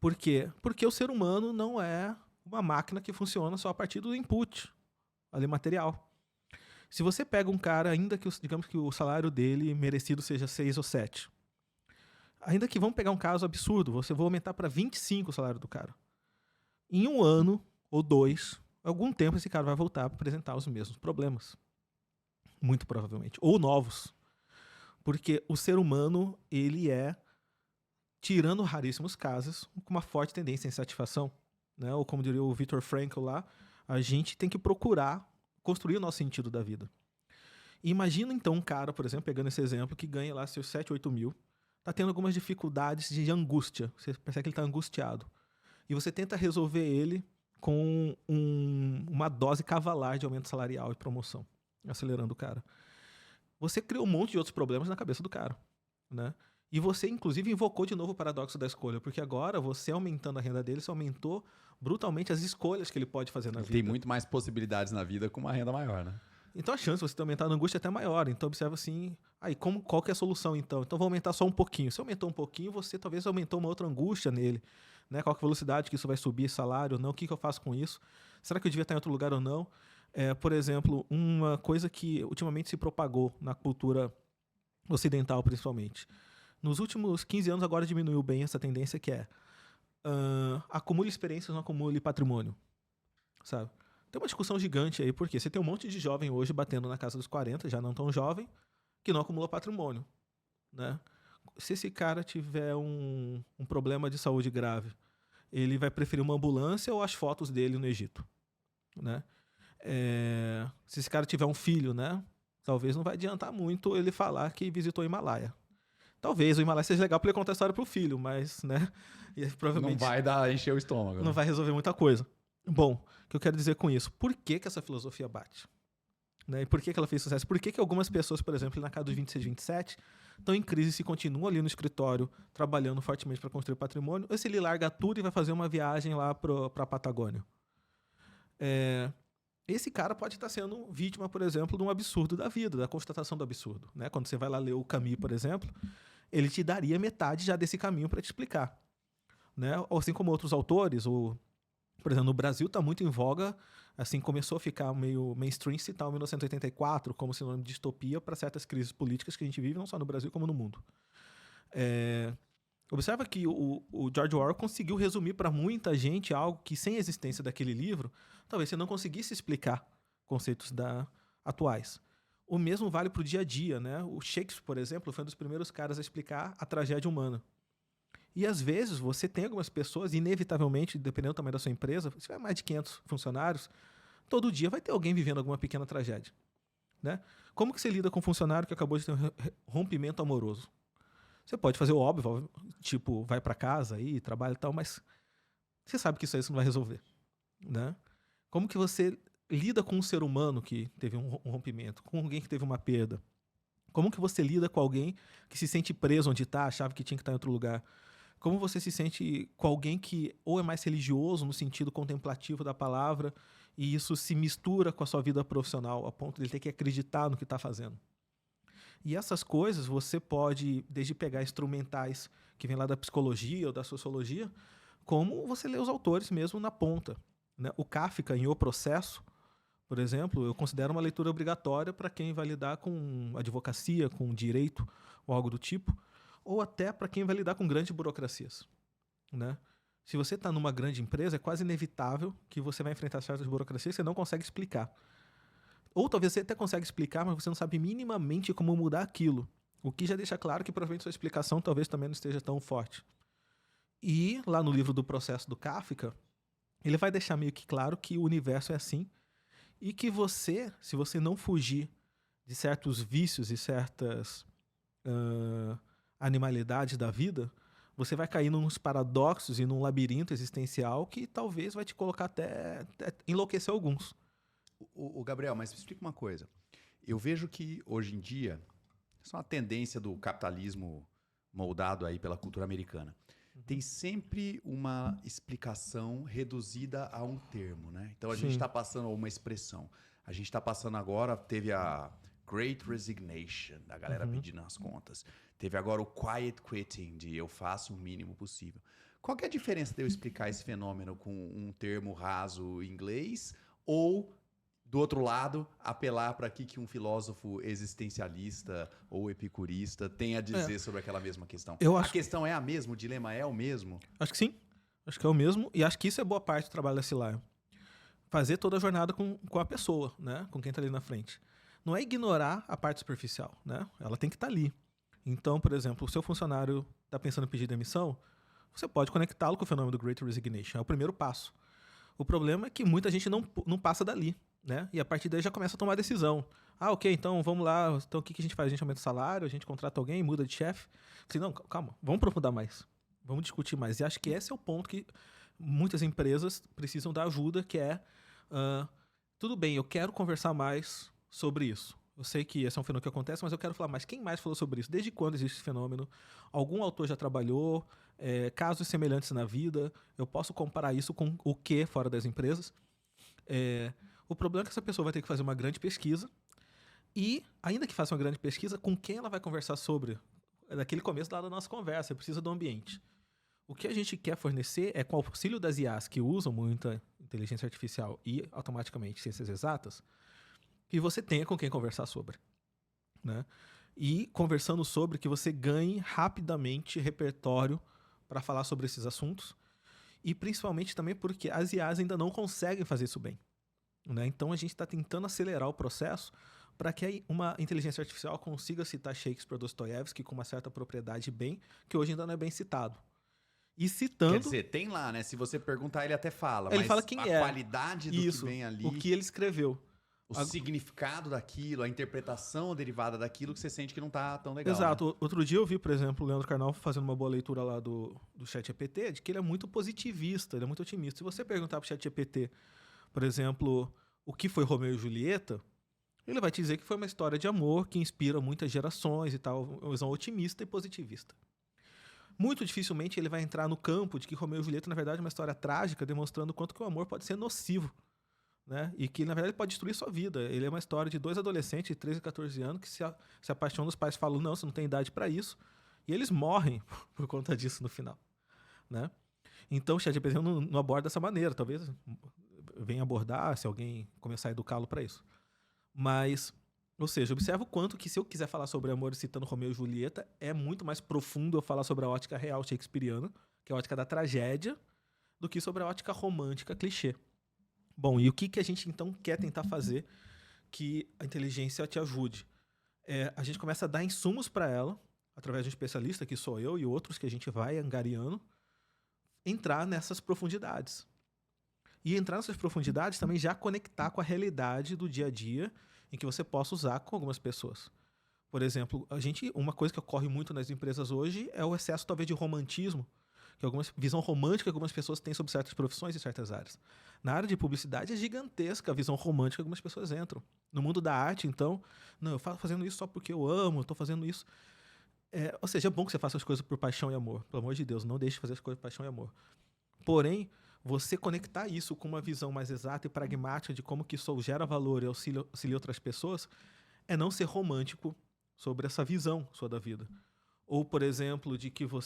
por quê? Porque o ser humano não é uma máquina que funciona só a partir do input ali material. Se você pega um cara, ainda que, digamos que o salário dele merecido seja 6 ou 7, ainda que vamos pegar um caso absurdo, você vai aumentar para 25 o salário do cara. Em 1 ano ou 2, algum tempo esse cara vai voltar para apresentar os mesmos problemas. Muito provavelmente. Ou novos. Porque o ser humano, ele tirando raríssimos casos, com uma forte tendência à insatisfação. Né? Ou como diria o Viktor Frankl lá, a gente tem que procurar construir o nosso sentido da vida. E imagina então um cara, por exemplo, pegando esse exemplo, que ganha lá seus 7, 8 mil, está tendo algumas dificuldades de angústia, você percebe que ele está angustiado. E você tenta resolver ele com uma dose cavalar de aumento salarial e promoção, acelerando o cara. Você criou um monte de outros problemas na cabeça do cara. Né? E você, inclusive, invocou de novo o paradoxo da escolha, porque agora, você aumentando a renda dele, você aumentou brutalmente as escolhas que ele pode fazer na vida. Tem muito mais possibilidades na vida com uma renda maior, né? Então a chance de você ter aumentado a angústia é até maior. Então observa assim, qual que é a solução então? Então vou aumentar só um pouquinho. Se aumentou um pouquinho, você talvez aumentou uma outra angústia nele. Né? Qual que é a velocidade que isso vai subir, salário ou não? O que eu faço com isso? Será que eu devia estar em outro lugar ou não? Por exemplo, uma coisa que ultimamente se propagou na cultura ocidental, principalmente. Nos últimos 15 anos agora diminuiu bem essa tendência, que é acumule experiências, não acumule patrimônio, sabe? Tem uma discussão gigante aí, porque você tem um monte de jovem hoje batendo na casa dos 40, já não tão jovem, que não acumula patrimônio, né? Se esse cara tiver um problema de saúde grave, ele vai preferir uma ambulância ou as fotos dele no Egito, né? Se esse cara tiver um filho, né? Talvez não vai adiantar muito ele falar que visitou o Himalaia. Talvez o Himalaia seja legal para ele contar a história pro filho, mas, né? E provavelmente Não vai encher o estômago. não Né? vai resolver muita coisa. Bom, o que eu quero dizer com isso? Por que essa filosofia bate? Né? E por que ela fez sucesso? Por que algumas pessoas, por exemplo, na casa dos 26, 27, estão em crise se continuam ali no escritório trabalhando fortemente para construir patrimônio, ou se ele larga tudo e vai fazer uma viagem lá para a Patagônia? Esse cara pode estar sendo vítima, por exemplo, de um absurdo da vida, da constatação do absurdo. Né? Quando você vai lá ler o Camus, por exemplo, ele te daria metade já desse caminho para te explicar. Né? Assim como outros autores, por exemplo, no Brasil está muito em voga, assim, começou a ficar meio mainstream citar o 1984 como sinônimo de distopia para certas crises políticas que a gente vive, não só no Brasil, como no mundo. Observa que o George Orwell conseguiu resumir para muita gente algo que, sem a existência daquele livro, talvez você não conseguisse explicar conceitos atuais. O mesmo vale para o dia a dia. Né? O Shakespeare, por exemplo, foi um dos primeiros caras a explicar a tragédia humana. E às vezes você tem algumas pessoas, inevitavelmente, dependendo do tamanho da sua empresa, se tiver mais de 500 funcionários, todo dia vai ter alguém vivendo alguma pequena tragédia. Né? Como que você lida com um funcionário que acabou de ter um rompimento amoroso? Você pode fazer o óbvio, tipo, vai para casa aí, trabalha e tal, mas você sabe que isso aí você não vai resolver. Né? Como que você lida com um ser humano que teve um rompimento, com alguém que teve uma perda? Como que você lida com alguém que se sente preso onde está, achava que tinha que estar em outro lugar? Como você se sente com alguém que ou é mais religioso, no sentido contemplativo da palavra, e isso se mistura com a sua vida profissional, a ponto de ele ter que acreditar no que está fazendo? E essas coisas você pode, desde pegar instrumentais que vêm lá da psicologia ou da sociologia, como você lê os autores mesmo na ponta. Né? O Kafka, em O Processo, por exemplo, eu considero uma leitura obrigatória para quem vai lidar com advocacia, com direito ou algo do tipo, ou até para quem vai lidar com grandes burocracias. Né? Se você está numa grande empresa, é quase inevitável que você vai enfrentar certas burocracias que você não consegue explicar. Ou talvez você até consegue explicar, mas você não sabe minimamente como mudar aquilo. O que já deixa claro que provavelmente sua explicação talvez também não esteja tão forte. E lá no livro do Processo do Kafka, ele vai deixar meio que claro que o universo é assim e que você, se você não fugir de certos vícios e certas animalidades da vida, você vai cair nos paradoxos e num labirinto existencial que talvez vai te colocar até enlouquecer alguns. O Gabriel, mas me explica uma coisa. Eu vejo que hoje em dia, isso é uma tendência do capitalismo moldado aí pela cultura americana. Tem sempre uma explicação reduzida a um termo, né? Então a gente está passando uma expressão. A gente está passando agora, teve a Great Resignation, da galera pedindo as contas. Teve agora o Quiet Quitting, de eu faço o mínimo possível. Qual que é a diferença de eu explicar esse fenômeno com um termo raso em inglês ou, do outro lado, apelar para que um filósofo existencialista ou epicurista tenha a dizer sobre aquela mesma questão? A questão é a mesma? O dilema é o mesmo? Acho que sim. Acho que é o mesmo. E acho que isso é boa parte do trabalho da Cilaio. Fazer toda a jornada com a pessoa, né? Com quem está ali na frente. Não é ignorar a parte superficial, né? Ela tem que estar ali. Então, por exemplo, o seu funcionário está pensando em pedir demissão, você pode conectá-lo com o fenômeno do Great Resignation. É o primeiro passo. O problema é que muita gente não passa dali. Né? E a partir daí já começa a tomar decisão. Ah, ok, então vamos lá. Então o que a gente faz? A gente aumenta o salário, a gente contrata alguém, muda de chefe. Assim, não, calma, vamos aprofundar mais. Vamos discutir mais. E acho que esse é o ponto que muitas empresas precisam da ajuda, que é tudo bem, eu quero conversar mais sobre isso. Eu sei que esse é um fenômeno que acontece, mas eu quero falar mais. Quem mais falou sobre isso? Desde quando existe esse fenômeno? Algum autor já trabalhou? Casos semelhantes na vida? Eu posso comparar isso com o que fora das empresas? O problema é que essa pessoa vai ter que fazer uma grande pesquisa e, ainda que faça uma grande pesquisa, com quem ela vai conversar sobre? Daquele começo da nossa conversa, precisa do ambiente. O que a gente quer fornecer é, com o auxílio das IAs, que usam muita inteligência artificial e, automaticamente, ciências exatas, que você tenha com quem conversar sobre. Né? E, conversando sobre, que você ganhe rapidamente repertório para falar sobre esses assuntos E principalmente também porque as IAs ainda não conseguem fazer isso bem, né? Então a gente está tentando acelerar o processo para que uma inteligência artificial consiga citar Shakespeare, Dostoiévski com uma certa propriedade bem, que hoje ainda não é bem citado. E Quer citando, dizer, tem lá, né? Se você perguntar, ele até fala, ele mas fala quem a é qualidade do isso, que vem ali, o que ele escreveu. o significado daquilo, a interpretação derivada daquilo que você sente que não tá tão legal. Exato. Né? Outro dia eu vi, por exemplo, o Leandro Carnal fazendo uma boa leitura lá do ChatGPT, de que ele é muito positivista, ele é muito otimista. Se você perguntar pro ChatGPT, por exemplo, o que foi Romeu e Julieta, ele vai te dizer que foi uma história de amor que inspira muitas gerações e tal, uma visão otimista e positivista. Muito dificilmente ele vai entrar no campo de que Romeu e Julieta, na verdade, é uma história trágica, demonstrando quanto que o amor pode ser nocivo, né? E que, na verdade, pode destruir sua vida. Ele é uma história de dois adolescentes de 13 e 14 anos que se apaixonam, os pais falam, não, você não tem idade para isso, e eles morrem por conta disso no final, né? Então o ChatGPT não aborda dessa maneira, talvez venha abordar se alguém começar a educá-lo para isso. Mas, ou seja, observa o quanto que se eu quiser falar sobre amor citando Romeu e Julieta, é muito mais profundo eu falar sobre a ótica real shakespeariana, que é a ótica da tragédia, do que sobre a ótica romântica clichê. Bom, e o que a gente então quer tentar fazer que a inteligência te ajude? A gente começa a dar insumos para ela, através de um especialista, que sou eu e outros que a gente vai angariando, entrar nessas profundidades. E entrar nessas profundidades também já conectar com a realidade do dia a dia em que você possa usar com algumas pessoas. Por exemplo, uma coisa que ocorre muito nas empresas hoje é o excesso talvez de romantismo, que visão romântica que algumas pessoas têm sobre certas profissões e certas áreas. Na área de publicidade é gigantesca a visão romântica que algumas pessoas entram. No mundo da arte, então, não, eu faço fazendo isso só porque eu amo, eu estou fazendo isso. Ou seja, é bom que você faça as coisas por paixão e amor. Pelo amor de Deus, não deixe de fazer as coisas por paixão e amor. Porém, você conectar isso com uma visão mais exata e pragmática de como que isso gera valor e auxilia outras pessoas, é não ser romântico sobre essa visão sua da vida. Ou, por exemplo, de que o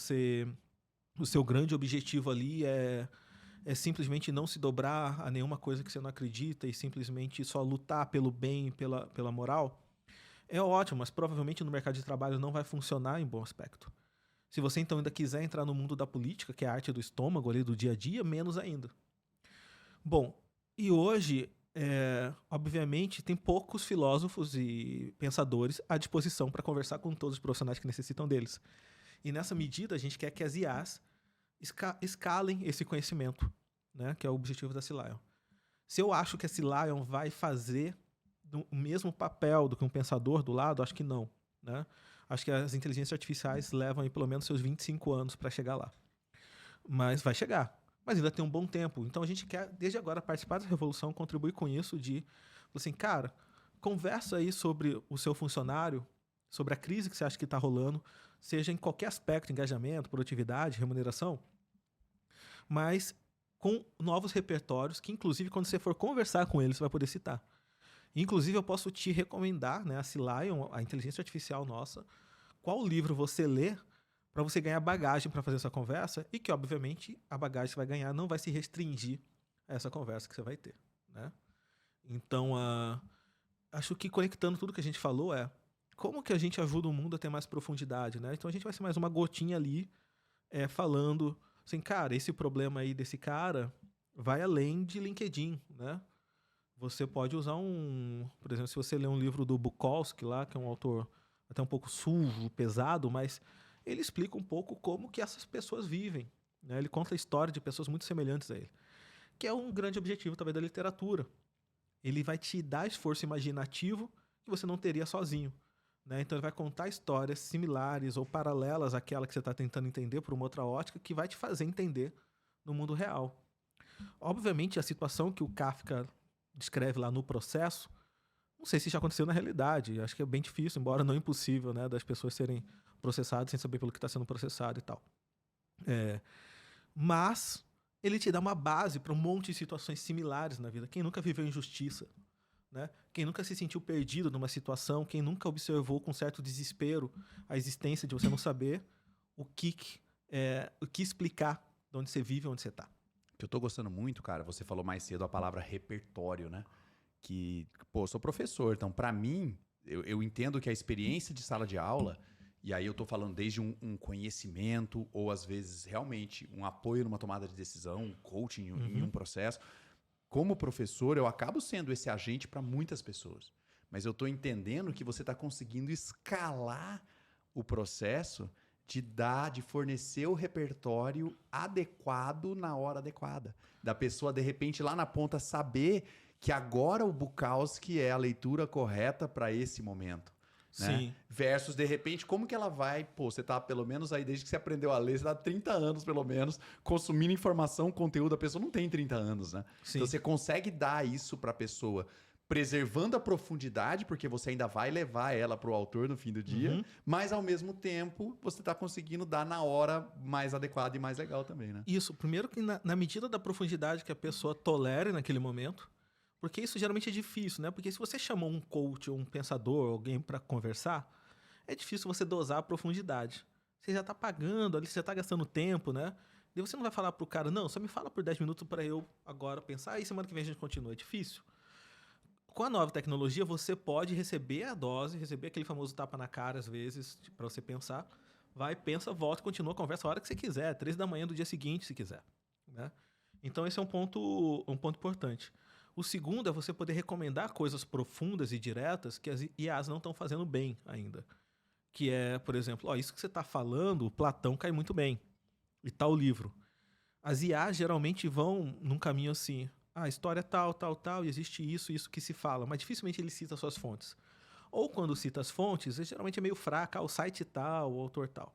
seu grande objetivo ali é simplesmente não se dobrar a nenhuma coisa que você não acredita e simplesmente só lutar pelo bem e pela moral. É ótimo, mas provavelmente no mercado de trabalho não vai funcionar em bom aspecto. Se você então ainda quiser entrar no mundo da política, que é a arte do estômago ali do dia a dia, menos ainda. Bom, e hoje, obviamente, tem poucos filósofos e pensadores à disposição para conversar com todos os profissionais que necessitam deles. E nessa medida, a gente quer que as IAs escalem esse conhecimento, né, que é o objetivo da Cilion. Se eu acho que a Cilion vai fazer o mesmo papel do que um pensador do lado, acho que não, né? Acho que as inteligências artificiais levam aí pelo menos seus 25 anos para chegar lá. Mas vai chegar. Mas ainda tem um bom tempo. Então a gente quer, desde agora, participar da revolução, contribuir com isso assim, cara, conversa aí sobre o seu funcionário, sobre a crise que você acha que está rolando, seja em qualquer aspecto, engajamento, produtividade, remuneração, mas com novos repertórios que, inclusive, quando você for conversar com eles, você vai poder citar. Inclusive, eu posso te recomendar, né, a Cilion, a inteligência artificial nossa, qual livro você lê para você ganhar bagagem para fazer essa conversa e que, obviamente, a bagagem que você vai ganhar não vai se restringir a essa conversa que você vai ter, né? Então, acho que conectando tudo que a gente falou como que a gente ajuda o mundo a ter mais profundidade, né? Então, a gente vai ser mais uma gotinha ali falando assim, cara, esse problema aí desse cara vai além de LinkedIn, né? Você pode usar por exemplo, se você ler um livro do Bukowski lá, que é um autor até um pouco sujo, pesado, mas ele explica um pouco como que essas pessoas vivem, né? Ele conta a história de pessoas muito semelhantes a ele, que é um grande objetivo talvez da literatura. Ele vai te dar esforço imaginativo que você não teria sozinho, né? Então ele vai contar histórias similares ou paralelas àquela que você está tentando entender por uma outra ótica que vai te fazer entender no mundo real. Obviamente, a situação que o Kafka descreve lá no processo, não sei se já aconteceu na realidade. Acho que é bem difícil, embora não impossível, né, das pessoas serem processadas sem saber pelo que está sendo processado e tal. Mas ele te dá uma base para um monte de situações similares na vida. Quem nunca viveu injustiça, né? Quem nunca se sentiu perdido numa situação, quem nunca observou com certo desespero a existência de você não saber o que explicar de onde você vive e onde você está. Que eu tô gostando muito, cara, você falou mais cedo a palavra repertório, né? Que, pô, eu sou professor, então pra mim, eu entendo que a experiência de sala de aula, e aí eu tô falando desde um conhecimento ou às vezes realmente um apoio numa tomada de decisão, um coaching em um processo. Como professor, eu acabo sendo esse agente para muitas pessoas. Mas eu tô entendendo que você tá conseguindo escalar o processo de fornecer o repertório adequado na hora adequada. Da pessoa, de repente, lá na ponta, saber que agora o Bukowski é a leitura correta para esse momento. Né? Sim. Versus, de repente, como que ela vai... Pô, você tá pelo menos aí, desde que você aprendeu a ler, você tá há 30 anos, pelo menos, consumindo informação, conteúdo. A pessoa não tem 30 anos, né? Sim. Então, você consegue dar isso para a pessoa preservando a profundidade, porque você ainda vai levar ela para o autor no fim do dia, mas ao mesmo tempo você está conseguindo dar na hora mais adequada e mais legal também, né? Isso, primeiro que na medida da profundidade que a pessoa tolere naquele momento, porque isso geralmente é difícil, né? Porque se você chamou um coach ou um pensador, alguém para conversar, é difícil você dosar a profundidade. Você já está pagando ali, você já está gastando tempo, né? E você não vai falar pro cara, não, só me fala por 10 minutos para eu agora pensar, e semana que vem a gente continua. É difícil. Com a nova tecnologia, você pode receber a dose, receber aquele famoso tapa na cara, às vezes, para você pensar. Vai, pensa, volta, continua a conversa a hora que você quiser, 3 da manhã do dia seguinte, se quiser. Né? Então, esse é um ponto importante. O segundo é você poder recomendar coisas profundas e diretas que as IAs não estão fazendo bem ainda. Que é, por exemplo, isso que você está falando, o Platão cai muito bem. E tal livro. As IAs geralmente vão num caminho assim... a história é tal, e existe isso que se fala, mas dificilmente ele cita suas fontes. Ou quando cita as fontes, geralmente é meio fraca, o site tal, o autor tal.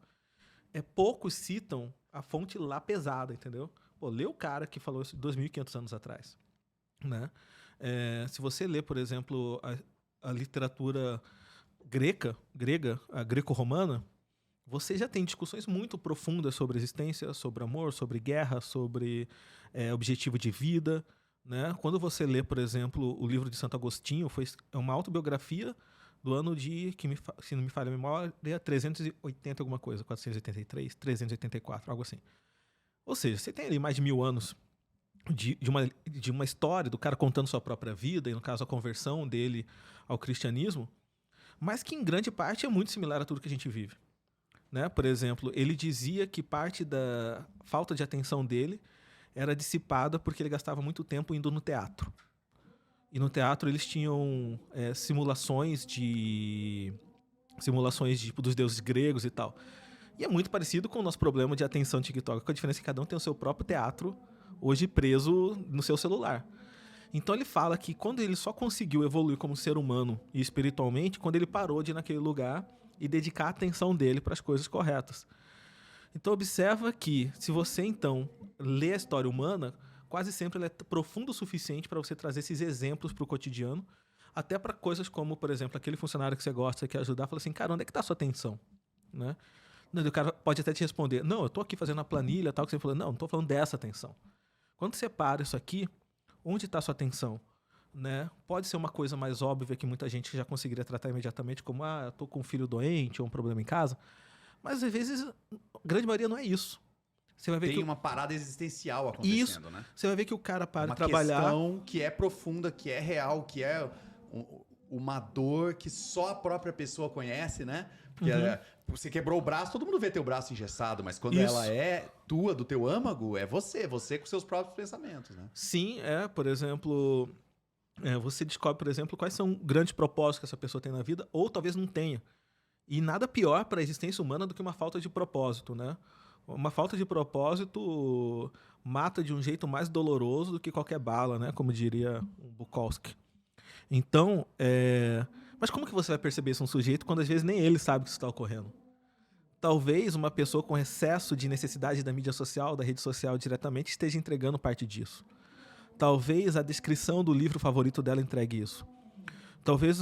Poucos citam a fonte lá pesada, entendeu? Pô, lê o cara que falou isso 2.500 anos atrás. Né? Se você lê, por exemplo, a literatura grega, a greco-romana, você já tem discussões muito profundas sobre existência, sobre amor, sobre guerra, sobre objetivo de vida. Né? Quando você lê, por exemplo, o livro de Santo Agostinho, é uma autobiografia do ano de, se não me falha a memória, 380 alguma coisa, 483, 384, algo assim. Ou seja, você tem ali mais de 1000 anos de uma história do cara contando sua própria vida, e no caso a conversão dele ao cristianismo, mas que em grande parte é muito similar a tudo que a gente vive. Né? Por exemplo, ele dizia que parte da falta de atenção dele era dissipada porque ele gastava muito tempo indo no teatro. E no teatro eles tinham simulações dos deuses gregos e tal. E é muito parecido com o nosso problema de atenção no TikTok, com a diferença que cada um tem o seu próprio teatro, hoje preso no seu celular. Então ele fala que quando ele só conseguiu evoluir como ser humano e espiritualmente, quando ele parou de ir naquele lugar e dedicar a atenção dele para as coisas corretas. Então observa que, se você então lê a história humana, quase sempre ela é profunda o suficiente para você trazer esses exemplos para o cotidiano, até para coisas como, por exemplo, aquele funcionário que você gosta, que quer ajudar, fala assim, cara, onde é que está a sua atenção? Né? O cara pode até te responder, não, eu estou aqui fazendo a planilha, tal, que você falou, não estou falando dessa atenção. Quando você para isso aqui, onde está a sua atenção? Né? Pode ser uma coisa mais óbvia que muita gente já conseguiria tratar imediatamente, como, eu estou com um filho doente ou um problema em casa, mas às vezes a grande maioria não é isso. Você vai ver tem uma parada existencial acontecendo, isso, né? Você vai ver que o cara para de trabalhar... uma questão que é profunda, que é real, que é uma dor que só a própria pessoa conhece, né? Porque você quebrou o braço, todo mundo vê teu braço engessado, mas quando ela é tua, do teu âmago, é você com seus próprios pensamentos, né? Sim, por exemplo... você descobre, por exemplo, quais são grandes propósitos que essa pessoa tem na vida, ou talvez não tenha. E nada pior para a existência humana do que uma falta de propósito, né? Uma falta de propósito mata de um jeito mais doloroso do que qualquer bala, né? Como diria o Bukowski. Então, mas como que você vai perceber isso um sujeito quando às vezes nem ele sabe que isso está ocorrendo? Talvez uma pessoa com excesso de necessidade da mídia social, da rede social diretamente, esteja entregando parte disso. Talvez a descrição do livro favorito dela entregue isso. Talvez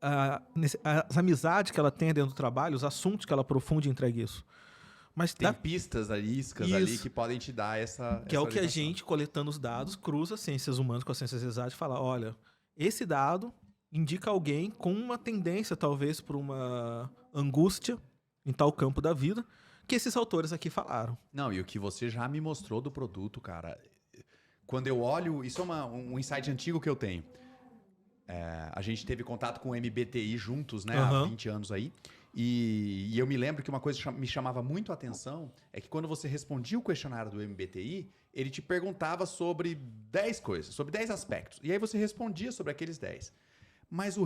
as amizades que ela tem dentro do trabalho, os assuntos que ela aprofunde, entregue isso. Mas tem pistas ali, iscas ali que podem te dar essa que é o que a gente, coletando os dados, cruza ciências humanas com as ciências exatas e fala, olha, esse dado indica alguém com uma tendência, talvez, para uma angústia em tal campo da vida, que esses autores aqui falaram. Não, e o que você já me mostrou do produto, cara... Quando eu olho... Isso é um insight antigo que eu tenho. A gente teve contato com o MBTI juntos, né? Há 20 anos aí. E eu me lembro que uma coisa que me chamava muito a atenção é que quando você respondia o questionário do MBTI, ele te perguntava sobre 10 coisas, sobre 10 aspectos. E aí você respondia sobre aqueles 10. Mas o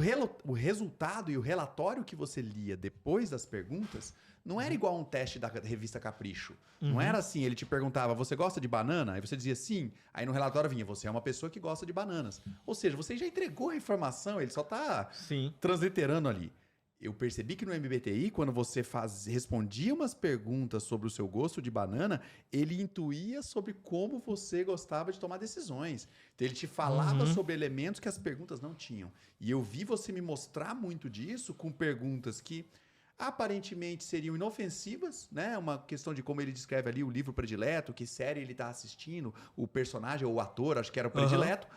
resultado e o relatório que você lia depois das perguntas não era igual a um teste da revista Capricho. Não era assim, ele te perguntava, você gosta de banana? Aí você dizia sim. Aí no relatório vinha, você é uma pessoa que gosta de bananas. Ou seja, você já entregou a informação, ele só está transliterando ali. Eu percebi que no MBTI, quando você respondia umas perguntas sobre o seu gosto de banana, ele intuía sobre como você gostava de tomar decisões. Então, ele te falava sobre elementos que as perguntas não tinham. E eu vi você me mostrar muito disso com perguntas que aparentemente seriam inofensivas, né? Uma questão de como ele descreve ali o livro predileto, que série ele está assistindo, o personagem ou o ator, acho que era o predileto.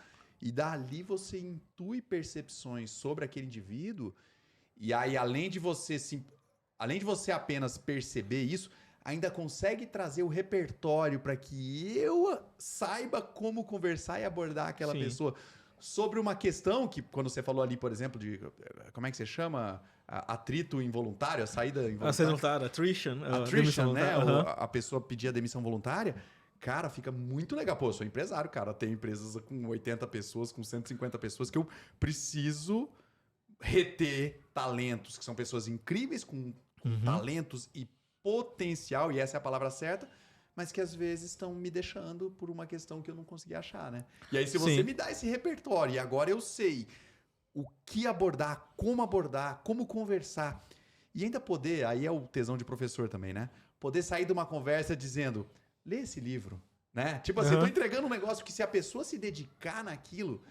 E dali você intui percepções sobre aquele indivíduo. E aí, além de você apenas perceber isso, ainda consegue trazer o repertório para que eu saiba como conversar e abordar aquela pessoa sobre uma questão que, quando você falou ali, por exemplo, de como é que você chama? Atrito involuntário, a saída involuntária. A saída voluntária, attrition, né? A pessoa pedir a demissão voluntária. Cara, fica muito legal. Pô, eu sou empresário, cara. Tem empresas com 80 pessoas, com 150 pessoas que eu preciso reter talentos, que são pessoas incríveis, com talentos e potencial, e essa é a palavra certa, mas que às vezes estão me deixando por uma questão que eu não consegui achar, né? E aí, se você me dá esse repertório, e agora eu sei o que abordar, como conversar, e ainda poder, aí é o tesão de professor também, né? Poder sair de uma conversa dizendo, lê esse livro, né? Tipo assim, eu tô entregando um negócio que se a pessoa se dedicar naquilo...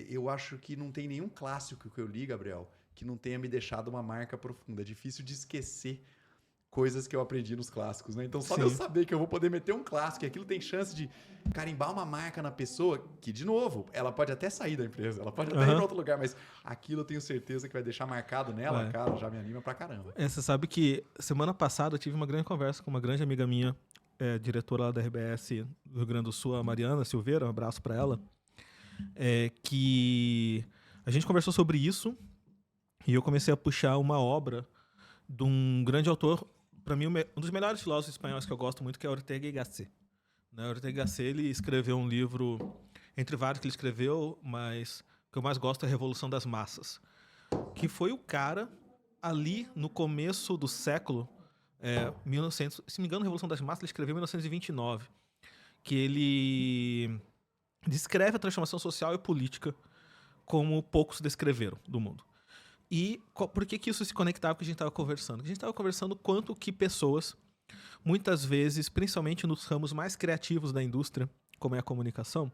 eu acho que não tem nenhum clássico que eu li, Gabriel, que não tenha me deixado uma marca profunda. É difícil de esquecer coisas que eu aprendi nos clássicos, né? Então, só de eu saber que eu vou poder meter um clássico e aquilo tem chance de carimbar uma marca na pessoa, que, de novo, ela pode até sair da empresa, ela pode até ir para outro lugar, mas aquilo eu tenho certeza que vai deixar marcado nela, cara, já me anima pra caramba. Você sabe que semana passada eu tive uma grande conversa com uma grande amiga minha, diretora lá da RBS do Rio Grande do Sul, a Mariana Silveira, um abraço para ela. Que a gente conversou sobre isso e eu comecei a puxar uma obra de um grande autor, para mim um dos melhores filósofos espanhóis que eu gosto muito, que é Ortega y Gasset. Ortega y Gasset, ele escreveu um livro, entre vários que ele escreveu, mas o que eu mais gosto é A Revolução das Massas, que foi o cara ali no começo do século 1900, se não me engano, a Revolução das Massas ele escreveu em 1929, que ele descreve a transformação social e política como poucos descreveram do mundo. E por que isso se conectava com o que a gente estava conversando? A gente estava conversando quanto que pessoas, muitas vezes, principalmente nos ramos mais criativos da indústria, como é a comunicação,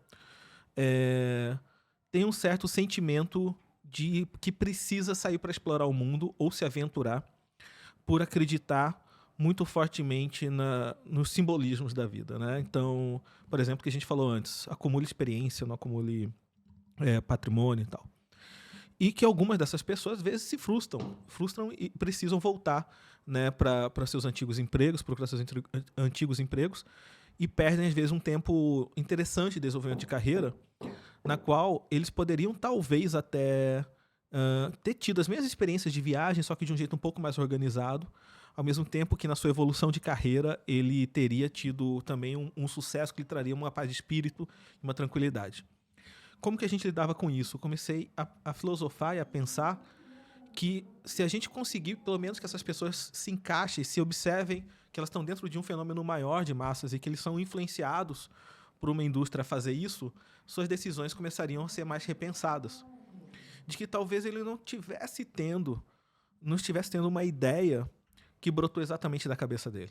têm um certo sentimento de que precisa sair para explorar o mundo ou se aventurar por acreditar muito fortemente nos simbolismos da vida, né? Então, por exemplo, o que a gente falou antes, acumule experiência, não acumule patrimônio e tal. E que algumas dessas pessoas, às vezes, se frustram e precisam voltar, né, para seus antigos empregos, procurar seus antigos empregos, e perdem, às vezes, um tempo interessante de desenvolvimento de carreira, na qual eles poderiam, talvez, até ter tido as mesmas experiências de viagem, só que de um jeito um pouco mais organizado, ao mesmo tempo que na sua evolução de carreira ele teria tido também um sucesso que lhe traria uma paz de espírito e uma tranquilidade. Como que a gente lidava com isso? Eu comecei a filosofar e a pensar que se a gente conseguir, pelo menos que essas pessoas se encaixem, se observem que elas estão dentro de um fenômeno maior de massas e que eles são influenciados por uma indústria a fazer isso, suas decisões começariam a ser mais repensadas. De que talvez ele não estivesse tendo uma ideia que brotou exatamente da cabeça dele.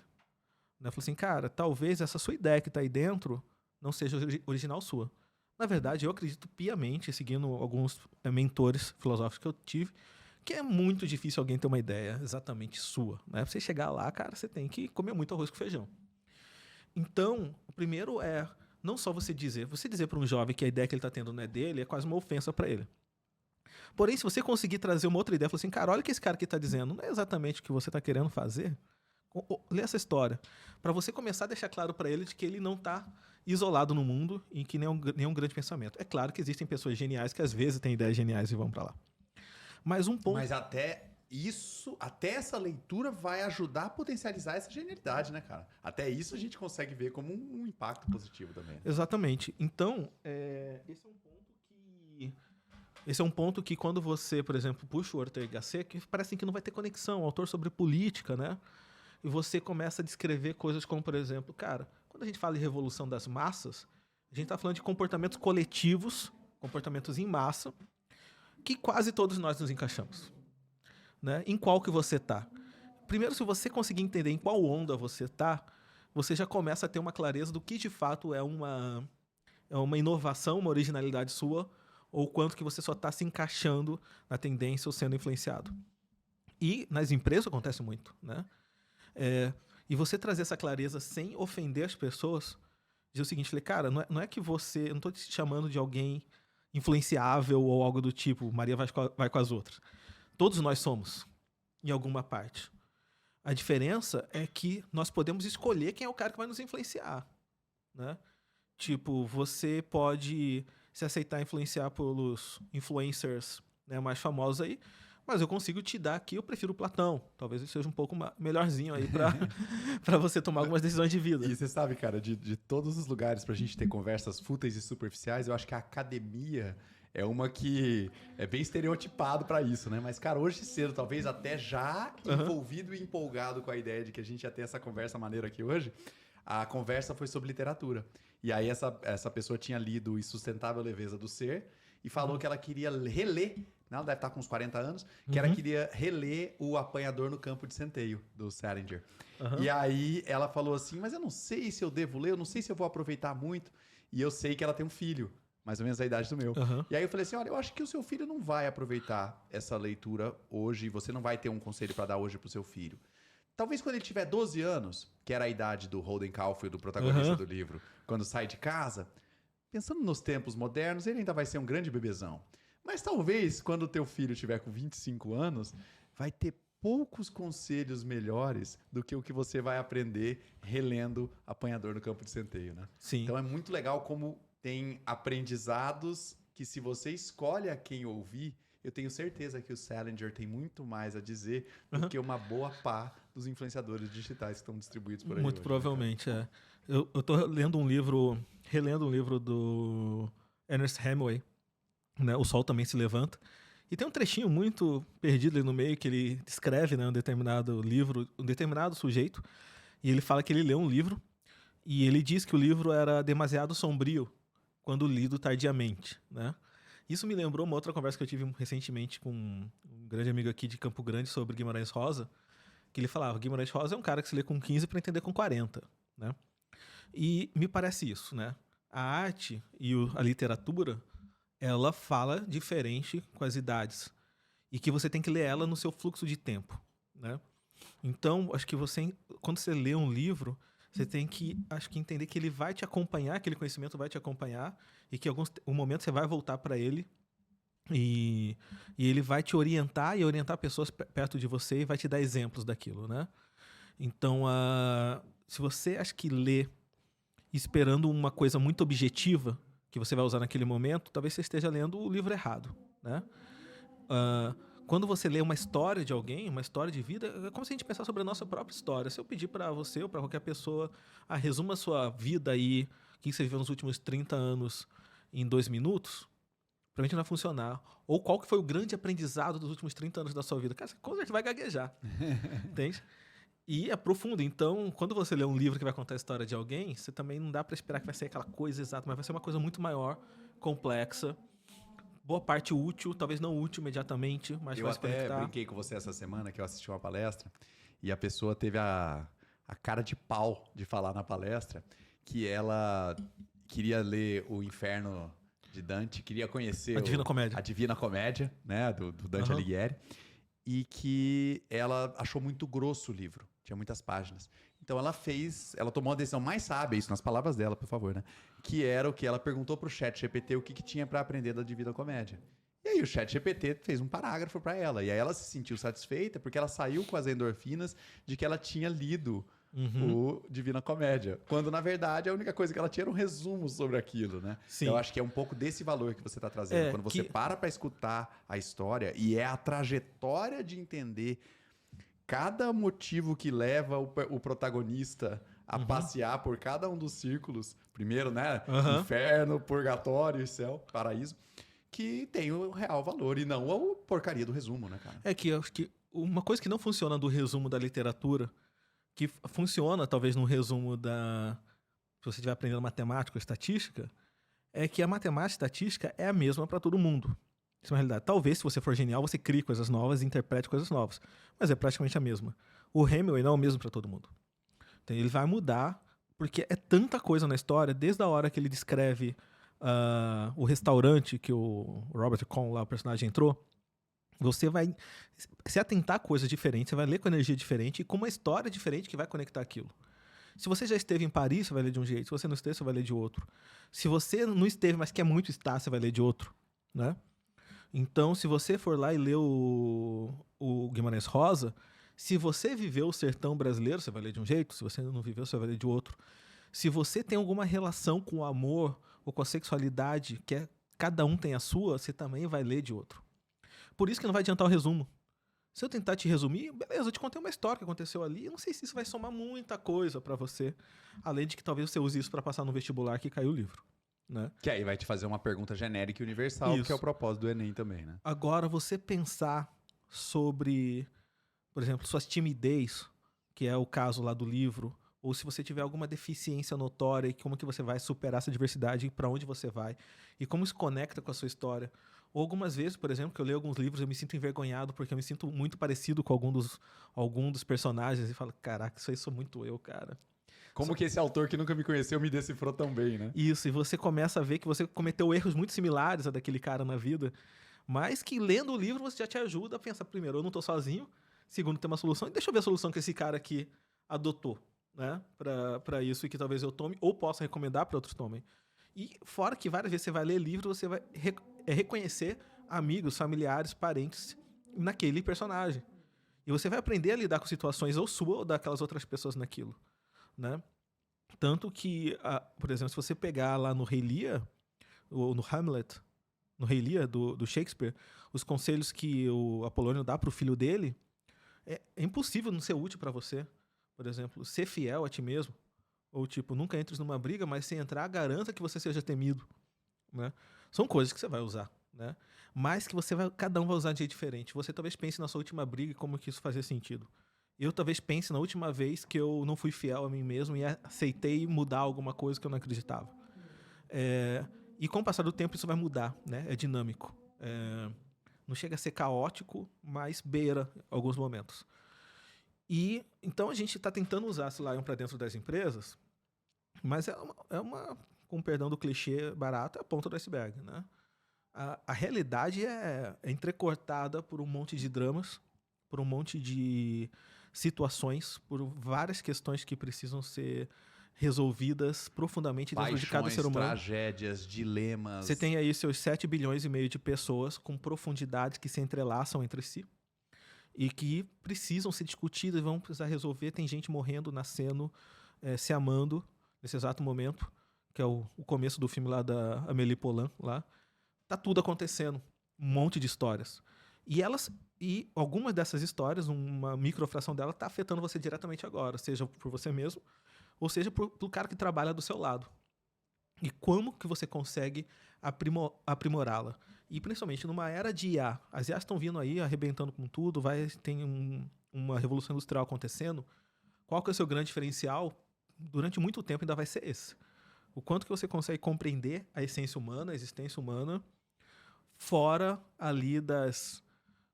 Falou assim, cara, talvez essa sua ideia que está aí dentro não seja original sua. Na verdade, eu acredito piamente, seguindo alguns mentores filosóficos que eu tive, que é muito difícil alguém ter uma ideia exatamente sua. Né? Pra você chegar lá, cara, você tem que comer muito arroz com feijão. Então, o primeiro é não só você dizer para um jovem que a ideia que ele está tendo não é dele, é quase uma ofensa para ele. Porém, se você conseguir trazer uma outra ideia, falar assim, cara, olha o que esse cara aqui está dizendo, não é exatamente o que você está querendo fazer, lê essa história, para você começar a deixar claro para ele de que ele não está isolado no mundo e que nenhum grande pensamento. É claro que existem pessoas geniais que às vezes têm ideias geniais e vão para lá. Mas um ponto... Mas até isso, até essa leitura vai ajudar a potencializar essa genialidade, né, cara? Até isso a gente consegue ver como um impacto positivo também. Exatamente. Então, esse é um ponto que quando você, por exemplo, puxa o Ortega y Gasset, que parece que não vai ter conexão, autor sobre política, né? E você começa a descrever coisas como, por exemplo, cara, quando a gente fala de revolução das massas, a gente está falando de comportamentos coletivos, comportamentos em massa, que quase todos nós nos encaixamos. Né? Em qual que você tá? Primeiro, se você conseguir entender em qual onda você tá, você já começa a ter uma clareza do que de fato é uma inovação, uma originalidade sua, ou quanto que você só está se encaixando na tendência ou sendo influenciado. E nas empresas acontece muito, né? E você trazer essa clareza sem ofender as pessoas, dizer o seguinte, falei, cara, não é que você, eu não estou te chamando de alguém influenciável ou algo do tipo, Maria vai com as outras. Todos nós somos, em alguma parte. A diferença é que nós podemos escolher quem é o cara que vai nos influenciar, né? Tipo, você pode se aceitar influenciar pelos influencers, né, mais famosos aí, mas eu consigo te dar aqui, eu prefiro o Platão. Talvez ele seja um pouco melhorzinho aí para você tomar algumas decisões de vida. E você sabe, cara, de todos os lugares pra gente ter conversas fúteis e superficiais, eu acho que a academia é uma que é bem estereotipado pra isso, né? Mas, cara, hoje cedo, talvez até já envolvido e empolgado com a ideia de que a gente ia ter essa conversa maneira aqui hoje, a conversa foi sobre literatura. E aí essa pessoa tinha lido Insustentável Leveza do Ser e falou que ela queria reler, ela deve estar com uns 40 anos, que ela queria reler O Apanhador no Campo de Centeio, do Salinger. E aí ela falou assim, mas eu não sei se eu devo ler, eu não sei se eu vou aproveitar muito. E eu sei que ela tem um filho, mais ou menos a idade do meu. E aí eu falei assim, olha, eu acho que o seu filho não vai aproveitar essa leitura hoje, você não vai ter um conselho para dar hoje pro seu filho. Talvez quando ele tiver 12 anos, que era a idade do Holden Caulfield, do protagonista do livro, quando sai de casa, pensando nos tempos modernos, ele ainda vai ser um grande bebezão. Mas talvez, quando o teu filho tiver com 25 anos, vai ter poucos conselhos melhores do que o que você vai aprender relendo Apanhador no Campo de Centeio, né? Sim. Então é muito legal como tem aprendizados que, se você escolhe a quem ouvir, eu tenho certeza que o Salinger tem muito mais a dizer do que uma boa pá dos influenciadores digitais que estão distribuídos por aí. Muito hoje, provavelmente, né, Eu tô relendo um livro do Ernest Hemingway, né? O Sol Também Se Levanta. E tem um trechinho muito perdido ali no meio que ele descreve, né, um determinado livro, um determinado sujeito, e ele fala que ele leu um livro e ele diz que o livro era demasiado sombrio quando lido tardiamente, né? Isso me lembrou uma outra conversa que eu tive recentemente com um grande amigo aqui de Campo Grande sobre Guimarães Rosa, que ele falava, Guimarães Rosa é um cara que se lê com 15 para entender com 40, né? E me parece isso, né? A arte e a literatura, ela fala diferente com as idades e que você tem que ler ela no seu fluxo de tempo, né? Então, acho que quando você lê um livro, você tem que, acho que entender que ele vai te acompanhar, aquele conhecimento vai te acompanhar e que um momento você vai voltar para ele e ele vai te orientar e orientar pessoas perto de você e vai te dar exemplos daquilo, né? Então, se você acha que lê esperando uma coisa muito objetiva que você vai usar naquele momento, talvez você esteja lendo o livro errado, né? Quando você lê uma história de alguém, uma história de vida, é como se a gente pensasse sobre a nossa própria história. Se eu pedir para você ou para qualquer pessoa, resuma a sua vida aí, o que você viveu nos últimos 30 anos em 2 minutos, provavelmente não vai funcionar. Ou qual que foi o grande aprendizado dos últimos 30 anos da sua vida? Cara, você vai gaguejar, entende? E é profundo. Então, quando você lê um livro que vai contar a história de alguém, você também não dá para esperar que vai ser aquela coisa exata, mas vai ser uma coisa muito maior, complexa, boa parte útil, talvez não útil imediatamente, mas eu vai se conectar. Eu até brinquei com você essa semana que eu assisti uma palestra e a pessoa teve a cara de pau de falar na palestra que ela queria ler O Inferno de Dante, queria conhecer a Divina Comédia, né, do Dante Alighieri, e que ela achou muito grosso o livro, tinha muitas páginas. Então ela tomou a decisão mais sábia, isso nas palavras dela, por favor, né? Que era o que ela perguntou pro ChatGPT o que tinha para aprender da Divina Comédia. E aí o ChatGPT fez um parágrafo para ela. E aí ela se sentiu satisfeita porque ela saiu com as endorfinas de que ela tinha lido o Divina Comédia. Quando, na verdade, a única coisa que ela tinha era um resumo sobre aquilo, né? Sim. Eu acho que é um pouco desse valor que você está trazendo. Quando você para escutar a história e é a trajetória de entender cada motivo que leva o protagonista a passear por cada um dos círculos. Primeiro, né? Inferno, purgatório, céu, paraíso. Que tem o real valor e não a porcaria do resumo, né, cara? É que eu acho que uma coisa que não funciona do resumo da literatura, que funciona talvez no resumo da... Se você estiver aprendendo matemática ou estatística, é que a matemática e estatística é a mesma para todo mundo. Isso é uma realidade. Talvez, se você for genial, você crie coisas novas e interprete coisas novas. Mas é praticamente a mesma. O Hemingway não é o mesmo para todo mundo. Então, ele vai mudar, porque é tanta coisa na história, desde a hora que ele descreve o restaurante que o Robert Cohn, lá, o personagem, entrou. Você vai se atentar a coisas diferentes, você vai ler com energia diferente e com uma história diferente que vai conectar aquilo. Se você já esteve em Paris, você vai ler de um jeito. Se você não esteve, você vai ler de outro. Se você não esteve, mas quer muito estar, você vai ler de outro, né? Então, se você for lá e ler o Guimarães Rosa, se você viveu o sertão brasileiro, você vai ler de um jeito. Se você não viveu, você vai ler de outro. Se você tem alguma relação com o amor ou com a sexualidade, que cada um tem a sua, você também vai ler de outro. Por isso que não vai adiantar o resumo. Se eu tentar te resumir, beleza, eu te contei uma história que aconteceu ali. Eu não sei se isso vai somar muita coisa pra você. Além de que talvez você use isso pra passar no vestibular que caiu o livro, né? Que aí vai te fazer uma pergunta genérica e universal, que é o propósito do Enem também, né? Agora, você pensar sobre, por exemplo, sua timidez, que é o caso lá do livro, ou se você tiver alguma deficiência notória e como que você vai superar essa diversidade e para onde você vai, e como isso conecta com a sua história. Ou algumas vezes, por exemplo, que eu leio alguns livros, eu me sinto envergonhado porque eu me sinto muito parecido com algum dos personagens e falo, caraca, isso aí sou muito eu, cara. Como que esse autor que nunca me conheceu me decifrou tão bem, né? Isso, e você começa a ver que você cometeu erros muito similares a daquele cara na vida, mas que lendo o livro você já te ajuda a pensar, primeiro, eu não tô sozinho, segundo, tem uma solução, e deixa eu ver a solução que esse cara aqui adotou, né, pra isso, e que talvez eu tome, ou possa recomendar para outros tomem. E fora que várias vezes você vai ler livro, você vai reconhecer amigos, familiares, parentes naquele personagem. E você vai aprender a lidar com situações ou sua ou daquelas outras pessoas naquilo, né? Tanto que, por exemplo, se você pegar lá no Rei Lear, ou no Hamlet, no Rei Lear do Shakespeare, os conselhos que o Apolônio dá pro filho dele, é impossível não ser útil para você. Por exemplo, ser fiel a ti mesmo. Ou tipo, nunca entres numa briga, mas se entrar, garanta que você seja temido, né? São coisas que você vai usar, né? Mas que cada um vai usar de jeito diferente. Você talvez pense na sua última briga e como que isso fazia sentido. Eu talvez pense na última vez que eu não fui fiel a mim mesmo e aceitei mudar alguma coisa que eu não acreditava. E com o passar do tempo isso vai mudar, né? É dinâmico. Não chega a ser caótico, mas beira alguns momentos. E então a gente está tentando usar esse Lion para dentro das empresas, mas é uma, com perdão do clichê barato, é a ponta do iceberg, né? A realidade é entrecortada por um monte de dramas, por um monte de situações, por várias questões que precisam ser resolvidas profundamente dentro de cada ser humano. Tragédias, dilemas. Você tem aí seus 7 bilhões e meio de pessoas com profundidades que se entrelaçam entre si e que precisam ser discutidas e vão precisar resolver. Tem gente morrendo, nascendo, se amando nesse exato momento, que é o começo do filme lá da Amélie Poulain, lá. Tá tudo acontecendo, um monte de histórias. E algumas dessas histórias, uma microfração dela, tá afetando você diretamente agora, seja por você mesmo, ou seja pelo cara que trabalha do seu lado. E como que você consegue aprimorá-la? E principalmente numa era de IA. As IAs estão vindo aí, arrebentando com tudo, tem uma revolução industrial acontecendo. Qual que é o seu grande diferencial? Durante muito tempo ainda vai ser esse. O quanto que você consegue compreender a essência humana, a existência humana, fora ali das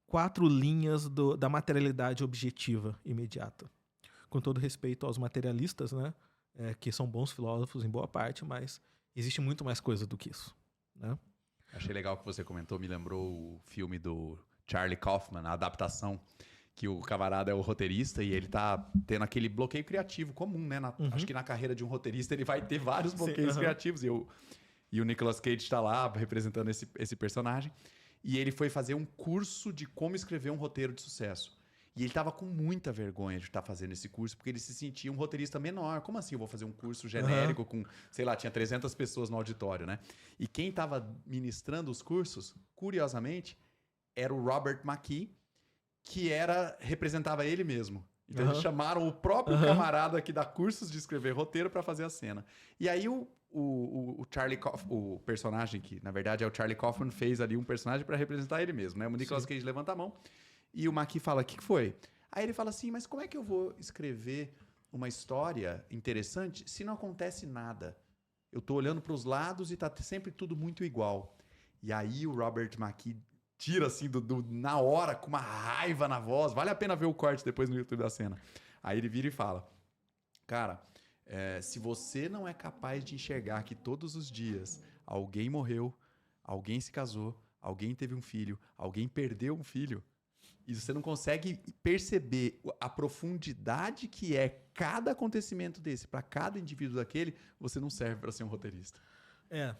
4 linhas da materialidade objetiva imediata. Com todo respeito aos materialistas, né? Que são bons filósofos em boa parte, mas existe muito mais coisa do que isso, né? Achei legal que você comentou, me lembrou o filme do Charlie Kaufman, a adaptação, que o camarada é o roteirista e ele tá tendo aquele bloqueio criativo comum, né? Acho que na carreira de um roteirista ele vai ter vários bloqueios criativos. E o Nicolas Cage tá lá representando esse personagem. E ele foi fazer um curso de como escrever um roteiro de sucesso. E ele tava com muita vergonha de estar fazendo esse curso, porque ele se sentia um roteirista menor. Como assim eu vou fazer um curso genérico com, sei lá, tinha 300 pessoas no auditório, né? E quem tava ministrando os cursos, curiosamente, era o Robert McKee, que representava ele mesmo. Então eles chamaram o próprio camarada que dá cursos de escrever roteiro para fazer a cena. E aí o Charlie Kaufman, o personagem que na verdade é o Charlie Kaufman, fez ali um personagem para representar ele mesmo, né? O Nicolas Cage levanta a mão e o McKee fala: "O que foi?" Aí ele fala assim: "Mas como é que eu vou escrever uma história interessante se não acontece nada? Eu tô olhando para os lados e tá sempre tudo muito igual." E aí o Robert McKee tira assim na hora, com uma raiva na voz. Vale a pena ver o corte depois no YouTube da cena. Aí ele vira e fala: "Cara, se você não é capaz de enxergar que todos os dias alguém morreu, alguém se casou, alguém teve um filho, alguém perdeu um filho, e você não consegue perceber a profundidade que é cada acontecimento desse para cada indivíduo daquele, você não serve para ser um roteirista."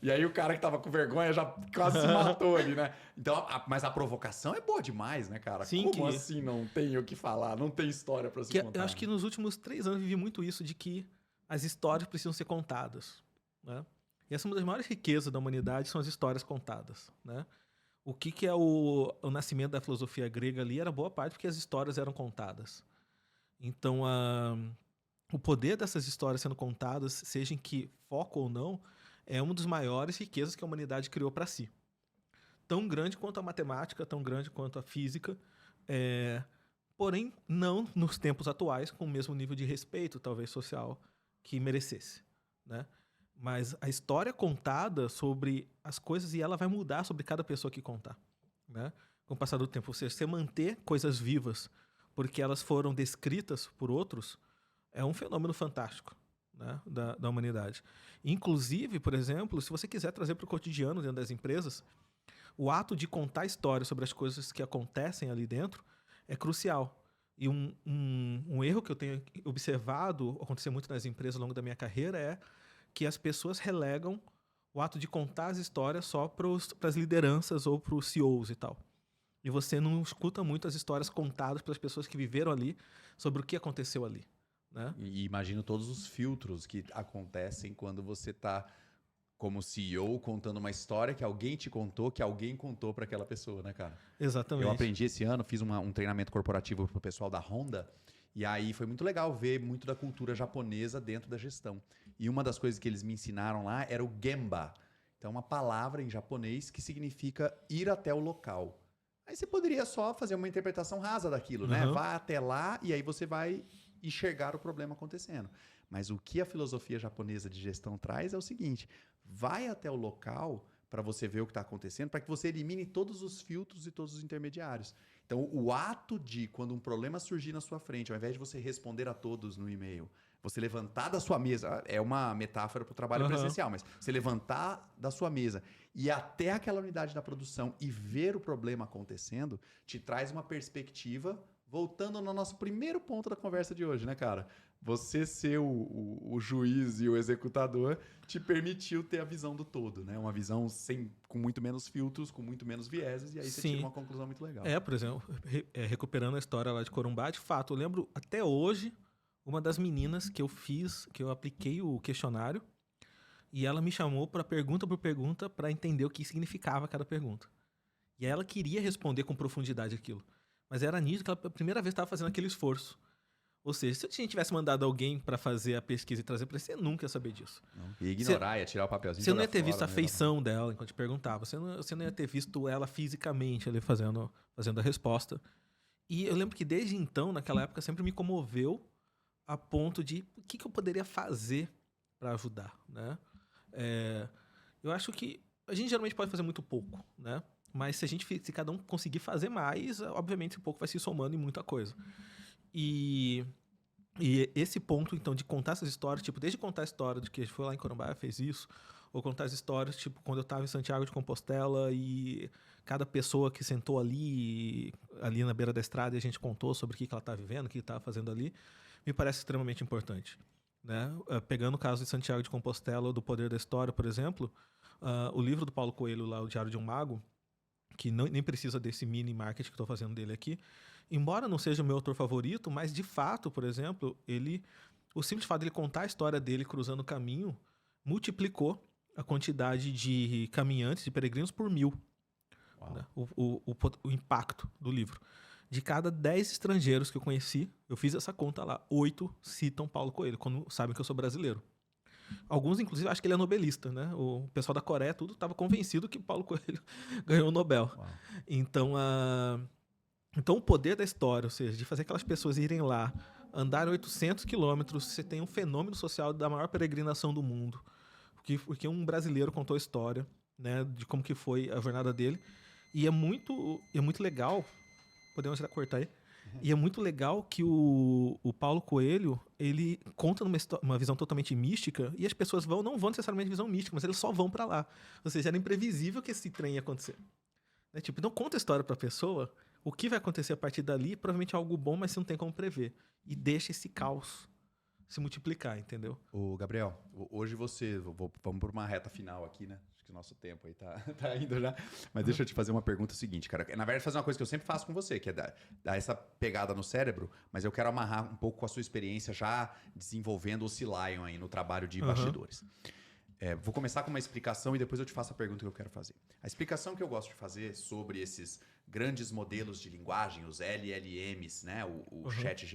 E aí o cara que tava com vergonha já quase se matou ali, né? Então, mas a provocação é boa demais, né, cara? Sim, Como assim não tem o que falar? Não tem história pra se contar? Eu acho que nos últimos 3 anos eu vivi muito isso, de que as histórias precisam ser contadas, né? E essa é uma das maiores riquezas da humanidade, são as histórias contadas, né? O que é o nascimento da filosofia grega ali era boa parte porque as histórias eram contadas. Então, o poder dessas histórias sendo contadas, seja em que foco ou não, é uma das maiores riquezas que a humanidade criou para si. Tão grande quanto a matemática, tão grande quanto a física, porém não nos tempos atuais com o mesmo nível de respeito, talvez social, que merecesse, né? Mas a história contada sobre as coisas, e ela vai mudar sobre cada pessoa que contar, né? Com o passar do tempo, você manter coisas vivas porque elas foram descritas por outros é um fenômeno fantástico, né, da humanidade. Inclusive, por exemplo, se você quiser trazer para o cotidiano dentro das empresas, o ato de contar histórias sobre as coisas que acontecem ali dentro é crucial. E um erro que eu tenho observado acontecer muito nas empresas ao longo da minha carreira é que as pessoas relegam o ato de contar as histórias só para as lideranças ou para os CEOs e tal. E você não escuta muito as histórias contadas pelas pessoas que viveram ali sobre o que aconteceu ali, né? E imagino todos os filtros que acontecem quando você tá como CEO contando uma história que alguém te contou, que alguém contou para aquela pessoa, né, cara? Exatamente. Eu aprendi esse ano, fiz um treinamento corporativo pro pessoal da Honda, e aí foi muito legal ver muito da cultura japonesa dentro da gestão. E uma das coisas que eles me ensinaram lá era o Gemba. Então, uma palavra em japonês que significa ir até o local. Aí você poderia só fazer uma interpretação rasa daquilo, né? Vá até lá e aí você vai enxergar o problema acontecendo. Mas o que a filosofia japonesa de gestão traz é o seguinte: vai até o local para você ver o que está acontecendo, para que você elimine todos os filtros e todos os intermediários. Então, o ato de, quando um problema surgir na sua frente, ao invés de você responder a todos no e-mail, você levantar da sua mesa, é uma metáfora para o trabalho presencial, mas você levantar da sua mesa e ir até aquela unidade da produção e ver o problema acontecendo, te traz uma perspectiva, voltando no nosso primeiro ponto da conversa de hoje, né, cara? Você ser o juiz e o executador te permitiu ter a visão do todo, né? Uma visão com muito menos filtros, com muito menos vieses, e aí você tira uma conclusão muito legal. Por exemplo, recuperando a história lá de Corumbá, de fato, eu lembro até hoje uma das meninas que eu apliquei o questionário, e ela me chamou para pergunta por pergunta para entender o que significava cada pergunta. E ela queria responder com profundidade aquilo. Mas era nítido que ela, pela primeira vez, estava fazendo aquele esforço. Ou seja, se a gente tivesse mandado alguém para fazer a pesquisa e trazer para você, nunca ia saber disso. Não. E ignorar, ia tirar o papelzinho. Você não ia ter visto a feição dela enquanto te perguntava. Você não ia ter visto ela fisicamente ali fazendo a resposta. E eu lembro que desde então, naquela época, sempre me comoveu a ponto de o que eu poderia fazer para ajudar, né? Eu acho que a gente geralmente pode fazer muito pouco, né? Mas se cada um conseguir fazer mais, obviamente esse pouco vai se somando em muita coisa. E esse ponto, então, de contar essas histórias, tipo, desde contar a história de que a gente foi lá em Corumbá e fez isso, ou contar as histórias, tipo, quando eu estava em Santiago de Compostela e cada pessoa que sentou ali na beira da estrada e a gente contou sobre o que ela estava vivendo, o que estava fazendo ali, me parece extremamente importante, né? Pegando o caso de Santiago de Compostela ou do Poder da História, por exemplo, o livro do Paulo Coelho lá, O Diário de um Mago, que nem precisa desse mini marketing que estou fazendo dele aqui, embora não seja o meu autor favorito, mas de fato, por exemplo, o simples fato de ele contar a história dele cruzando o caminho multiplicou a quantidade de caminhantes, de peregrinos por 1000. Né? O impacto do livro. De cada 10 estrangeiros que eu conheci, eu fiz essa conta lá, 8 citam Paulo Coelho, quando sabem que eu sou brasileiro. Alguns, inclusive, acham que ele é nobelista, né? O pessoal da Coreia, tudo, estava convencido que Paulo Coelho ganhou o Nobel. Uau. Então, então, o poder da história, ou seja, de fazer aquelas pessoas irem lá, andarem 800 quilômetros, você tem um fenômeno social da maior peregrinação do mundo, porque um brasileiro contou a história, né, de como que foi a jornada dele, e é muito legal, podemos já cortar aí, e é muito legal que o Paulo Coelho, ele conta uma visão totalmente mística, e as pessoas não vão necessariamente visão mística, mas eles só vão para lá. Ou seja, era imprevisível que esse trem ia acontecer. Né? Tipo, então conta a história para a pessoa, o que vai acontecer a partir dali, provavelmente é algo bom, mas você não tem como prever. E deixa esse caos se multiplicar, entendeu? Ô, Gabriel, hoje vamos por uma reta final aqui, né? Acho que o nosso tempo aí tá indo já. Mas deixa eu te fazer uma pergunta seguinte, cara. Na verdade, fazer uma coisa que eu sempre faço com você, que é dar essa pegada no cérebro, mas eu quero amarrar um pouco com a sua experiência já desenvolvendo o Sea Lion aí no trabalho de bastidores. Vou começar com uma explicação e depois eu te faço a pergunta que eu quero fazer. A explicação que eu gosto de fazer sobre esses grandes modelos de linguagem, os LLMs, né?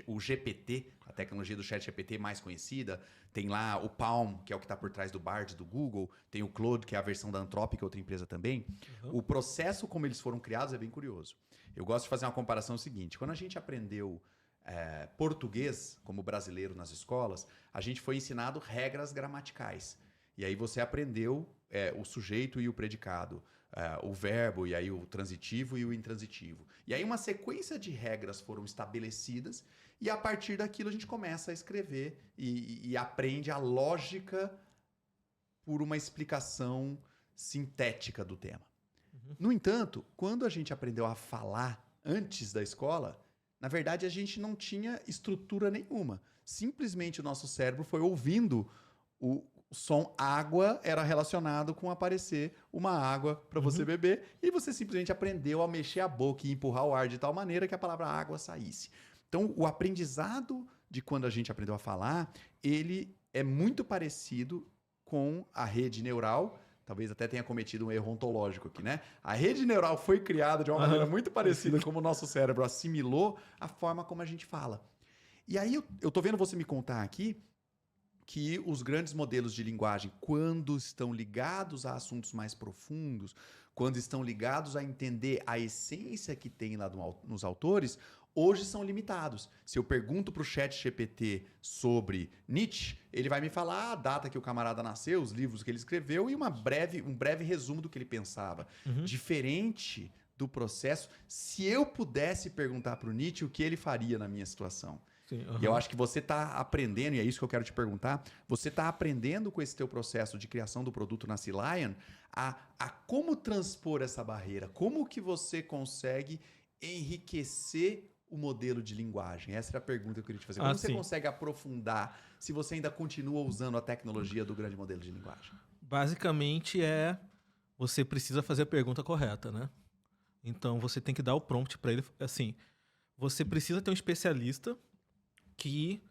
O GPT, a tecnologia do chat GPT mais conhecida, tem lá o Palm, que é o que está por trás do Bard do Google, tem o Claude, que é a versão da Anthropic, outra empresa também. O processo como eles foram criados é bem curioso. Eu gosto de fazer uma comparação seguinte. Quando a gente aprendeu português como brasileiro nas escolas, a gente foi ensinado regras gramaticais. E aí você aprendeu o sujeito e o predicado, o verbo, e aí o transitivo e o intransitivo. E aí uma sequência de regras foram estabelecidas e a partir daquilo a gente começa a escrever e aprende a lógica por uma explicação sintética do tema. No entanto, quando a gente aprendeu a falar antes da escola, na verdade a gente não tinha estrutura nenhuma. Simplesmente o nosso cérebro foi ouvindo o som água era relacionado com aparecer uma água para você beber e você simplesmente aprendeu a mexer a boca e empurrar o ar de tal maneira que a palavra água saísse. Então, o aprendizado de quando a gente aprendeu a falar, ele é muito parecido com a rede neural. Talvez até tenha cometido um erro ontológico aqui, né? A rede neural foi criada de uma maneira muito parecida como o nosso cérebro assimilou a forma como a gente fala. E aí eu tô vendo você me contar aqui que os grandes modelos de linguagem, quando estão ligados a assuntos mais profundos, quando estão ligados a entender a essência que tem lá nos autores, hoje são limitados. Se eu pergunto para o chat GPT sobre Nietzsche, ele vai me falar a data que o camarada nasceu, os livros que ele escreveu e um breve resumo do que ele pensava. Diferente do processo, se eu pudesse perguntar para o Nietzsche o que ele faria na minha situação. Sim, E eu acho que você está aprendendo, e é isso que eu quero te perguntar, você está aprendendo com esse teu processo de criação do produto na Sea Lion a como transpor essa barreira, como que você consegue enriquecer o modelo de linguagem? Essa era a pergunta que eu queria te fazer. Como você consegue aprofundar se você ainda continua usando a tecnologia do grande modelo de linguagem? Basicamente você precisa fazer a pergunta correta, né? Então você tem que dar o prompt para ele, assim, você precisa ter um especialista que,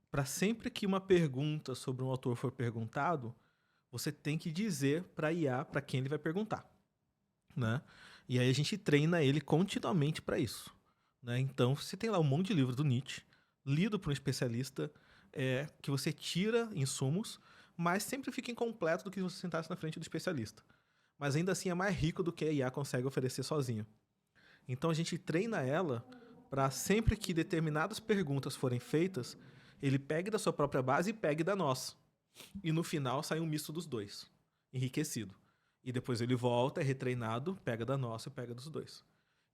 para sempre que uma pergunta sobre um autor for perguntado, você tem que dizer para a IA para quem ele vai perguntar, né? E aí a gente treina ele continuamente para isso, né? Então você tem lá um monte de livro do Nietzsche, lido por um especialista, que você tira insumos, mas sempre fica incompleto do que se você sentasse na frente do especialista. Mas ainda assim é mais rico do que a IA consegue oferecer sozinho. Então a gente treina ela para sempre que determinadas perguntas forem feitas, ele pegue da sua própria base e pegue da nossa. E no final sai um misto dos dois, enriquecido. E depois ele volta, é retreinado, pega da nossa e pega dos dois.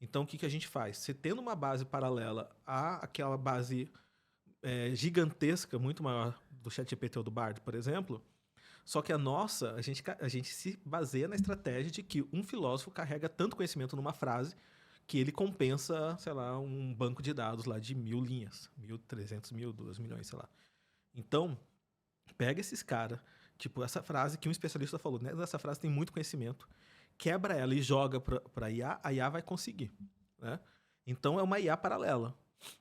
Então o que a gente faz? Você tendo uma base paralela àquela base gigantesca, muito maior do ChatGPT ou do Bard, por exemplo, só que a nossa, a gente se baseia na estratégia de que um filósofo carrega tanto conhecimento numa frase que ele compensa, sei lá, um banco de dados lá de 1000 linhas, 1.300, 2 milhões, sei lá. Então, pega esses caras, tipo, essa frase que um especialista falou, né? Essa frase tem muito conhecimento, quebra ela e joga para a IA vai conseguir, né? Então é uma IA paralela.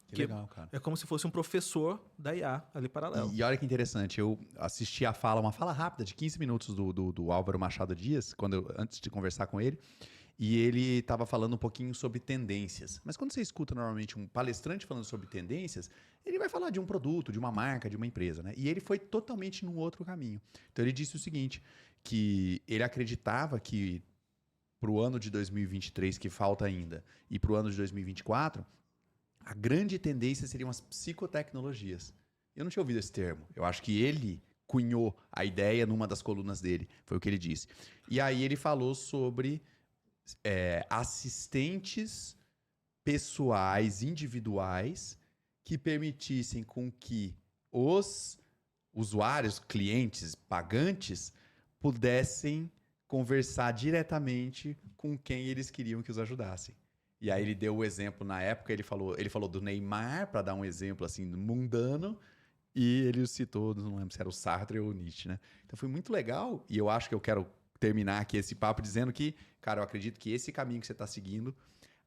Que legal, cara. É como se fosse um professor da IA ali paralelo. E olha que interessante, eu assisti uma fala rápida de 15 minutos do Álvaro Machado Dias, antes de conversar com ele, e ele estava falando um pouquinho sobre tendências. Mas quando você escuta normalmente um palestrante falando sobre tendências, ele vai falar de um produto, de uma marca, de uma empresa, né? E ele foi totalmente num outro caminho. Então ele disse o seguinte, que ele acreditava que para o ano de 2023, que falta ainda, e para o ano de 2024, a grande tendência seriam as psicotecnologias. Eu não tinha ouvido esse termo. Eu acho que ele cunhou a ideia numa das colunas dele. Foi o que ele disse. E aí ele falou sobre assistentes pessoais, individuais, que permitissem com que os usuários, clientes, pagantes, pudessem conversar diretamente com quem eles queriam que os ajudassem. E aí ele deu o exemplo na época, ele falou do Neymar, para dar um exemplo assim mundano, e ele citou, não lembro se era o Sartre ou o Nietzsche, né? Então foi muito legal, e eu acho que eu quero terminar aqui esse papo dizendo que, cara, eu acredito que esse caminho que você está seguindo,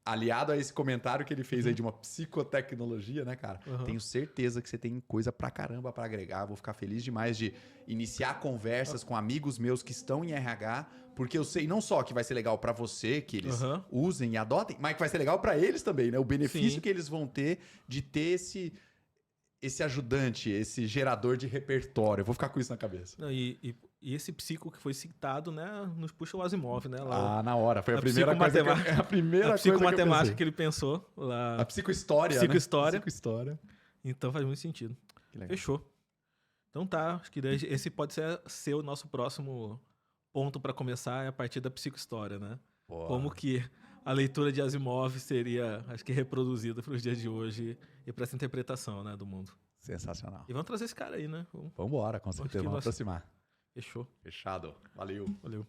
aliado a esse comentário que ele fez aí de uma psicotecnologia, né, cara? Tenho certeza que você tem coisa pra caramba pra agregar. Vou ficar feliz demais de iniciar conversas com amigos meus que estão em RH, porque eu sei não só que vai ser legal pra você, que eles usem e adotem, mas que vai ser legal pra eles também, né? O benefício que eles vão ter de ter esse ajudante, esse gerador de repertório. Eu vou ficar com isso na cabeça. Não, e esse psico que foi citado, né, nos puxa o Asimov, né? Lá, na hora. Foi a primeira coisa a psicomatemática que ele pensou. Lá, a psicohistória, psicohistória. Né? Psicohistória. Então faz muito sentido. Fechou. Então tá, acho que esse pode ser o nosso próximo ponto para começar, a partir da psicohistória, né? Boa. Como que a leitura de Asimov seria, acho que, reproduzida para os dias de hoje e para essa interpretação, né, do mundo. Sensacional. E vamos trazer esse cara aí, né? Vamos embora, com certeza. Vamos aproximar. Fechou. Fechado. Valeu. Valeu.